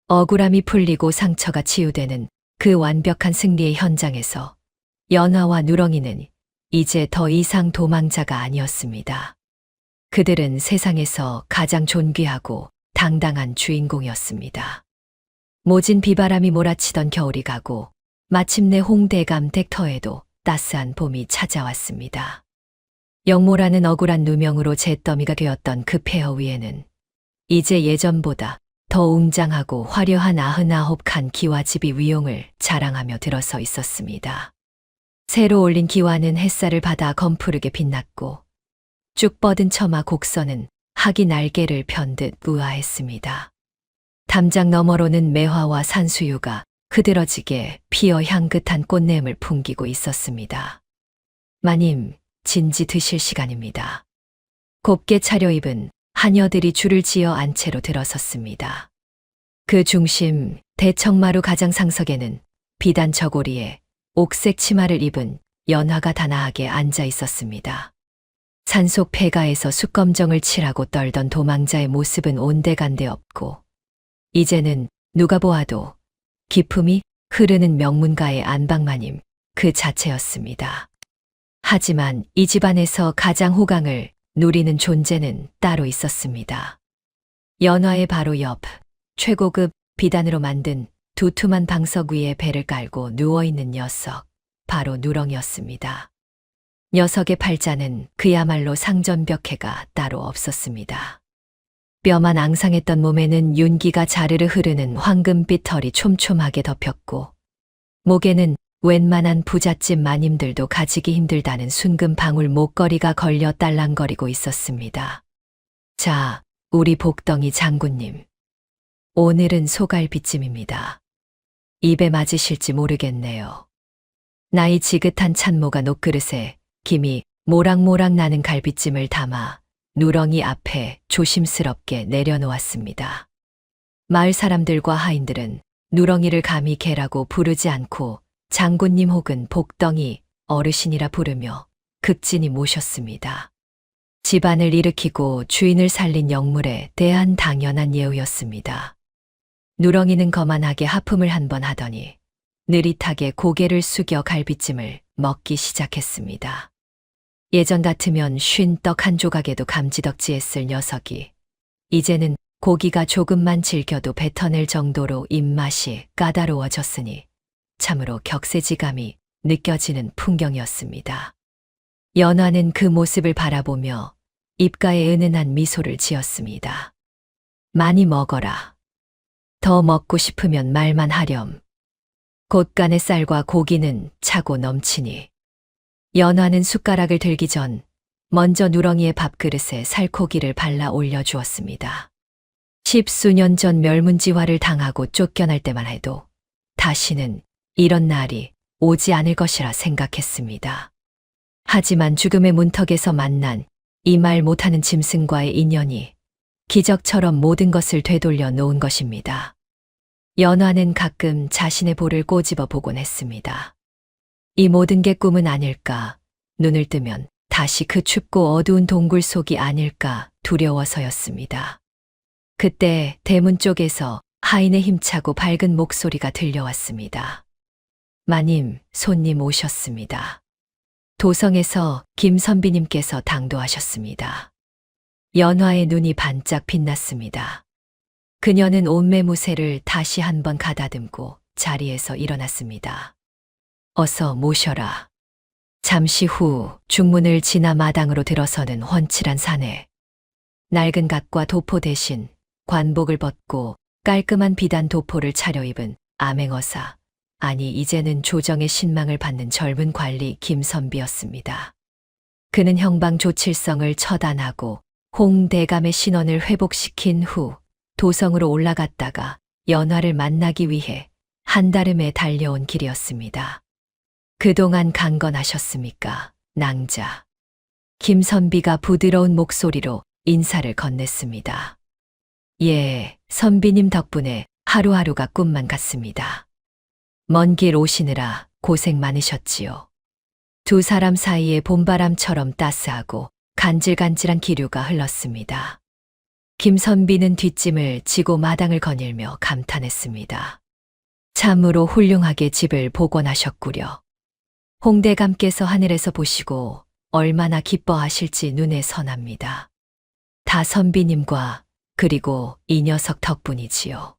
억울함이 풀리고 상처가 치유되는 그 완벽한 승리의 현장에서 연화와 누렁이는 이제 더 이상 도망자가 아니었습니다. 그들은 세상에서 가장 존귀하고 당당한 주인공이었습니다. 모진 비바람이 몰아치던 겨울이 가고 마침내 홍대감 댁터에도 따스한 봄이 찾아왔습니다. 영모라는 억울한 누명으로 잿더미가 되었던 그 폐허 위에는 이제 예전보다 더 웅장하고 화려한 99칸 기와집이 위용을 자랑하며 들어서 있었습니다. 새로 올린 기와는 햇살을 받아 검푸르게 빛났고 쭉 뻗은 처마 곡선은 학이 날개를 편 듯 우아했습니다. 담장 너머로는 매화와 산수유가 흐드러지게 피어 향긋한 꽃냄을 풍기고 있었습니다. 마님, 진지 드실 시간입니다. 곱게 차려입은 하녀들이 줄을 지어 안채로 들어섰습니다. 그 중심 대청마루 가장상석에는 비단 저고리에 옥색 치마를 입은 연화가 단아하게 앉아 있었습니다. 산속 폐가에서 숯검정을 칠하고 떨던 도망자의 모습은 온데간데 없고 이제는 누가 보아도 기품이 흐르는 명문가의 안방마님 그 자체였습니다. 하지만 이 집안에서 가장 호강을 누리는 존재는 따로 있었습니다. 연화의 바로 옆 최고급 비단으로 만든 두툼한 방석 위에 배를 깔고 누워있는 녀석, 바로 누렁이었습니다. 녀석의 팔자는 그야말로 상전벽해가 따로 없었습니다. 뼈만 앙상했던 몸에는 윤기가 자르르 흐르는 황금빛 털이 촘촘하게 덮였고 목에는 웬만한 부잣집 마님들도 가지기 힘들다는 순금 방울 목걸이가 걸려 딸랑거리고 있었습니다. 자, 우리 복덩이 장군님. 오늘은 소갈비찜입니다. 입에 맞으실지 모르겠네요. 나이 지긋한 찬모가 녹그릇에 김이 모락모락 나는 갈비찜을 담아 누렁이 앞에 조심스럽게 내려놓았습니다. 마을 사람들과 하인들은 누렁이를 감히 개라고 부르지 않고 장군님 혹은 복덩이 어르신이라 부르며 극진히 모셨습니다. 집안을 일으키고 주인을 살린 영물에 대한 당연한 예우였습니다. 누렁이는 거만하게 하품을 한 번 하더니 느릿하게 고개를 숙여 갈비찜을 먹기 시작했습니다. 예전 같으면 쉰 떡 한 조각에도 감지덕지했을 녀석이 이제는 고기가 조금만 질겨도 뱉어낼 정도로 입맛이 까다로워졌으니 참으로 격세지감이 느껴지는 풍경이었습니다. 연화는 그 모습을 바라보며 입가에 은은한 미소를 지었습니다. 많이 먹어라. 더 먹고 싶으면 말만 하렴. 곳간의 쌀과 고기는 차고 넘치니. 연화는 숟가락을 들기 전 먼저 누렁이의 밥그릇에 살코기를 발라 올려주었습니다. 10수년 전 멸문지화를 당하고 쫓겨날 때만 해도 다시는 이런 날이 오지 않을 것이라 생각했습니다. 하지만 죽음의 문턱에서 만난 이 말 못하는 짐승과의 인연이 기적처럼 모든 것을 되돌려 놓은 것입니다. 연화는 가끔 자신의 볼을 꼬집어 보곤 했습니다. 이 모든 게 꿈은 아닐까, 눈을 뜨면 다시 그 춥고 어두운 동굴 속이 아닐까 두려워서였습니다. 그때 대문 쪽에서 하인의 힘차고 밝은 목소리가 들려왔습니다. 마님, 손님 오셨습니다. 도성에서 김선비님께서 당도하셨습니다. 연화의 눈이 반짝 빛났습니다. 그녀는 옷매무새를 다시 한번 가다듬고 자리에서 일어났습니다. 어서 모셔라. 잠시 후 중문을 지나 마당으로 들어서는 훤칠한 사내. 낡은 갓과 도포 대신 관복을 벗고 깔끔한 비단 도포를 차려입은 암행어사, 아니 이제는 조정의 신망을 받는 젊은 관리 김선비였습니다. 그는 형방 조칠성을 처단하고 홍대감의 신원을 회복시킨 후 도성으로 올라갔다가 연화를 만나기 위해 한달음에 달려온 길이었습니다. 그동안 강건하셨습니까, 낭자? 김선비가 부드러운 목소리로 인사를 건넸습니다. 예, 선비님 덕분에 하루하루가 꿈만 같습니다. 먼 길 오시느라 고생 많으셨지요. 두 사람 사이에 봄바람처럼 따스하고 간질간질한 기류가 흘렀습니다. 김선비는 뒷짐을 지고 마당을 거닐며 감탄했습니다. 참으로 훌륭하게 집을 복원하셨구려. 홍대감께서 하늘에서 보시고 얼마나 기뻐하실지 눈에 선합니다. 다 선비님과 그리고 이 녀석 덕분이지요.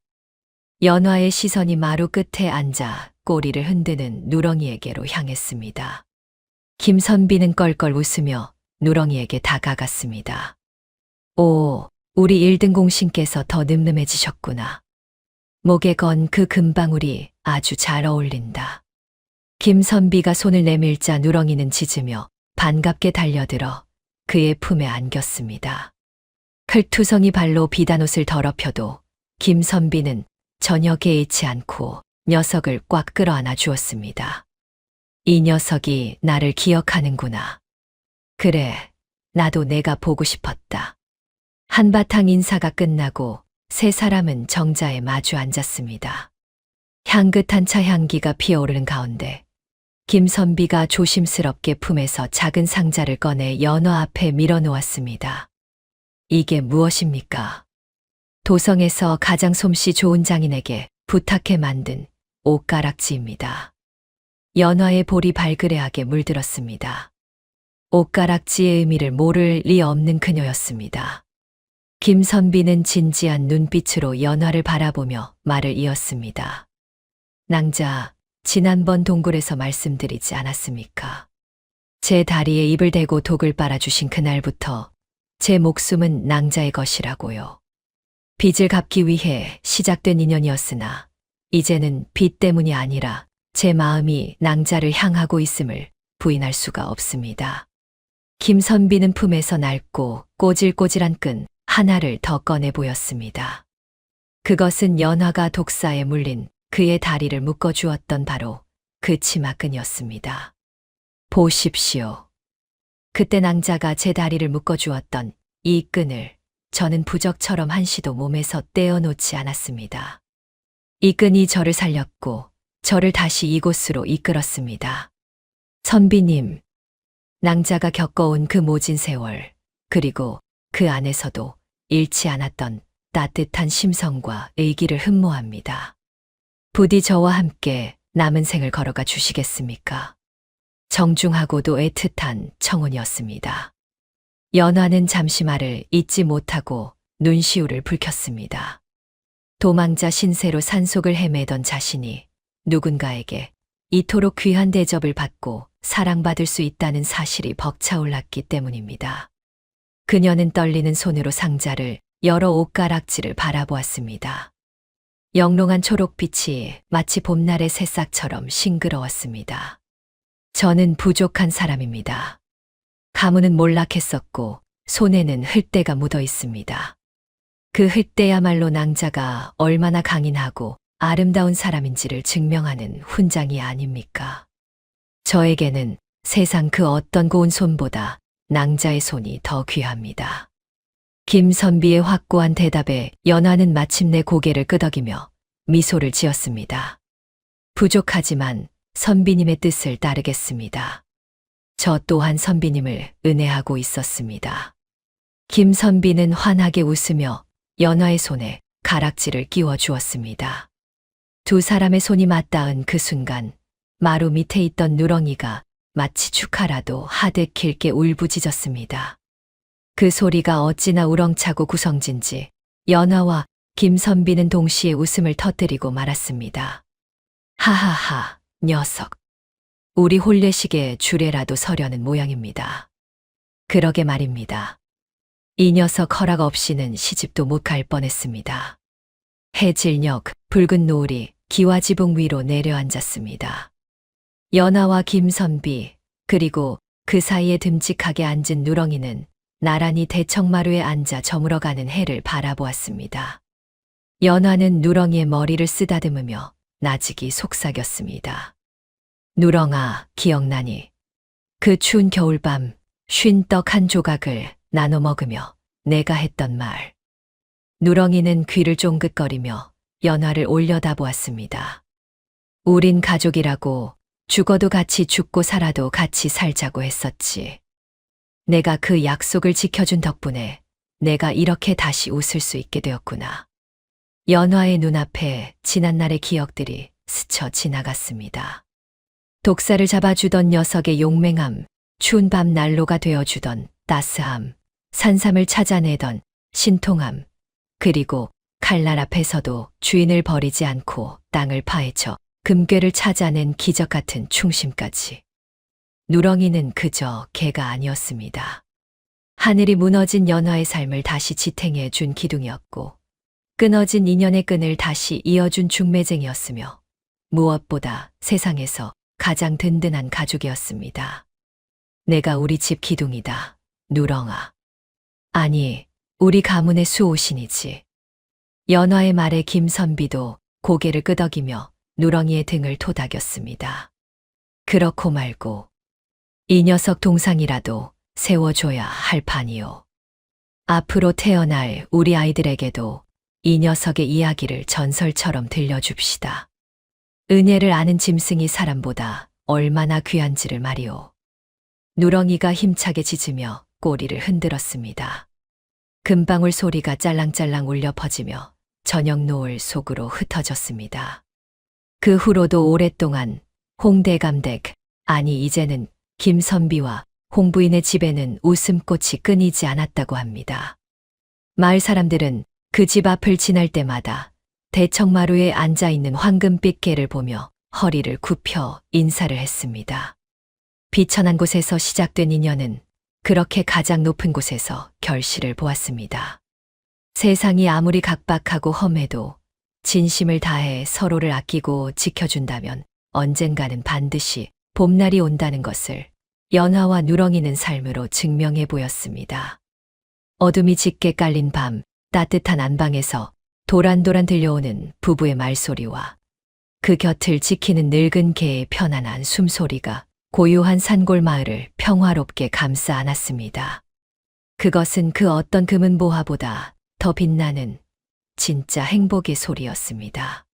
연화의 시선이 마루 끝에 앉아 꼬리를 흔드는 누렁이에게로 향했습니다. 김선비는 껄껄 웃으며 누렁이에게 다가갔습니다. 오, 우리 1등 공신께서 더 늠름해지셨구나. 목에 건 그 금방울이 아주 잘 어울린다. 김선비가 손을 내밀자 누렁이는 짖으며 반갑게 달려들어 그의 품에 안겼습니다. 클투성이 발로 비단옷을 더럽혀도 김선비는 전혀 개의치 않고 녀석을 꽉 끌어안아 주었습니다. 이 녀석이 나를 기억하는구나. 그래, 나도 내가 보고 싶었다. 한바탕 인사가 끝나고 세 사람은 정자에 마주 앉았습니다. 향긋한 차 향기가 피어오르는 가운데 김선비가 조심스럽게 품에서 작은 상자를 꺼내 연어 앞에 밀어놓았습니다. 이게 무엇입니까? 도성에서 가장 솜씨 좋은 장인에게 부탁해 만든 옷가락지입니다. 연화의 볼이 발그레하게 물들었습니다. 옷가락지의 의미를 모를 리 없는 그녀였습니다. 김선비는 진지한 눈빛으로 연화를 바라보며 말을 이었습니다. 낭자, 지난번 동굴에서 말씀드리지 않았습니까? 제 다리에 입을 대고 독을 빨아주신 그날부터 제 목숨은 낭자의 것이라고요. 빚을 갚기 위해 시작된 인연이었으나 이제는 빚 때문이 아니라 제 마음이 낭자를 향하고 있음을 부인할 수가 없습니다. 김선비는 품에서 낡고 꼬질꼬질한 끈 하나를 더 꺼내 보였습니다. 그것은 연화가 독사에 물린 그의 다리를 묶어주었던 바로 그 치마끈이었습니다. 보십시오. 그때 낭자가 제 다리를 묶어주었던 이 끈을 저는 부적처럼 한시도 몸에서 떼어놓지 않았습니다. 이 끈이 저를 살렸고 저를 다시 이곳으로 이끌었습니다. 선비님, 낭자가 겪어온 그 모진 세월, 그리고 그 안에서도 잃지 않았던 따뜻한 심성과 의기를 흠모합니다. 부디 저와 함께 남은 생을 걸어가 주시겠습니까? 정중하고도 애틋한 청혼이었습니다. 연화는 잠시 말을 잇지 못하고 눈시울을 붉혔습니다. 도망자 신세로 산속을 헤매던 자신이 누군가에게 이토록 귀한 대접을 받고 사랑받을 수 있다는 사실이 벅차올랐기 때문입니다. 그녀는 떨리는 손으로 상자를 열어 옷가락지를 바라보았습니다. 영롱한 초록빛이 마치 봄날의 새싹처럼 싱그러웠습니다. 저는 부족한 사람입니다. 가문은 몰락했었고 손에는 흙대가 묻어 있습니다. 그 흙대야말로 낭자가 얼마나 강인하고 아름다운 사람인지를 증명하는 훈장이 아닙니까? 저에게는 세상 그 어떤 고운 손보다 낭자의 손이 더 귀합니다. 김선비의 확고한 대답에 연화는 마침내 고개를 끄덕이며 미소를 지었습니다. 부족하지만 선비님의 뜻을 따르겠습니다. 저 또한 선비님을 은혜하고 있었습니다. 김선비는 환하게 웃으며 연화의 손에 가락지를 끼워 주었습니다. 두 사람의 손이 맞닿은 그 순간 마루 밑에 있던 누렁이가 마치 축하라도 하듯 길게 울부짖었습니다. 그 소리가 어찌나 우렁차고 구성진지 연화와 김선비는 동시에 웃음을 터뜨리고 말았습니다. 하하하, 녀석. 우리 혼례식에 주례라도 서려는 모양입니다. 그러게 말입니다. 이 녀석 허락 없이는 시집도 못 갈 뻔했습니다. 해질녘 붉은 노을이 기와지붕 위로 내려앉았습니다. 연화와 김선비 그리고 그 사이에 듬직하게 앉은 누렁이는 나란히 대청마루에 앉아 저물어가는 해를 바라보았습니다. 연화는 누렁이의 머리를 쓰다듬으며 나직이 속삭였습니다. 누렁아, 기억나니? 그 추운 겨울밤 쉰 떡 한 조각을 나눠 먹으며 내가 했던 말. 누렁이는 귀를 쫑긋거리며 연화를 올려다보았습니다. 우린 가족이라고 죽어도 같이 죽고 살아도 같이 살자고 했었지. 내가 그 약속을 지켜준 덕분에 내가 이렇게 다시 웃을 수 있게 되었구나. 연화의 눈앞에 지난날의 기억들이 스쳐 지나갔습니다. 독사를 잡아주던 녀석의 용맹함, 추운 밤 난로가 되어주던 따스함, 산삼을 찾아내던 신통함, 그리고 칼날 앞에서도 주인을 버리지 않고 땅을 파헤쳐 금괴를 찾아낸 기적 같은 충심까지. 누렁이는 그저 개가 아니었습니다. 하늘이 무너진 연화의 삶을 다시 지탱해 준 기둥이었고 끊어진 인연의 끈을 다시 이어준 중매쟁이였으며 무엇보다 세상에서 가장 든든한 가족이었습니다. 내가 우리 집 기둥이다, 누렁아. 아니, 우리 가문의 수호신이지. 연화의 말에 김선비도 고개를 끄덕이며 누렁이의 등을 토닥였습니다. 그렇고 말고 이 녀석 동상이라도 세워줘야 할 판이요. 앞으로 태어날 우리 아이들에게도 이 녀석의 이야기를 전설처럼 들려줍시다. 은혜를 아는 짐승이 사람보다 얼마나 귀한지를 말이오. 누렁이가 힘차게 짖으며 꼬리를 흔들었습니다. 금방울 소리가 짤랑짤랑 울려 퍼지며 저녁 노을 속으로 흩어졌습니다. 그 후로도 오랫동안 홍대감댁, 아니 이제는 김선비와 홍부인의 집에는 웃음꽃이 끊이지 않았다고 합니다. 마을 사람들은 그 집 앞을 지날 때마다 대청마루에 앉아있는 황금빛 개를 보며 허리를 굽혀 인사를 했습니다. 비천한 곳에서 시작된 인연은 그렇게 가장 높은 곳에서 결실을 보았습니다. 세상이 아무리 각박하고 험해도 진심을 다해 서로를 아끼고 지켜준다면 언젠가는 반드시 봄날이 온다는 것을 연화와 누렁이는 삶으로 증명해 보였습니다. 어둠이 짙게 깔린 밤, 따뜻한 안방에서 도란도란 들려오는 부부의 말소리와 그 곁을 지키는 늙은 개의 편안한 숨소리가 고요한 산골 마을을 평화롭게 감싸 안았습니다. 그것은 그 어떤 금은보화보다 더 빛나는 진짜 행복의 소리였습니다.